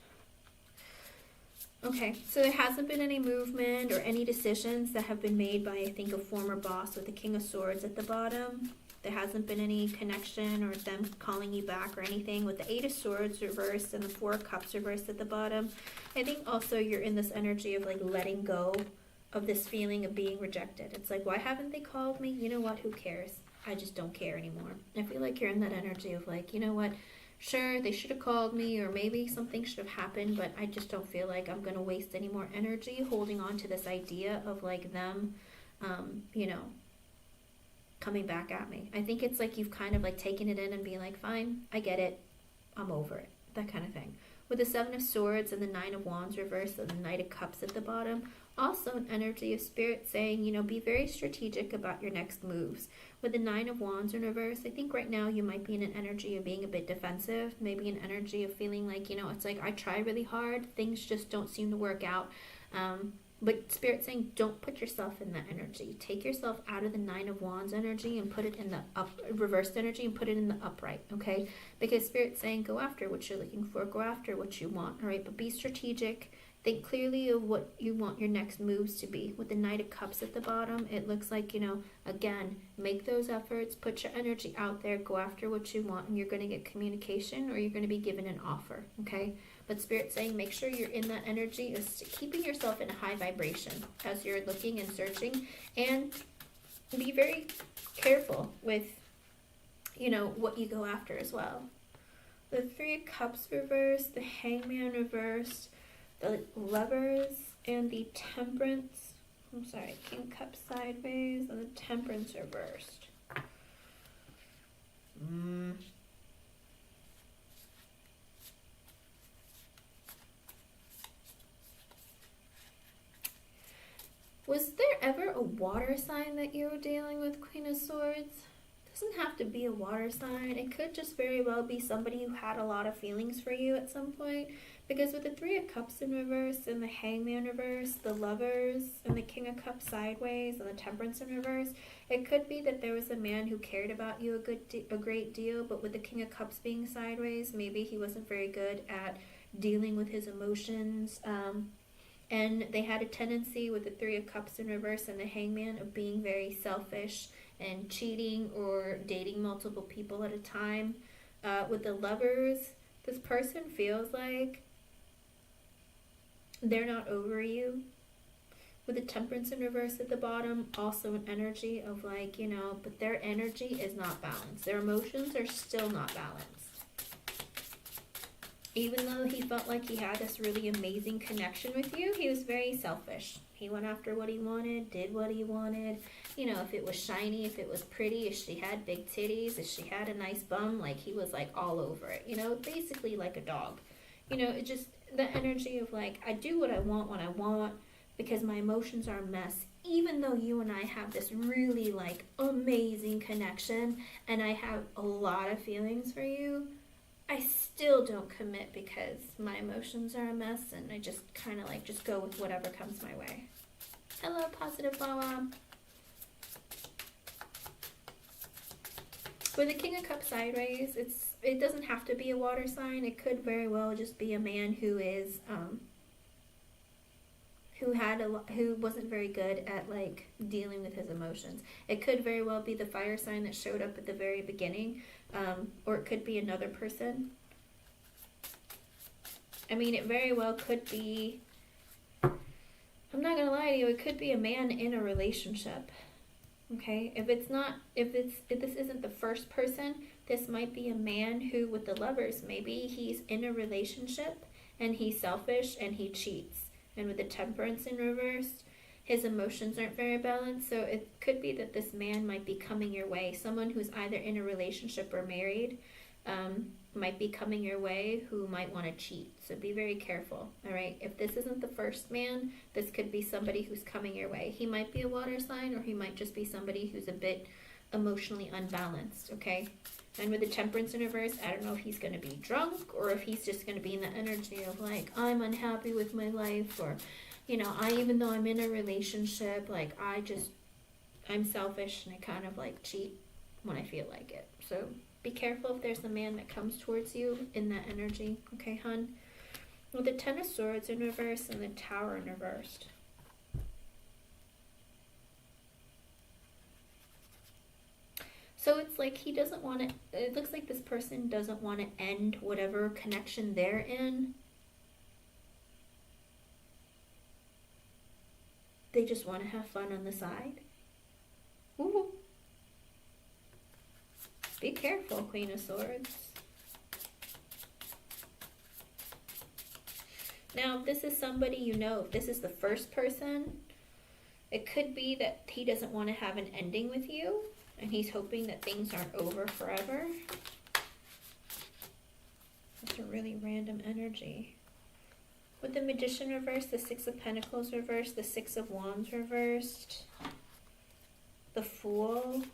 Okay, so there hasn't been any movement or any decisions that have been made by, I think, a former boss with the King of Swords at the bottom. There hasn't been any connection or them calling you back or anything. With the Eight of Swords reversed and the Four of Cups reversed at the bottom, I think also you're in this energy of like letting go of this feeling of being rejected. It's like, why haven't they called me? You know what? Who cares? I just don't care anymore. I feel like you're in that energy of like, you know what? Sure, they should have called me or maybe something should have happened, but I just don't feel like I'm going to waste any more energy holding on to this idea of like them, you know, coming back at me. I think it's like you've kind of like taken it in and being like, fine, I get it. I'm over it. That kind of thing. With the Seven of Swords and the Nine of Wands reversed and the Knight of Cups at the bottom, also an energy of Spirit saying, you know, be very strategic about your next moves. With the Nine of Wands in reverse, I think right now you might be in an energy of being a bit defensive, maybe an energy of feeling like, you know, it's like I try really hard, things just don't seem to work out. But Spirit saying, don't put yourself in that energy. Take yourself out of the Nine of Wands energy and put it in the reversed energy and put it in the upright, okay? Because Spirit's saying, go after what you're looking for, go after what you want, all right? But be strategic. Think clearly of what you want your next moves to be. With the Knight of Cups at the bottom, it looks like, you know, again, make those efforts, put your energy out there, go after what you want, and you're going to get communication or you're going to be given an offer, okay? But Spirit's saying make sure you're in that energy, is keeping yourself in a high vibration as you're looking and searching, and be very careful with, you know, what you go after as well. The Three of Cups reversed, the Hangman reversed, the Lovers, and the Temperance, King Cups sideways, and the Temperance reversed. Was there ever a water sign that you were dealing with, Queen of Swords? It doesn't have to be a water sign. It could just very well be somebody who had a lot of feelings for you at some point. Because with the Three of Cups in reverse and the Hangman reverse, the Lovers and the King of Cups sideways and the Temperance in reverse, it could be that there was a man who cared about you a great deal, but with the King of Cups being sideways, maybe he wasn't very good at dealing with his emotions. And they had a tendency with the Three of Cups in reverse and the Hangman of being very selfish and cheating or dating multiple people at a time. With the Lovers, this person feels like they're not over you. With the Temperance in reverse at the bottom, also an energy of like, you know, but their energy is not balanced. Their emotions are still not balanced. Even though he felt like he had this really amazing connection with you, he was very selfish. He went after what he wanted, did what he wanted. You know, if it was shiny, if it was pretty, if she had big titties, if she had a nice bum, like he was like all over it. You know, basically like a dog. You know, it just, the energy of like, I do what I want when I want because my emotions are a mess. Even though you and I have this really like amazing connection and I have a lot of feelings for you, I still don't commit because my emotions are a mess and I just kind of like just go with whatever comes my way. Hello, Positive Wawa. For the King of Cups sideways, it doesn't have to be a water sign. It could very well just be a man who is who wasn't very good at like dealing with his emotions. It could very well be the fire sign that showed up at the very beginning, or it could be another person. I mean, it very well could be, I'm not gonna lie to you, it could be a man in a relationship. Okay, if this isn't the first person, this might be a man who, with the Lovers, maybe he's in a relationship and he's selfish and he cheats. And with the Temperance in reverse, his emotions aren't very balanced. So it could be that this man might be coming your way. Someone who's either in a relationship or married might be coming your way who might want to cheat. So be very careful, all right? If this isn't the first man, this could be somebody who's coming your way. He might be a water sign, or he might just be somebody who's a bit emotionally unbalanced, okay? And with the Temperance in reverse, I don't know if he's going to be drunk or if he's just going to be in the energy of like, I'm unhappy with my life, or, you know, even though I'm in a relationship, like I'm selfish and I kind of like cheat when I feel like it. So be careful if there's a man that comes towards you in that energy, okay, hun? With the Ten of Swords in reverse and the Tower in reverse. So it's like he doesn't want to, it looks like this person doesn't want to end whatever connection they're in. They just want to have fun on the side. Ooh. Be careful, Queen of Swords. Now, if this is somebody you know, if this is the first person, it could be that he doesn't want to have an ending with you, and he's hoping that things aren't over forever. That's a really random energy. With the Magician reversed, the Six of Pentacles reversed, the Six of Wands reversed, the Fool,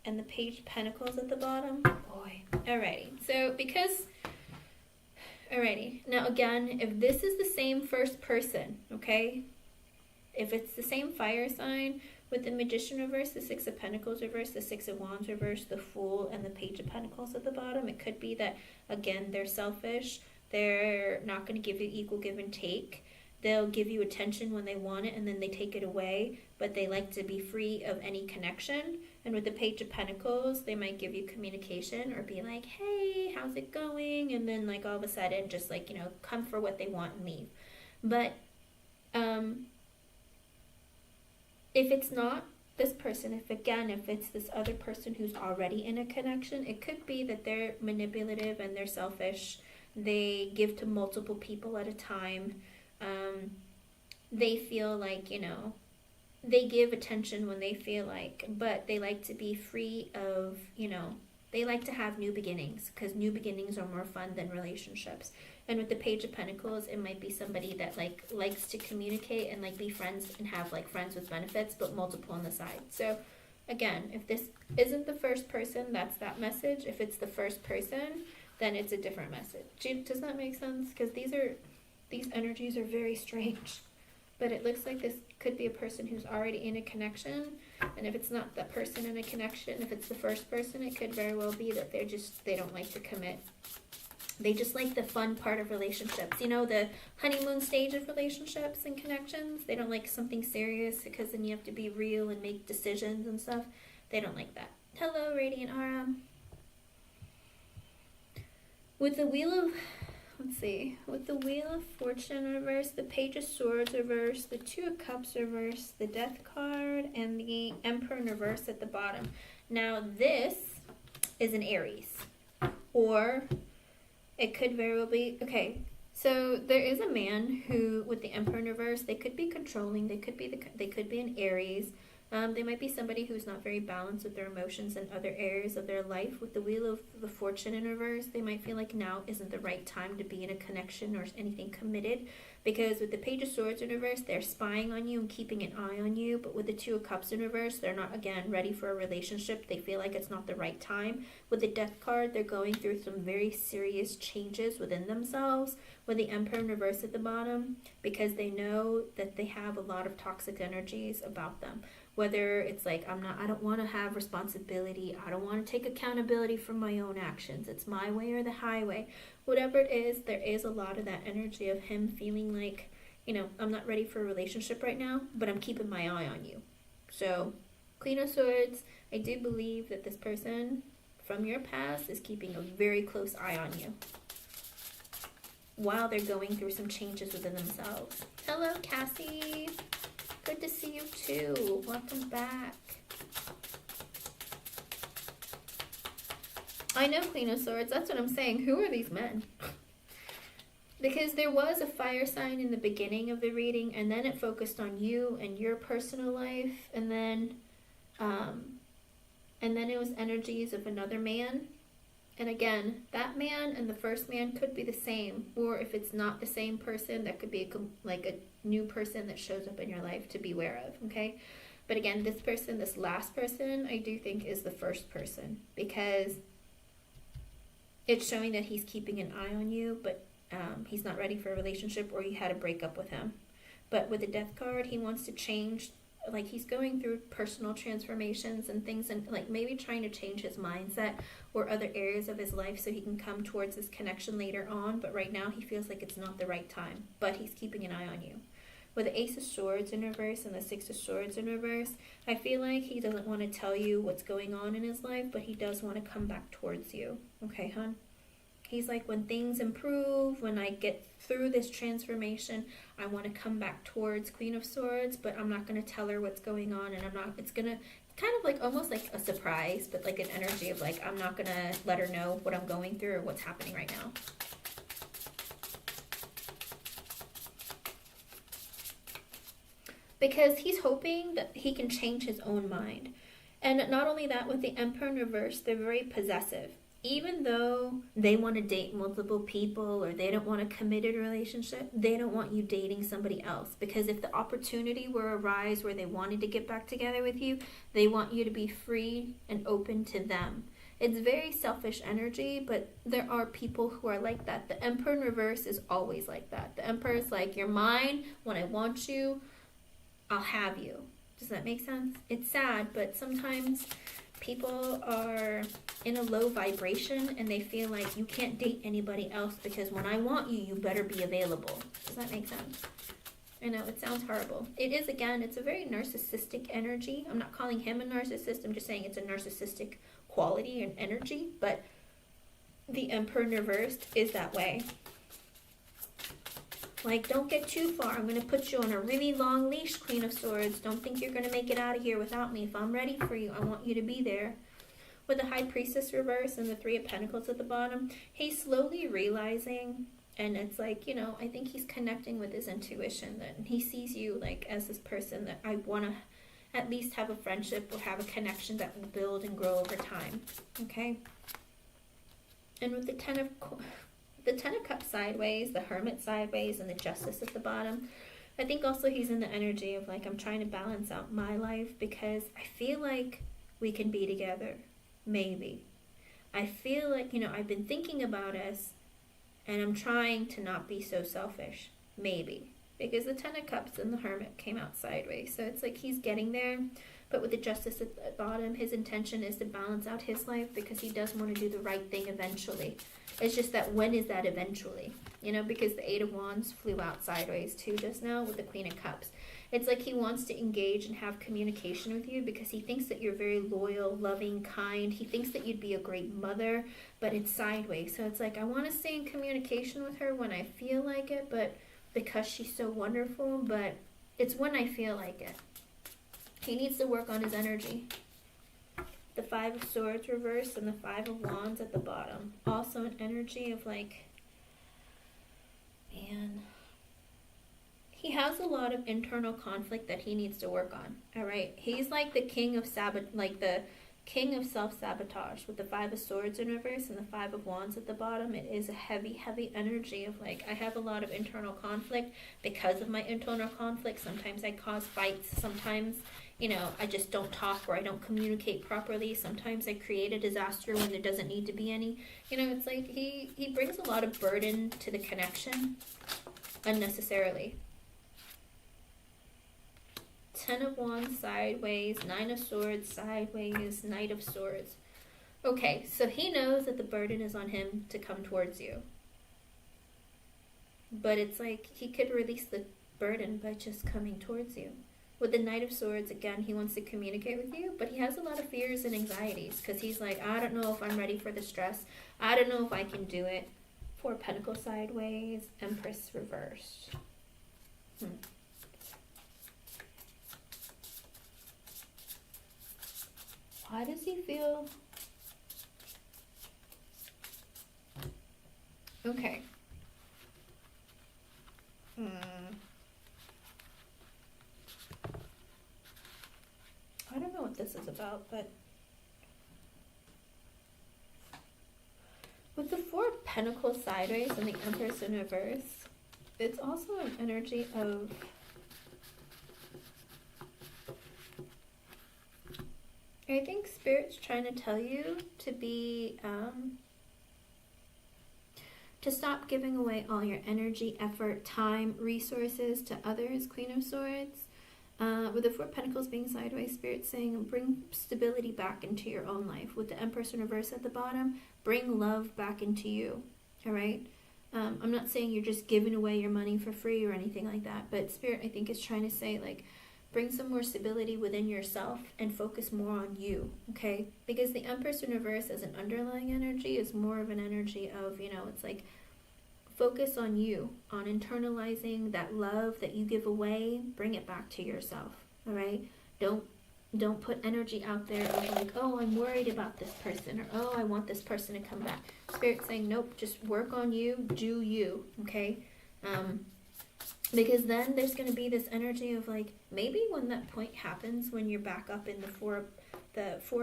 and the Page of Pentacles at the bottom. Boy. Alrighty. So alrighty. Now again, if this is the same first person, okay? If it's the same fire sign, with the Magician reverse, the Six of Pentacles reverse, the Six of Wands reverse, the Fool, and the Page of Pentacles at the bottom, it could be that, again, they're selfish. They're not going to give you equal give and take. They'll give you attention when they want it, and then they take it away, but they like to be free of any connection. And with the Page of Pentacles, they might give you communication or be like, hey, how's it going? And then like all of a sudden just like, you know, come for what they want and leave. But if it's not this person, if it's this other person who's already in a connection, it could be that they're manipulative and they're selfish. They give to multiple people at a time. They feel like, you know, they give attention when they feel like, but they like to be free of, you know, they like to have new beginnings, because new beginnings are more fun than relationships. And with the Page of Pentacles, it might be somebody that like likes to communicate and like be friends and have like friends with benefits, but multiple on the side. So again, if this isn't the first person, that's that message. If it's the first person, then it's a different message. Does that make sense? Because these energies are very strange. But it looks like this could be a person who's already in a connection. And if it's not that person in a connection, if it's the first person, it could very well be that they don't like to commit. They just like the fun part of relationships. You know, the honeymoon stage of relationships and connections. They don't like something serious, because then you have to be real and make decisions and stuff. They don't like that. Hello, Radiant Aura. With the Wheel of... with the Wheel of Fortune reverse, the Page of Swords reverse, the Two of Cups reverse, the Death card, and the Emperor in reverse at the bottom. Now this is an Aries, or it could very well be, okay, so there is a man who, with the Emperor in reverse, they could be controlling, they could be an Aries. They might be somebody who's not very balanced with their emotions in other areas of their life. With the Wheel of the Fortune in reverse, they might feel like now isn't the right time to be in a connection or anything committed. Because with the Page of Swords in reverse, they're spying on you and keeping an eye on you. But with the Two of Cups in reverse, they're not, again, ready for a relationship. They feel like it's not the right time. With the Death card, they're going through some very serious changes within themselves. With the Emperor in reverse at the bottom, because they know that they have a lot of toxic energies about them. Whether it's like, I don't want to have responsibility. I don't want to take accountability for my own actions. It's my way or the highway. Whatever it is, there is a lot of that energy of him feeling like you know, I'm not ready for a relationship right now, but I'm keeping my eye on you. So, Queen of Swords, I do believe that this person from your past is keeping a very close eye on you while they're going through some changes within themselves. Hello, Cassie. Good to see you too. Welcome back. I know, Queen of Swords. That's what I'm saying. Who are these men? Because there was a fire sign in the beginning of the reading, and then it focused on you and your personal life, and then it was energies of another man. And again, that man and the first man could be the same, or if it's not the same person, that could be like a new person that shows up in your life to be aware of, okay? But again, this person, this last person, I do think is the first person, because it's showing that he's keeping an eye on you, but he's not ready for a relationship, or you had a breakup with him. But with the Death card, he wants to change. Like, he's going through personal transformations and things, and like maybe trying to change his mindset or other areas of his life so he can come towards this connection later on. But right now he feels like it's not the right time, but he's keeping an eye on you. With the Ace of Swords in reverse and the Six of Swords in reverse, I feel like he doesn't want to tell you what's going on in his life, but he does want to come back towards you. Okay, hon? He's like, when things improve, when I get through this transformation, I want to come back towards Queen of Swords, but I'm not going to tell her what's going on, and it's kind of like almost like a surprise, but like an energy of like, I'm not going to let her know what I'm going through or what's happening right now. Because he's hoping that he can change his own mind. And not only that, with the Emperor in reverse, they're very possessive. Even though they want to date multiple people, or they don't want a committed relationship, they don't want you dating somebody else. Because if the opportunity were to arise where they wanted to get back together with you, they want you to be free and open to them. It's very selfish energy, but there are people who are like that. The Emperor in reverse is always like that. The Emperor is like, you're mine. When I want you, I'll have you. Does that make sense? It's sad, but sometimes people are in a low vibration and they feel like you can't date anybody else because when I want you, you better be available. Does that make sense? I know, it sounds horrible. It is, again, it's a very narcissistic energy. I'm not calling him a narcissist. I'm just saying it's a narcissistic quality and energy, but the Emperor in reverse is that way. Like, don't get too far. I'm going to put you on a really long leash, Queen of Swords. Don't think you're going to make it out of here without me. If I'm ready for you, I want you to be there. With the High Priestess reverse and the Three of Pentacles at the bottom, he's slowly realizing, and it's like, you know, I think he's connecting with his intuition, that he sees you like as this person that I want to at least have a friendship or have a connection that will build and grow over time. Okay? And with the Ten of Cups sideways, the Hermit sideways, and the Justice at the bottom, I think also he's in the energy of like, I'm trying to balance out my life because I feel like we can be together. Maybe. I feel like, you know, I've been thinking about us and I'm trying to not be so selfish. Maybe. Because the Ten of Cups and the Hermit came out sideways. So it's like he's getting there. But with the Justice at the bottom, his intention is to balance out his life because he does want to do the right thing eventually. It's just that when is that eventually? You know, because the Eight of Wands flew out sideways too just now with the Queen of Cups. It's like he wants to engage and have communication with you because he thinks that you're very loyal, loving, kind. He thinks that you'd be a great mother, but it's sideways. So it's like, I want to stay in communication with her when I feel like it, but because she's so wonderful, but it's when I feel like it. He needs to work on his energy. The Five of Swords reverse and the Five of Wands at the bottom. Also an energy of like, man, he has a lot of internal conflict that he needs to work on. All right, he's like the king of the king of self-sabotage with the Five of Swords in reverse and the Five of Wands at the bottom. It is a heavy, heavy energy of like, I have a lot of internal conflict. Because of my internal conflict, sometimes I cause fights. Sometimes, you know, I just don't talk or I don't communicate properly. Sometimes I create a disaster when there doesn't need to be any. You know, it's like he brings a lot of burden to the connection unnecessarily. Ten of Wands sideways, Nine of Swords sideways, Knight of Swords. Okay, so he knows that the burden is on him to come towards you. But it's like he could release burdened by just coming towards you. With the Knight of Swords, again, he wants to communicate with you, but he has a lot of fears and anxieties because he's like, I don't know if I'm ready for the stress. I don't know if I can do it. Four of Pentacles sideways, Empress reversed. Why does he feel... Okay. I don't know what this is about, but with the Four of Pentacles sideways and the Empress in reverse, it's also an energy of I think Spirit's trying to tell you to be to stop giving away all your energy, effort, time, resources to others, Queen of Swords. With the Four of Pentacles being sideways, Spirit's saying bring stability back into your own life. With the Empress in reverse at the bottom, bring love back into you. All right? I'm not saying you're just giving away your money for free or anything like that, but Spirit, I think, is trying to say, like, bring some more stability within yourself and focus more on you, okay? Because the Empress in reverse as an underlying energy is more of an energy of, you know, it's like focus on you, on internalizing that love that you give away, bring it back to yourself, all right? Don't put energy out there of like, oh, I'm worried about this person, or oh, I want this person to come back. Spirit's saying, nope, just work on you, do you, okay? Because then there's going to be this energy of like, maybe when that point happens, when you're back up in the Four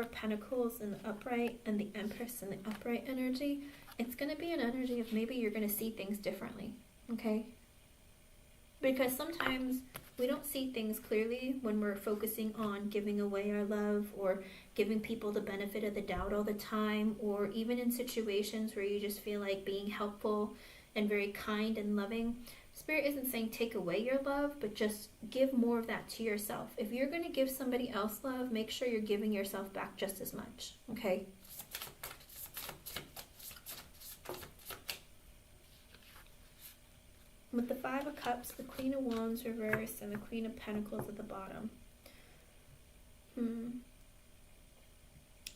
of Pentacles in the upright and the Empress in the upright energy, it's going to be an energy of maybe you're going to see things differently, okay? Because sometimes we don't see things clearly when we're focusing on giving away our love or giving people the benefit of the doubt all the time, or even in situations where you just feel like being helpful and very kind and loving. Spirit isn't saying take away your love, but just give more of that to yourself. If you're going to give somebody else love, make sure you're giving yourself back just as much, okay? With the Five of Cups, the Queen of Wands reversed, and the Queen of Pentacles at the bottom.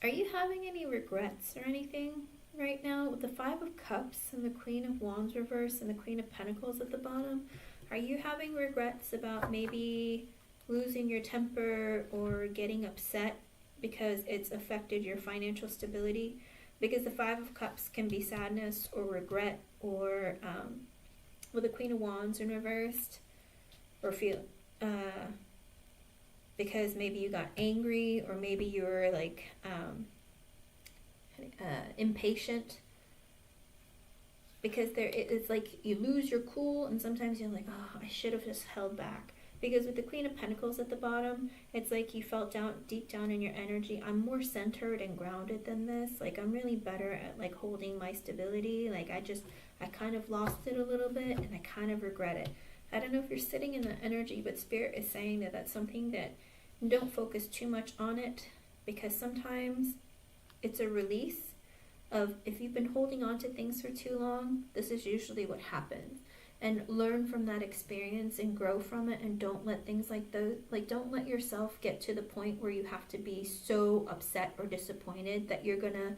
Are you having any regrets or anything right now? With the Five of Cups and the Queen of Wands reversed and the Queen of Pentacles at the bottom, are you having regrets about maybe losing your temper or getting upset because it's affected your financial stability? Because the Five of Cups can be sadness or regret, or with the Queen of Wands in reversed, or feel because maybe you got angry, or maybe you were like impatient, because it's like you lose your cool, and sometimes you're like, oh, I should have just held back. Because with the Queen of Pentacles at the bottom, it's like you felt deep down in your energy, I'm more centered and grounded than this. Like, I'm really better at like holding my stability. Like, I kind of lost it a little bit, and I kind of regret it. I don't know if you're sitting in that energy, but Spirit is saying that that's something that don't focus too much on it, because sometimes it's a release of, if you've been holding on to things for too long, this is usually what happens. And learn from that experience and grow from it, and don't let things like those, like, don't let yourself get to the point where you have to be so upset or disappointed that you're gonna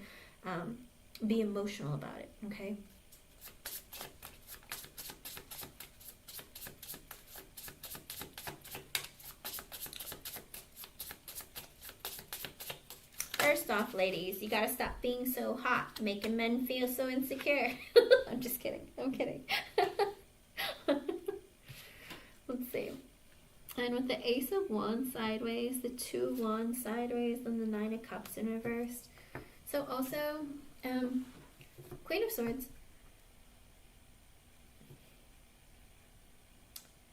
be emotional about it, okay? First off, ladies, you gotta stop being so hot, making men feel so insecure. I'm just kidding. I'm kidding. Let's see. And with the Ace of Wands sideways, the Two of Wands sideways, and the Nine of Cups in reverse. So also, Queen of Swords.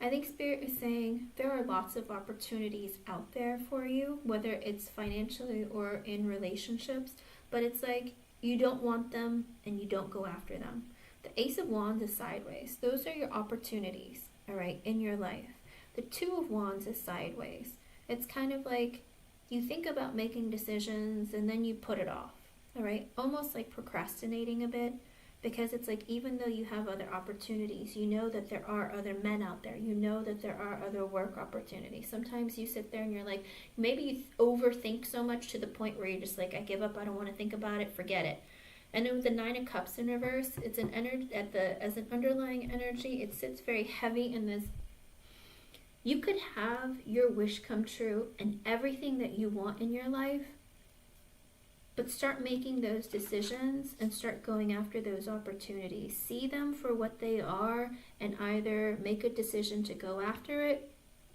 I think Spirit is saying there are lots of opportunities out there for you, whether it's financially or in relationships, but it's like you don't want them and you don't go after them. The Ace of Wands is sideways. Those are your opportunities, all right, in your life. The Two of Wands is sideways. It's kind of like you think about making decisions and then you put it off, all right? Almost like procrastinating a bit, Because it's like, even though you have other opportunities, you know that there are other men out there. You know that there are other work opportunities. Sometimes you sit there and you're like, maybe you overthink so much to the point where you're just like, I give up, I don't want to think about it, forget it. And then with the Nine of Cups in reverse, it's an energy as an underlying energy. It sits very heavy in this. You could have your wish come true and everything that you want in your life, but start making those decisions and start going after those opportunities. See them for what they are and either make a decision to go after it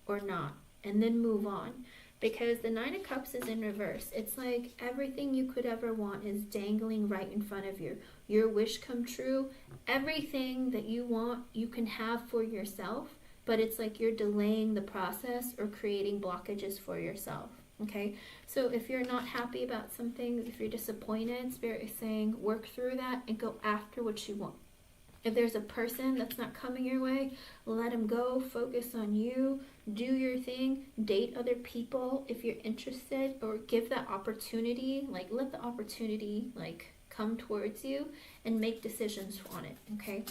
or not, and then move on. Because the Nine of Cups is in reverse. It's like everything you could ever want is dangling right in front of you. Your wish come true. Everything that you want, you can have for yourself, but it's like you're delaying the process or creating blockages for yourself. Okay, so if you're not happy about some things, if you're disappointed, Spirit is saying work through that and go after what you want. If there's a person that's not coming your way, let them go. Focus on you. Do your thing. Date other people if you're interested, or give that opportunity. Like, let the opportunity like come towards you and make decisions on it. Okay.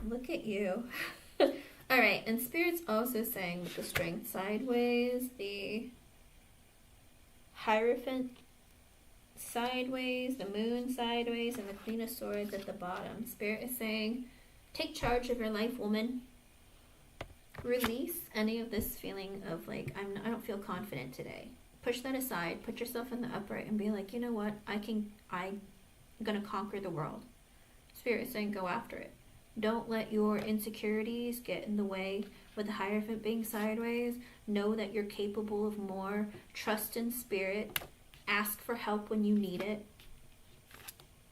Look at you. All right, and Spirit's also saying with the Strength sideways, the Hierophant sideways, the Moon sideways, and the Queen of Swords at the bottom. Spirit is saying, take charge of your life, woman. Release any of this feeling of like, I don't feel confident today. Push that aside. Put yourself in the upright and be like, you know what? I'm gonna conquer the world. Spirit is saying, go after it. Don't let your insecurities get in the way. With the Hierophant being sideways, know that you're capable of more. Trust in Spirit. Ask for help when you need it.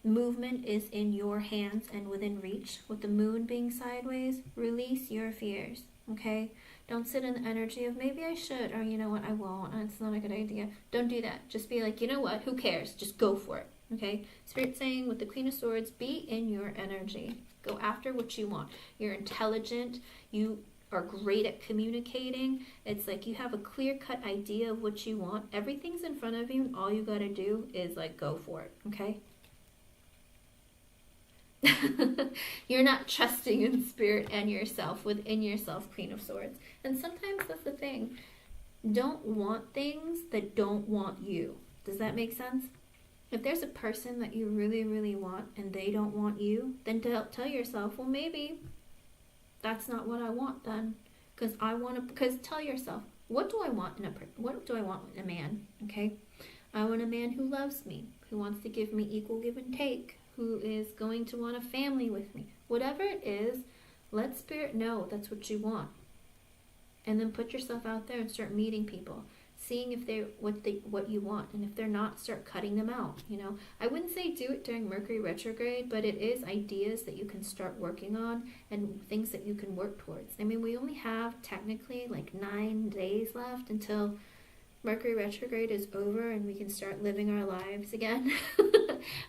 Movement is in your hands and within reach. With the Moon being sideways, release your fears, okay? Don't sit in the energy of maybe I should, or you know what, I won't, it's not a good idea. Don't do that. Just be like, you know what, who cares? Just go for it, okay? Spirit saying with the Queen of Swords, be in your energy. Go after what you want. You're intelligent. You are great at communicating. It's like you have a clear-cut idea of what you want. Everything's in front of you, and all you got to do is like go for it, okay? You're not trusting in Spirit and yourself, within yourself, Queen of Swords. And sometimes that's the thing. Don't want things that don't want you. Does that make sense? If there's a person that you really, really want and they don't want you, then tell yourself, well, maybe that's not what I want then. Because tell yourself, what do I want in a man? Okay? I want a man who loves me, who wants to give me equal give and take, who is going to want a family with me. Whatever it is, let Spirit know that's what you want. And then put yourself out there and start meeting people. Seeing if what you want, and if they're not, start cutting them out. You know, I wouldn't say do it during Mercury retrograde, but it is ideas that you can start working on and things that you can work towards. I mean, we only have technically like 9 days left until Mercury retrograde is over and we can start living our lives again.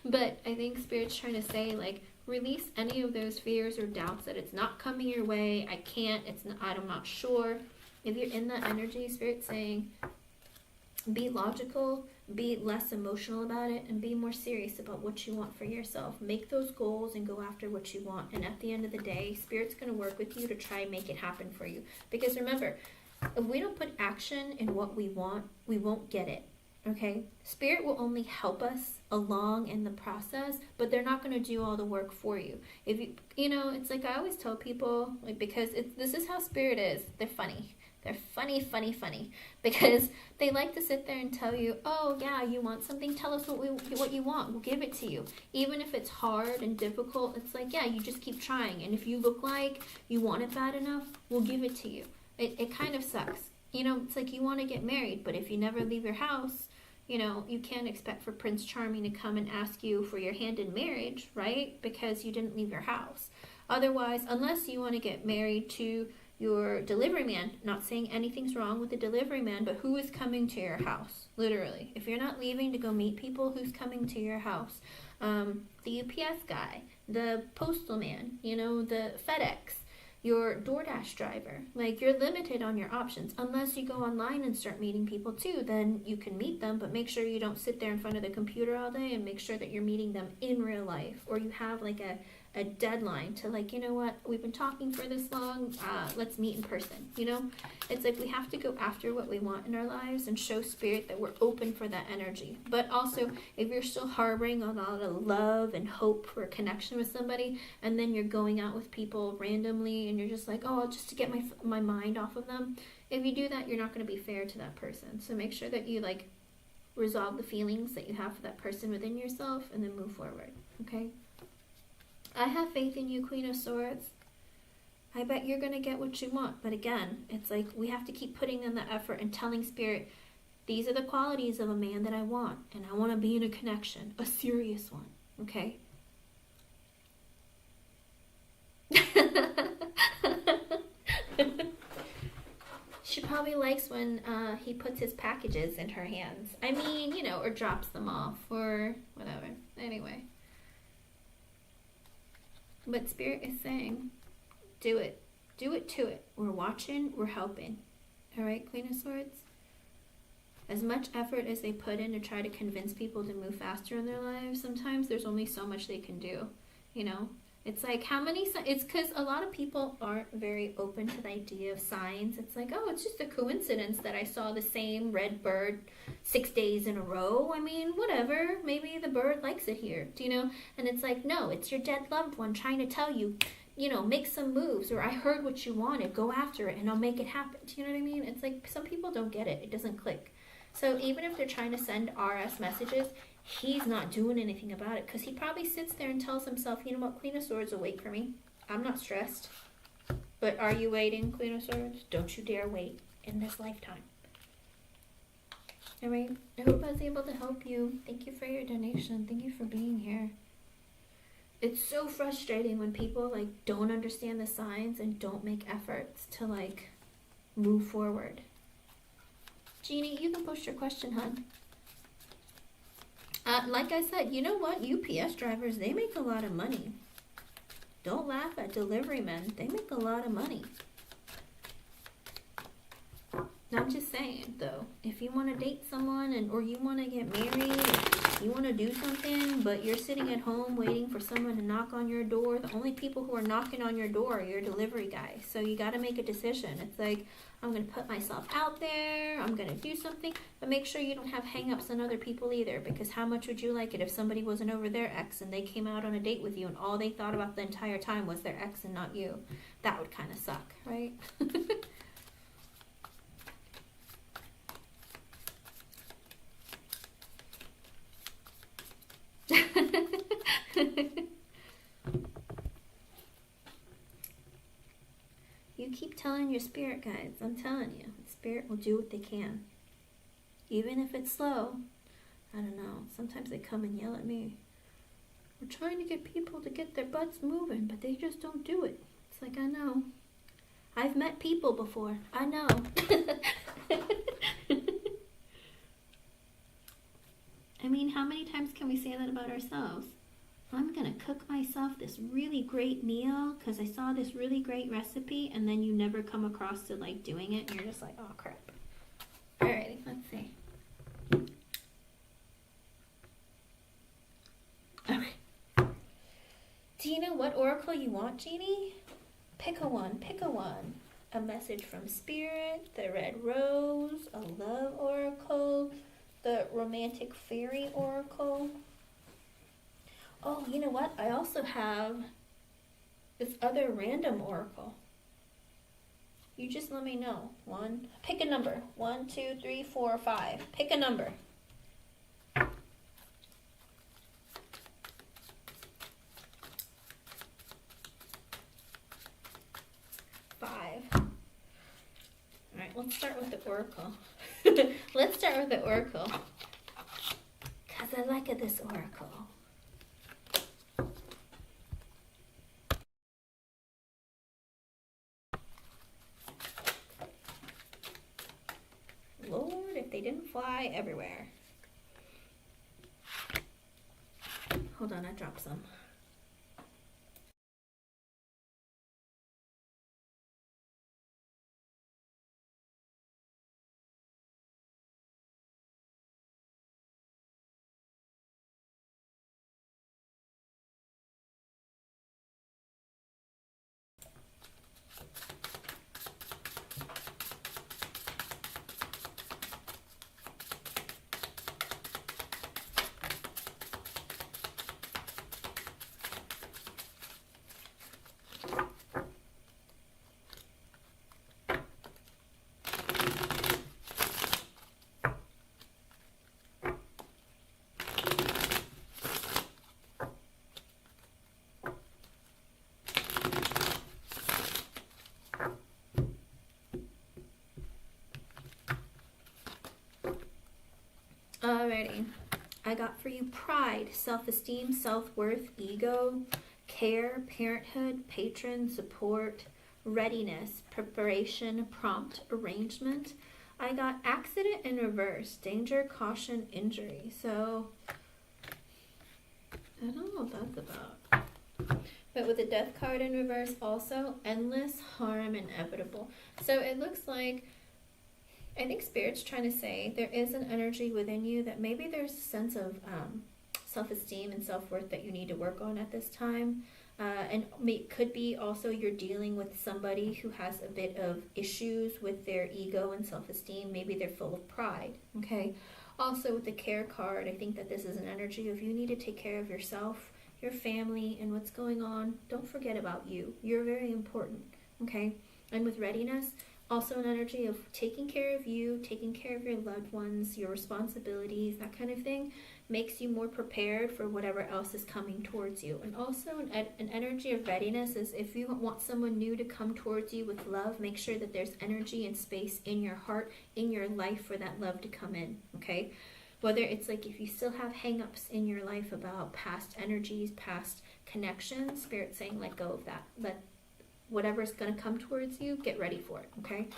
But I think Spirit's trying to say, like, release any of those fears or doubts that it's not coming your way. I can't. I'm not sure. If you're in that energy, Spirit's saying, be logical, be less emotional about it, and be more serious about what you want for yourself. Make those goals and go after what you want. And at the end of the day, Spirit's going to work with you to try and make it happen for you. Because remember, if we don't put action in what we want, we won't get it. Okay? Spirit will only help us along in the process, but they're not going to do all the work for you. If you know, it's like I always tell people, like, because this is how Spirit is. They're funny. They're funny, because they like to sit there and tell you, oh yeah, you want something, tell us what you want, we'll give it to you. Even if it's hard and difficult, it's like, yeah, you just keep trying, and if you look like you want it bad enough, we'll give it to you. It kind of sucks. You know, it's like you want to get married, but if you never leave your house, you know, you can't expect for Prince Charming to come and ask you for your hand in marriage, right? Because you didn't leave your house. Otherwise, unless you want to get married to your delivery man. Not saying anything's wrong with the delivery man, but who is coming to your house? Literally. If you're not leaving to go meet people, who's coming to your house? The UPS guy, the postal man, you know, the FedEx, your DoorDash driver. Like, you're limited on your options. Unless you go online and start meeting people too, then you can meet them, but make sure you don't sit there in front of the computer all day, and make sure that you're meeting them in real life, or you have like a deadline to, like, you know what, we've been talking for this long, let's meet in person. You know, it's like we have to go after what we want in our lives and show spirit that we're open for that energy. But also, if you're still harboring a lot of love and hope for a connection with somebody, and then you're going out with people randomly and you're just like, oh, just to get my mind off of them, if you do that, you're not going to be fair to that person. So make sure that you like resolve the feelings that you have for that person within yourself, and then move forward. Okay, I have faith in you, Queen of Swords. I bet you're going to get what you want. But again, it's like we have to keep putting in the effort and telling spirit, these are the qualities of a man that I want. And I want to be in a connection, a serious one. Okay? She probably likes when he puts his packages in her hands. I mean, you know, or drops them off or whatever. Anyway. But spirit is saying, do it. Do it to it. We're watching, we're helping. All right, Queen of Swords? As much effort as they put in to try to convince people to move faster in their lives, sometimes there's only so much they can do, you know? It's like, it's because a lot of people aren't very open to the idea of signs. It's like, oh, it's just a coincidence that I saw the same red bird 6 days in a row. I mean, whatever. Maybe the bird likes it here, do you know? And it's like, no, it's your dead loved one trying to tell you, you know, make some moves, or I heard what you wanted, go after it, and I'll make it happen. Do you know what I mean? It's like, some people don't get it. It doesn't click. So even if they're trying to send RS messages, he's not doing anything about it, because he probably sits there and tells himself, you know what, Queen of Swords will wait for me. I'm not stressed. But are you waiting, Queen of Swords? Don't you dare wait in this lifetime. Alright, I hope I was able to help you. Thank you for your donation. Thank you for being here. It's so frustrating when people like don't understand the signs and don't make efforts to like move forward. Jeannie, you can post your question, hon. Like I said, you know what? UPS drivers, they make a lot of money. Don't laugh at delivery men. They make a lot of money. I'm just saying, though, if you want to date someone or you want to get married, or you want to do something, but you're sitting at home waiting for someone to knock on your door, the only people who are knocking on your door are your delivery guy. So you got to make a decision. It's like, I'm going to put myself out there, I'm going to do something, but make sure you don't have hang-ups on other people either, because how much would you like it if somebody wasn't over their ex and they came out on a date with you and all they thought about the entire time was their ex and not you? That would kind of suck, right? You keep telling your spirit guides, I'm telling you, spirit will do what they can. Even if it's slow. I don't know, sometimes they come and yell at me. We're trying to get people to get their butts moving, but they just don't do it. It's like, I know. I've met people before. I know. I mean, how many times can we say that about ourselves? I'm going to cook myself this really great meal because I saw this really great recipe, and then you never come across to like doing it and you're just like, oh crap. Alrighty, let's see. Okay. Do you know what oracle you want, Jeannie? Pick a one, pick a one. A message from spirit, the red rose, a love oracle, the romantic fairy oracle. Oh, you know what? I also have this other random oracle. You just let me know. Pick a number. 1, 2, 3, 4, 5. Pick a number. 5. All right, let's start with the oracle. Let's start with the oracle. Because I like this oracle. white everywhere. Hold on, I dropped some. Alrighty, I got for you pride, self-esteem, self-worth, ego, care, parenthood, patron, support, readiness, preparation, prompt, arrangement. I got accident in reverse, danger, caution, injury. So, I don't know what that's about. But with the death card in reverse also, endless, harm, inevitable. So it looks like, I think Spirit's trying to say there is an energy within you that maybe there's a sense of self-esteem and self-worth that you need to work on at this time. And could be also you're dealing with somebody who has a bit of issues with their ego and self-esteem. Maybe they're full of pride, okay? Also with the care card, I think that this is an energy of you need to take care of yourself, your family, and what's going on. Don't forget about you. You're very important, okay? And with readiness, also an energy of taking care of you, taking care of your loved ones, your responsibilities, that kind of thing, makes you more prepared for whatever else is coming towards you. And also an energy of readiness is if you want someone new to come towards you with love, make sure that there's energy and space in your heart, in your life for that love to come in, okay? Whether it's like if you still have hang-ups in your life about past energies, past connections, Spirit saying let go of that. Let whatever's going to come towards you, get ready for it, okay?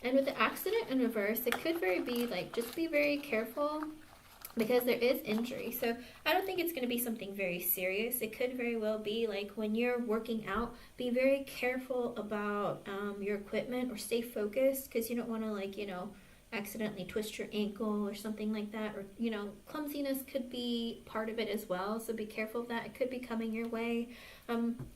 And with the accident in reverse, it could very be like, just be very careful because there is injury. So I don't think it's going to be something very serious. It could very well be like when you're working out, be very careful about your equipment or stay focused because you don't want to like, you know, accidentally twist your ankle or something like that, or you know, clumsiness could be part of it as well, so be careful of that. It could be coming your way.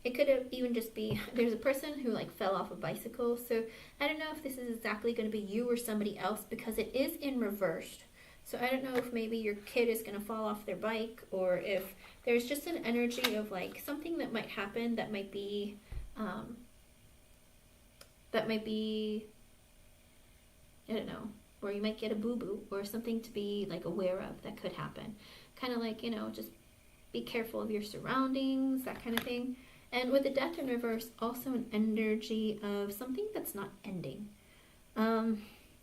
It could have even just be there's a person who like fell off a bicycle, so I don't know if this is exactly going to be you or somebody else because it is in reversed. So I don't know if maybe your kid is going to fall off their bike, or if there's just an energy of like something that might happen that might be I don't know, or you might get a boo-boo or something to be like aware of that could happen. Kind of like, you know, just be careful of your surroundings, that kind of thing. And with the death in reverse, also an energy of something that's not ending.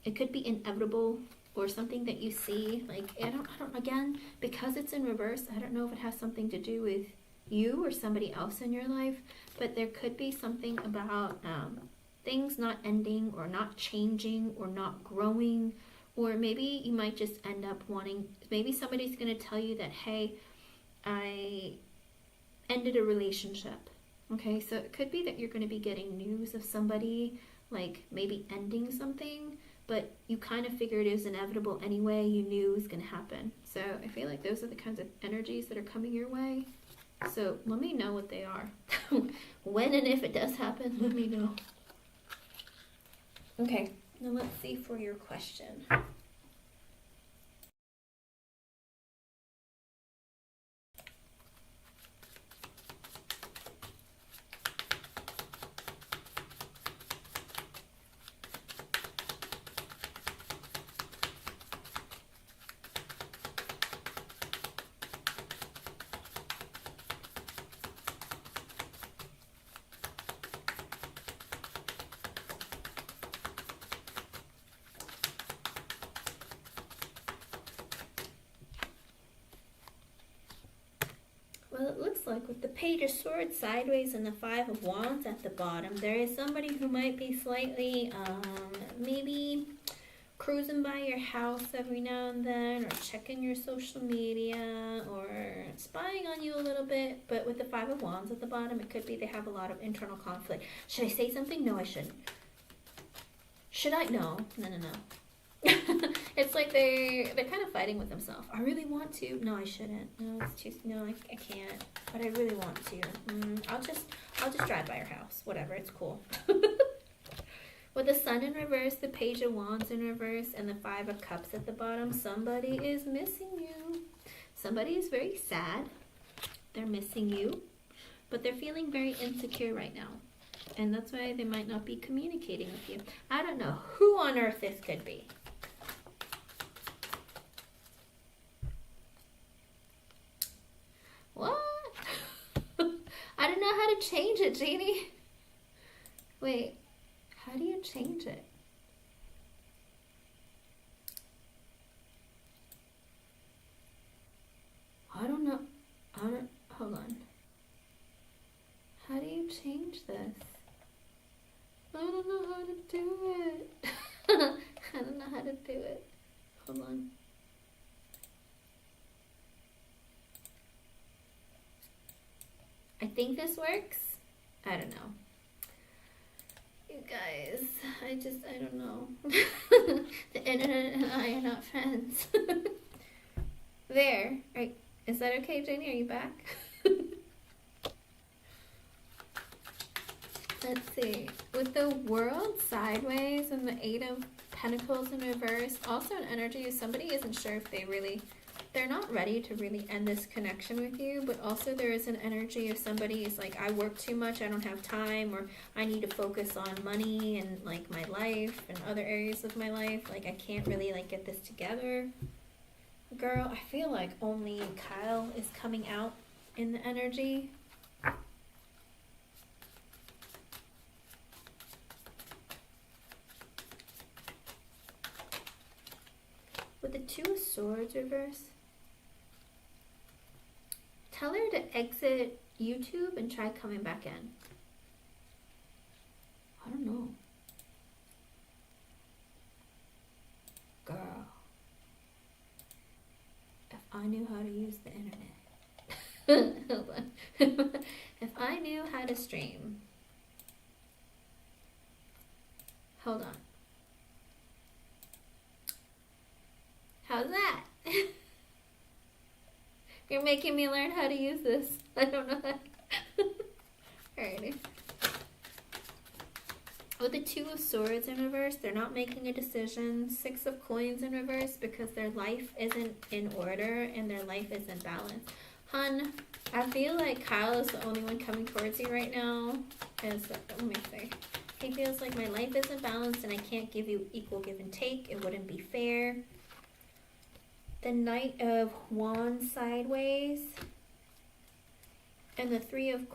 It could be inevitable or something that you see. Like, I don't, again, because it's in reverse, I don't know if it has something to do with you or somebody else in your life, but there could be something about things not ending or not changing or not growing, or maybe you might just end up wanting, maybe somebody's going to tell you that, hey, I ended a relationship, okay? So it could be that you're going to be getting news of somebody like maybe ending something, but you kind of figured it was inevitable anyway. You knew it was going to happen. So I feel like those are the kinds of energies that are coming your way. So let me know what they are. When and if it does happen, let me know. Okay, now let's see for your question. Well, it looks like with the Page of Swords sideways and the Five of Wands at the bottom, there is somebody who might be slightly, maybe cruising by your house every now and then, or checking your social media, or spying on you a little bit. But with the Five of Wands at the bottom, it could be they have a lot of internal conflict. Should I say something? No, I shouldn't. Should I? No. No. It's like they're kind of fighting with themselves. I really want to. No, I shouldn't. No, it's too. No, I can't. But I really want to. I'll just drive by your house. Whatever. It's cool. With the Sun in reverse, the Page of Wands in reverse, and the Five of Cups at the bottom, somebody is missing you. Somebody is very sad. They're missing you, but they're feeling very insecure right now. And that's why they might not be communicating with you. I don't know who on earth this could be. What? I don't know how to change it, Jeannie. Wait, how do you change it? I don't know. Hold on. How do you change this? I don't know how to do it. I don't know how to do it. Hold on. I think this works. I don't know. You guys, I don't know. The internet and I are not friends. There. Is that okay, Jenny? Are you back? Let's see. With the World sideways and the Eight of Pentacles in reverse, also an energy of somebody isn't sure if they're not ready to really end this connection with you, but also there is an energy of somebody is like, I work too much, I don't have time, or I need to focus on money and like my life and other areas of my life. Like I can't really like get this together. Girl, I feel like only Kyle is coming out in the energy. With the Two of Swords reverse, tell her to exit YouTube and try coming back in. I don't know. Girl. If I knew how to use the internet. Hold on. If I knew how to stream. Hold on. How's that? You're making me learn how to use this. I don't know how. Alrighty. With the Two of Swords in reverse, they're not making a decision. Six of Coins in reverse because their life isn't in order and their life isn't balanced. Hun, I feel like Kyle is the only one coming towards you right now. Let me see. He feels like my life isn't balanced and I can't give you equal give and take. It wouldn't be fair. The Knight of Wands sideways. And the Three of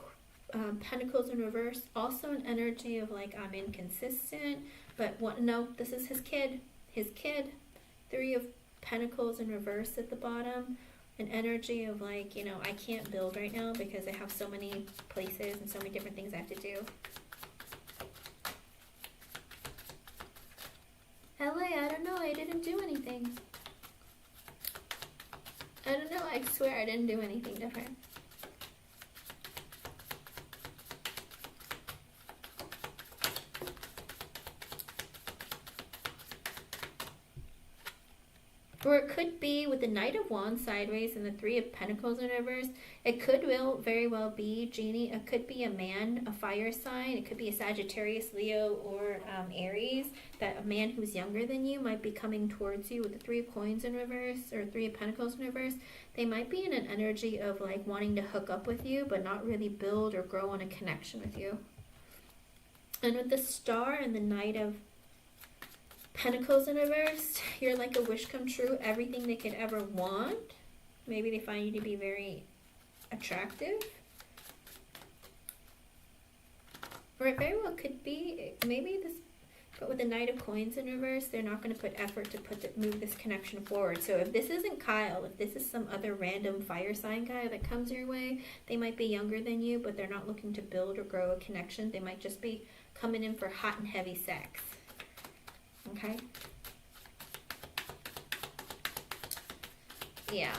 Pentacles in reverse. Also an energy of like, I'm inconsistent. But no, this is his kid. His kid. Three of Pentacles in reverse at the bottom. An energy of like, you know, I can't build right now because I have so many places and so many different things I have to do. LA, I don't know. I didn't do anything. I don't know. I swear I didn't do anything different. Or it could be with the Knight of Wands sideways and the Three of Pentacles in reverse. It could very well be, Jeannie, it could be a man, a fire sign. It could be a Sagittarius, Leo, or Aries. That a man who's younger than you might be coming towards you with the Three of Coins in reverse or Three of Pentacles in reverse. They might be in an energy of like wanting to hook up with you, but not really build or grow on a connection with you. And with the Star and the Knight of Pentacles in reverse, you're like a wish come true, everything they could ever want. Maybe they find you to be very attractive. Or it very well could be, maybe this, but with the Knight of Coins in reverse, they're not going to put effort to move this connection forward. So if this isn't Kyle, if this is some other random fire sign guy that comes your way, they might be younger than you, but they're not looking to build or grow a connection. They might just be coming in for hot and heavy sex. Okay? Yeah.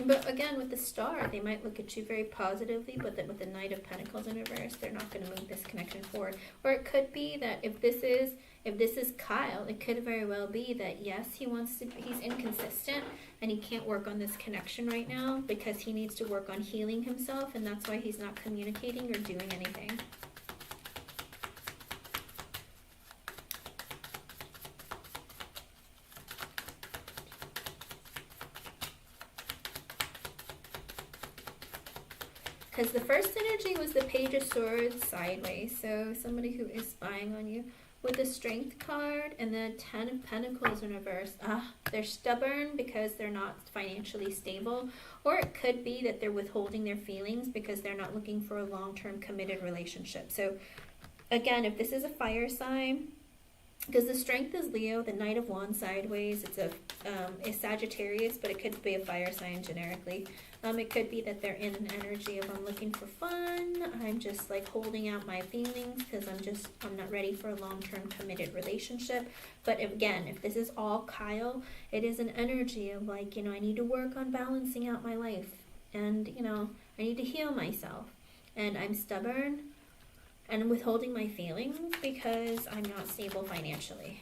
But again, with the Star, they might look at you very positively, but then with the Knight of Pentacles in reverse, they're not going to move this connection forward. Or it could be that if this is Kyle, it could very well be that yes, he's inconsistent and he can't work on this connection right now because he needs to work on healing himself, and that's why he's not communicating or doing anything. Because the first energy was the Page of Swords sideways, so somebody who is spying on you. With the Strength card and the 10 of Pentacles in reverse, they're stubborn because they're not financially stable. Or it could be that they're withholding their feelings because they're not looking for a long-term committed relationship. So again, if this is a fire sign, because the Strength is Leo, the Knight of Wands sideways, it's Sagittarius, but it could be a fire sign generically. It could be that they're in an energy of I'm looking for fun, I'm just like holding out my feelings because I'm not ready for a long-term committed relationship. But again, if this is all Kyle, it is an energy of like, I need to work on balancing out my life, and I need to heal myself, and I'm stubborn and I'm withholding my feelings because I'm not stable financially.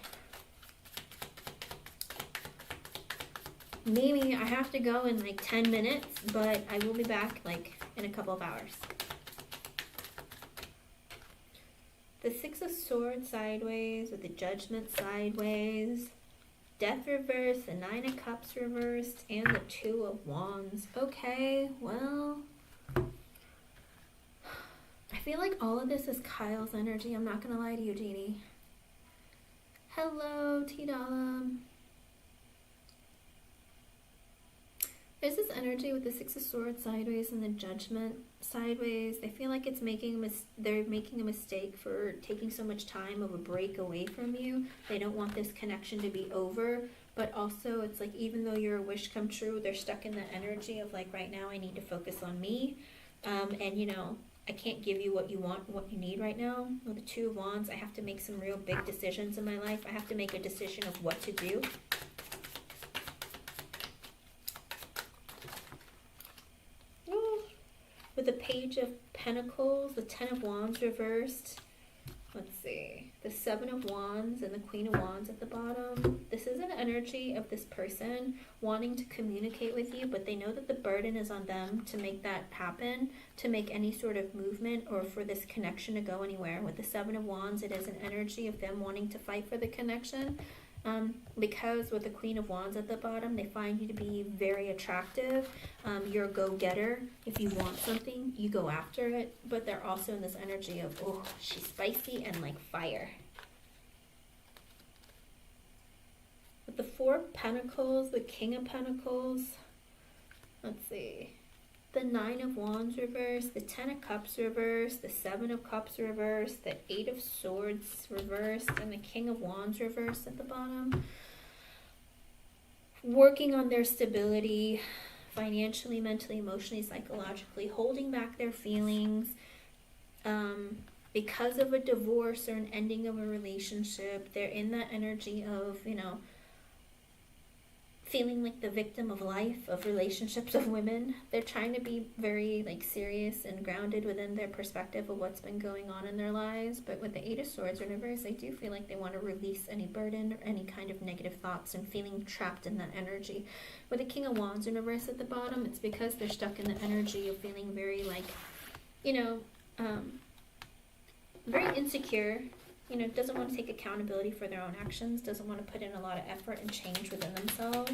Maybe I have to go in like 10 minutes, but I will be back like in a couple of hours. The Six of Swords sideways with the Judgment sideways, Death reversed, the Nine of Cups reversed, and the Two of Wands. Okay, well, I feel like all of this is Kyle's energy. I'm not going to lie to you, Jeannie. Hello, T-Dollar. There's this energy with the Six of Swords sideways and the Judgment sideways. They feel like they're making a mistake for taking so much time of a break away from you. They don't want this connection to be over. But also, it's like even though your wish come true, they're stuck in the energy of like, right now I need to focus on me. And I can't give you what you want, what you need right now. With the Two of Wands, I have to make some real big decisions in my life. I have to make a decision of what to do. With the Page of Pentacles, the 10 of Wands reversed. Let's see. The 7 of Wands and the Queen of Wands at the bottom. This is an energy of this person wanting to communicate with you, but they know that the burden is on them to make that happen, to make any sort of movement or for this connection to go anywhere. With the 7 of Wands, it is an energy of them wanting to fight for the connection. Because with the Queen of Wands at the bottom, they find you to be very attractive. You're a go-getter. If you want something, you go after it. But they're also in this energy of, oh, she's spicy and like fire. With the Four of Pentacles, the King of Pentacles, let's see. The 9 of Wands reversed, the 10 of Cups reversed, the 7 of Cups reversed, the 8 of Swords reversed, and the King of Wands reversed at the bottom. Working on their stability, financially, mentally, emotionally, psychologically, holding back their feelings because of a divorce or an ending of a relationship. They're in that energy of, feeling like the victim of life, of relationships, of women. They're trying to be very like serious and grounded within their perspective of what's been going on in their lives. But with the 8 of Swords reversed, they do feel like they want to release any burden or any kind of negative thoughts and feeling trapped in that energy. With the King of Wands in reverse at the bottom, it's because they're stuck in the energy of feeling very like, very insecure. Doesn't want to take accountability for their own actions, doesn't want to put in a lot of effort and change within themselves.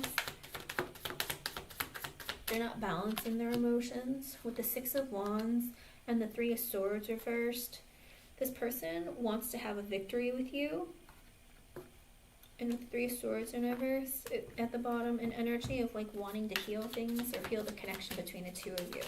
They're not balancing their emotions. With the 6 of Wands and the 3 of Swords reversed, this person wants to have a victory with you. And with the 3 of Swords in reverse, at the bottom, an energy of like wanting to heal things or heal the connection between the two of you.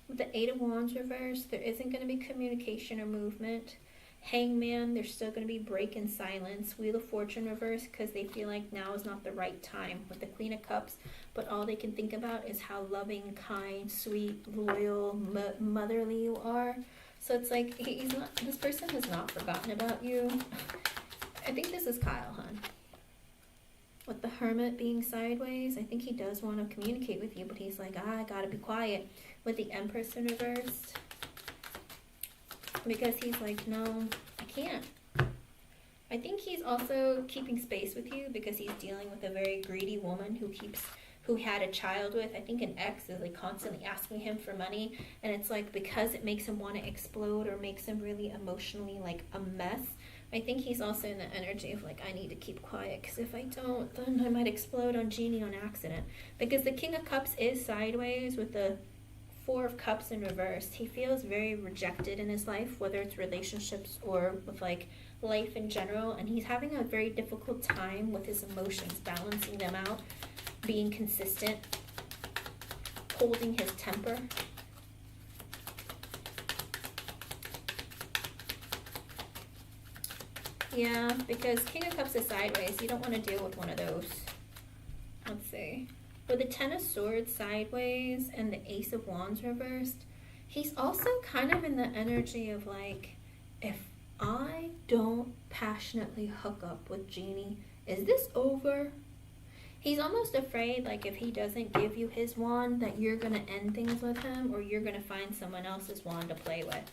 With the 8 of Wands reversed, there isn't going to be communication or movement. Hangman, there's still going to be break in silence. Wheel of Fortune reversed because they feel like now is not the right time. With the Queen of Cups, but all they can think about is how loving, kind, sweet, loyal, motherly you are. So it's like this person has not forgotten about you. I think this is Kyle, hon. With the Hermit being sideways, I think he does want to communicate with you, but he's like, I gotta be quiet. With the Empress in reverse, because he's like, no, I can't. I think he's also keeping space with you because he's dealing with a very greedy woman who had a child with. I think an ex is like constantly asking him for money, and it's like because it makes him want to explode or makes him really emotionally like a mess. I think he's also in the energy of like, I need to keep quiet because if I don't, then I might explode on Jeannie on accident. Because the King of Cups is sideways with the Four of Cups in reverse. He feels very rejected in his life, whether it's relationships or with like life in general, and he's having a very difficult time with his emotions, balancing them out, being consistent, holding his temper. Yeah, because King of Cups is sideways. You don't want to deal with one of those. Let's see. With the Ten of Swords sideways and the Ace of Wands reversed, he's also kind of in the energy of like, if I don't passionately hook up with Jeannie, is this over? He's almost afraid, like, if he doesn't give you his wand, that you're going to end things with him, or you're going to find someone else's wand to play with.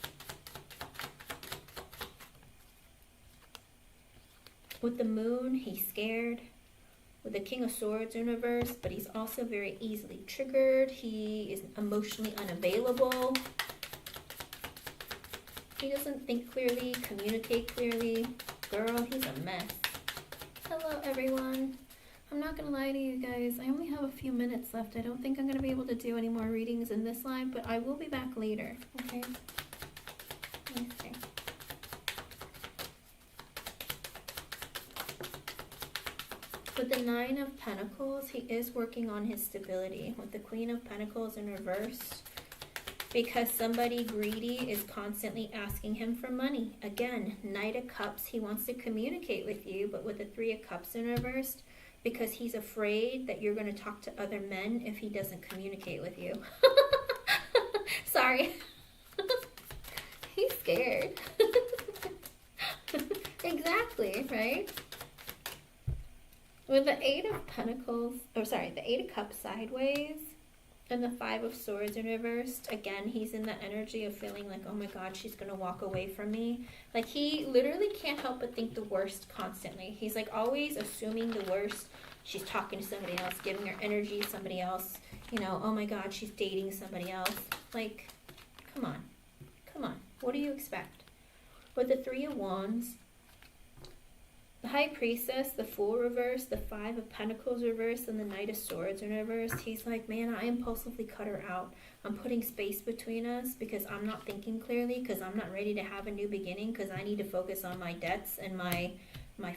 With the Moon, he's scared. With the King of Swords in reverse, but he's also very easily triggered. He is emotionally unavailable. He doesn't think clearly, communicate clearly. Girl, he's a mess. Hello, everyone. I'm not going to lie to you guys. I only have a few minutes left. I don't think I'm going to be able to do any more readings in this live, but I will be back later, okay? Let me see. With the Nine of Pentacles, he is working on his stability. With the Queen of Pentacles in reverse, because somebody greedy is constantly asking him for money. Again, Knight of Cups, he wants to communicate with you, but with the Three of Cups in reverse, because he's afraid that you're going to talk to other men if he doesn't communicate with you. Sorry. He's scared. Exactly, right? With the Eight of Pentacles, the Eight of Cups sideways, and the Five of Swords in reverse, again, he's in the energy of feeling like, oh my God, she's going to walk away from me. Like, he literally can't help but think the worst constantly. He's like always assuming the worst. She's talking to somebody else, giving her energy to somebody else. You know, oh my God, she's dating somebody else. Like, come on. Come on. What do you expect? With the Three of Wands, the High Priestess, the Fool reverse, the Five of Pentacles reverse, and the Knight of Swords in reverse. He's like, man, I impulsively cut her out. I'm putting space between us because I'm not thinking clearly, because I'm not ready to have a new beginning, because I need to focus on my debts and my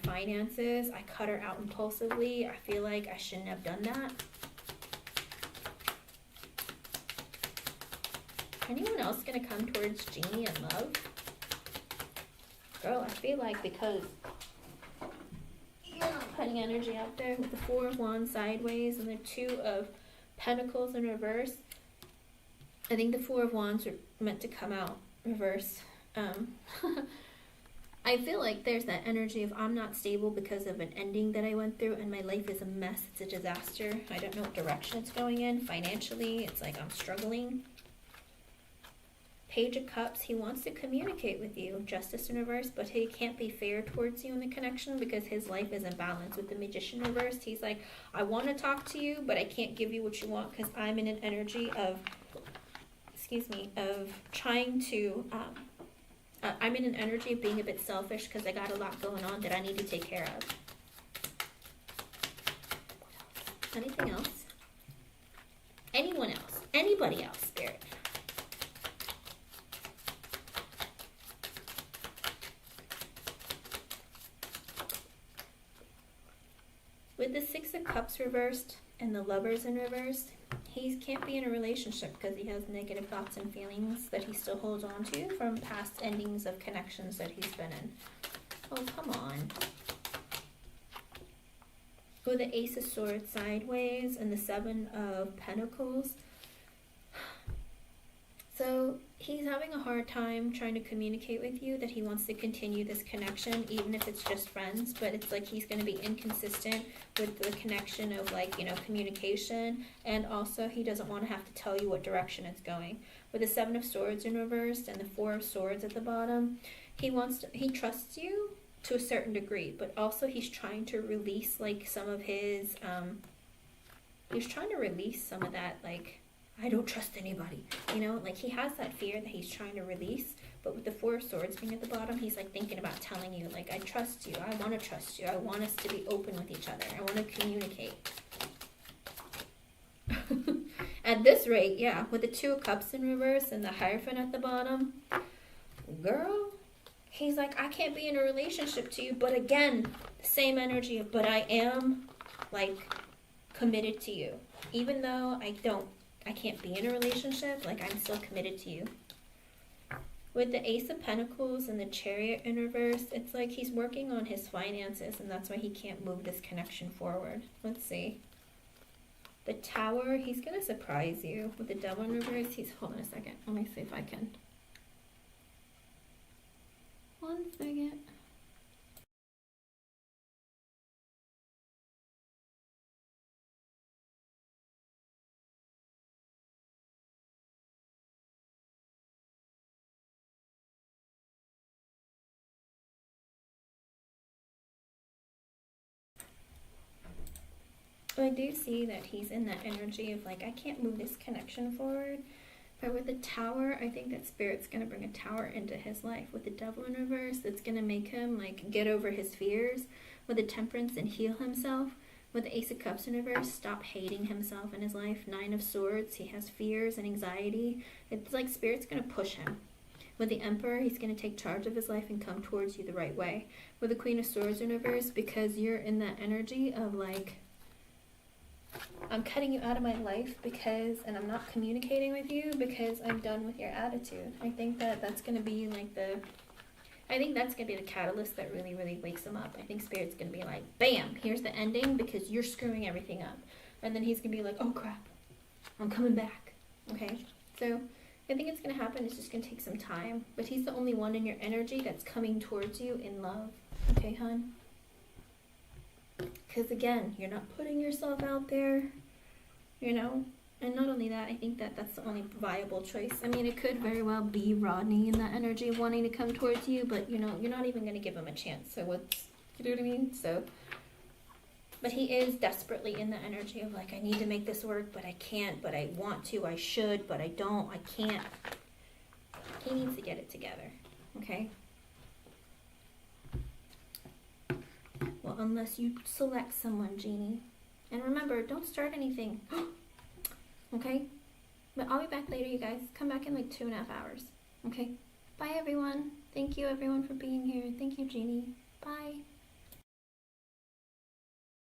finances. I cut her out impulsively. I feel like I shouldn't have done that. Anyone else going to come towards Jeannie and love? Girl, I feel like because putting energy out there with the Four of Wands sideways and the Two of Pentacles in reverse. I think the Four of Wands are meant to come out reverse. I feel like there's that energy of I'm not stable because of an ending that I went through and my life is a mess. It's a disaster. I don't know what direction it's going in. Financially, it's like I'm struggling. Page of Cups, he wants to communicate with you. Justice in reverse, but he can't be fair towards you in the connection because his life is in balance. With the Magician reversed, he's like, I want to talk to you, but I can't give you what you want because I'm in an energy of, of trying to, I'm in an energy of being a bit selfish because I got a lot going on that I need to take care of. Anything else? Anyone else? Anybody else, Spirit? With the Six of Cups reversed and the Lovers in reverse, he can't be in a relationship because he has negative thoughts and feelings that he still holds on to from past endings of connections that he's been in. Oh, come on. With the Ace of Swords sideways and the Seven of Pentacles. So So he's having a hard time trying to communicate with you that he wants to continue this connection, even if it's just friends, but it's like he's going to be inconsistent with the connection of, like, you know, communication, and also he doesn't want to have to tell you what direction it's going. With the Seven of Swords in reverse and the Four of Swords at the bottom, he trusts you to a certain degree, but also he's trying to release, like, some of his, he's trying to release some of that, like, I don't trust anybody, you know, like he has that fear that he's trying to release, but with the Four of Swords being at the bottom, he's like thinking about telling you, like, I trust you, I want to trust you, I want us to be open with each other, I want to communicate. At this rate, yeah, with the Two of Cups in reverse and the Hierophant at the bottom, girl, he's like, I can't be in a relationship to you, but again, the same energy of, but I am, like, committed to you. Even though I can't be in a relationship, like, I'm still committed to you. With the Ace of Pentacles and the Chariot in reverse, it's like he's working on his finances, and that's why he can't move this connection forward. Let's see. The Tower, he's going to surprise you. With the Devil in reverse, hold on a second. Let me see if I can. One second. I do see that he's in that energy of, like, I can't move this connection forward. But with the Tower, I think that Spirit's going to bring a Tower into his life. With the Devil in reverse, it's going to make him, like, get over his fears. With the Temperance, and heal himself. With the Ace of Cups in reverse, stop hating himself in his life. Nine of Swords, he has fears and anxiety. It's like Spirit's going to push him. With the Emperor, he's going to take charge of his life and come towards you the right way. With the Queen of Swords in reverse, because you're in that energy of, like, I'm cutting you out of my life because, and I'm not communicating with you because I'm done with your attitude. I think that that's going to be like I think that's going to be the catalyst that really, really wakes him up. I think Spirit's going to be like, bam, here's the ending because you're screwing everything up. And then he's going to be like, oh crap, I'm coming back. Okay? So I think it's going to happen. It's just going to take some time. But he's the only one in your energy that's coming towards you in love. Okay, hon? Because again, you're not putting yourself out there, you know, and not only that, I think that that's the only viable choice. I mean, it could very well be Rodney in that energy of wanting to come towards you, but, you know, you're not even going to give him a chance. So what's, you know what I mean? So, but he is desperately in the energy of, like, I need to make this work, but I can't, but I want to, I should, but I don't, I can't. He needs to get it together, okay? Well, unless you select someone, Jeannie. And remember, don't start anything. Okay? But I'll be back later, you guys. Come back in like 2.5 hours. Okay? Bye, everyone. Thank you, everyone, for being here. Thank you, Jeannie. Bye.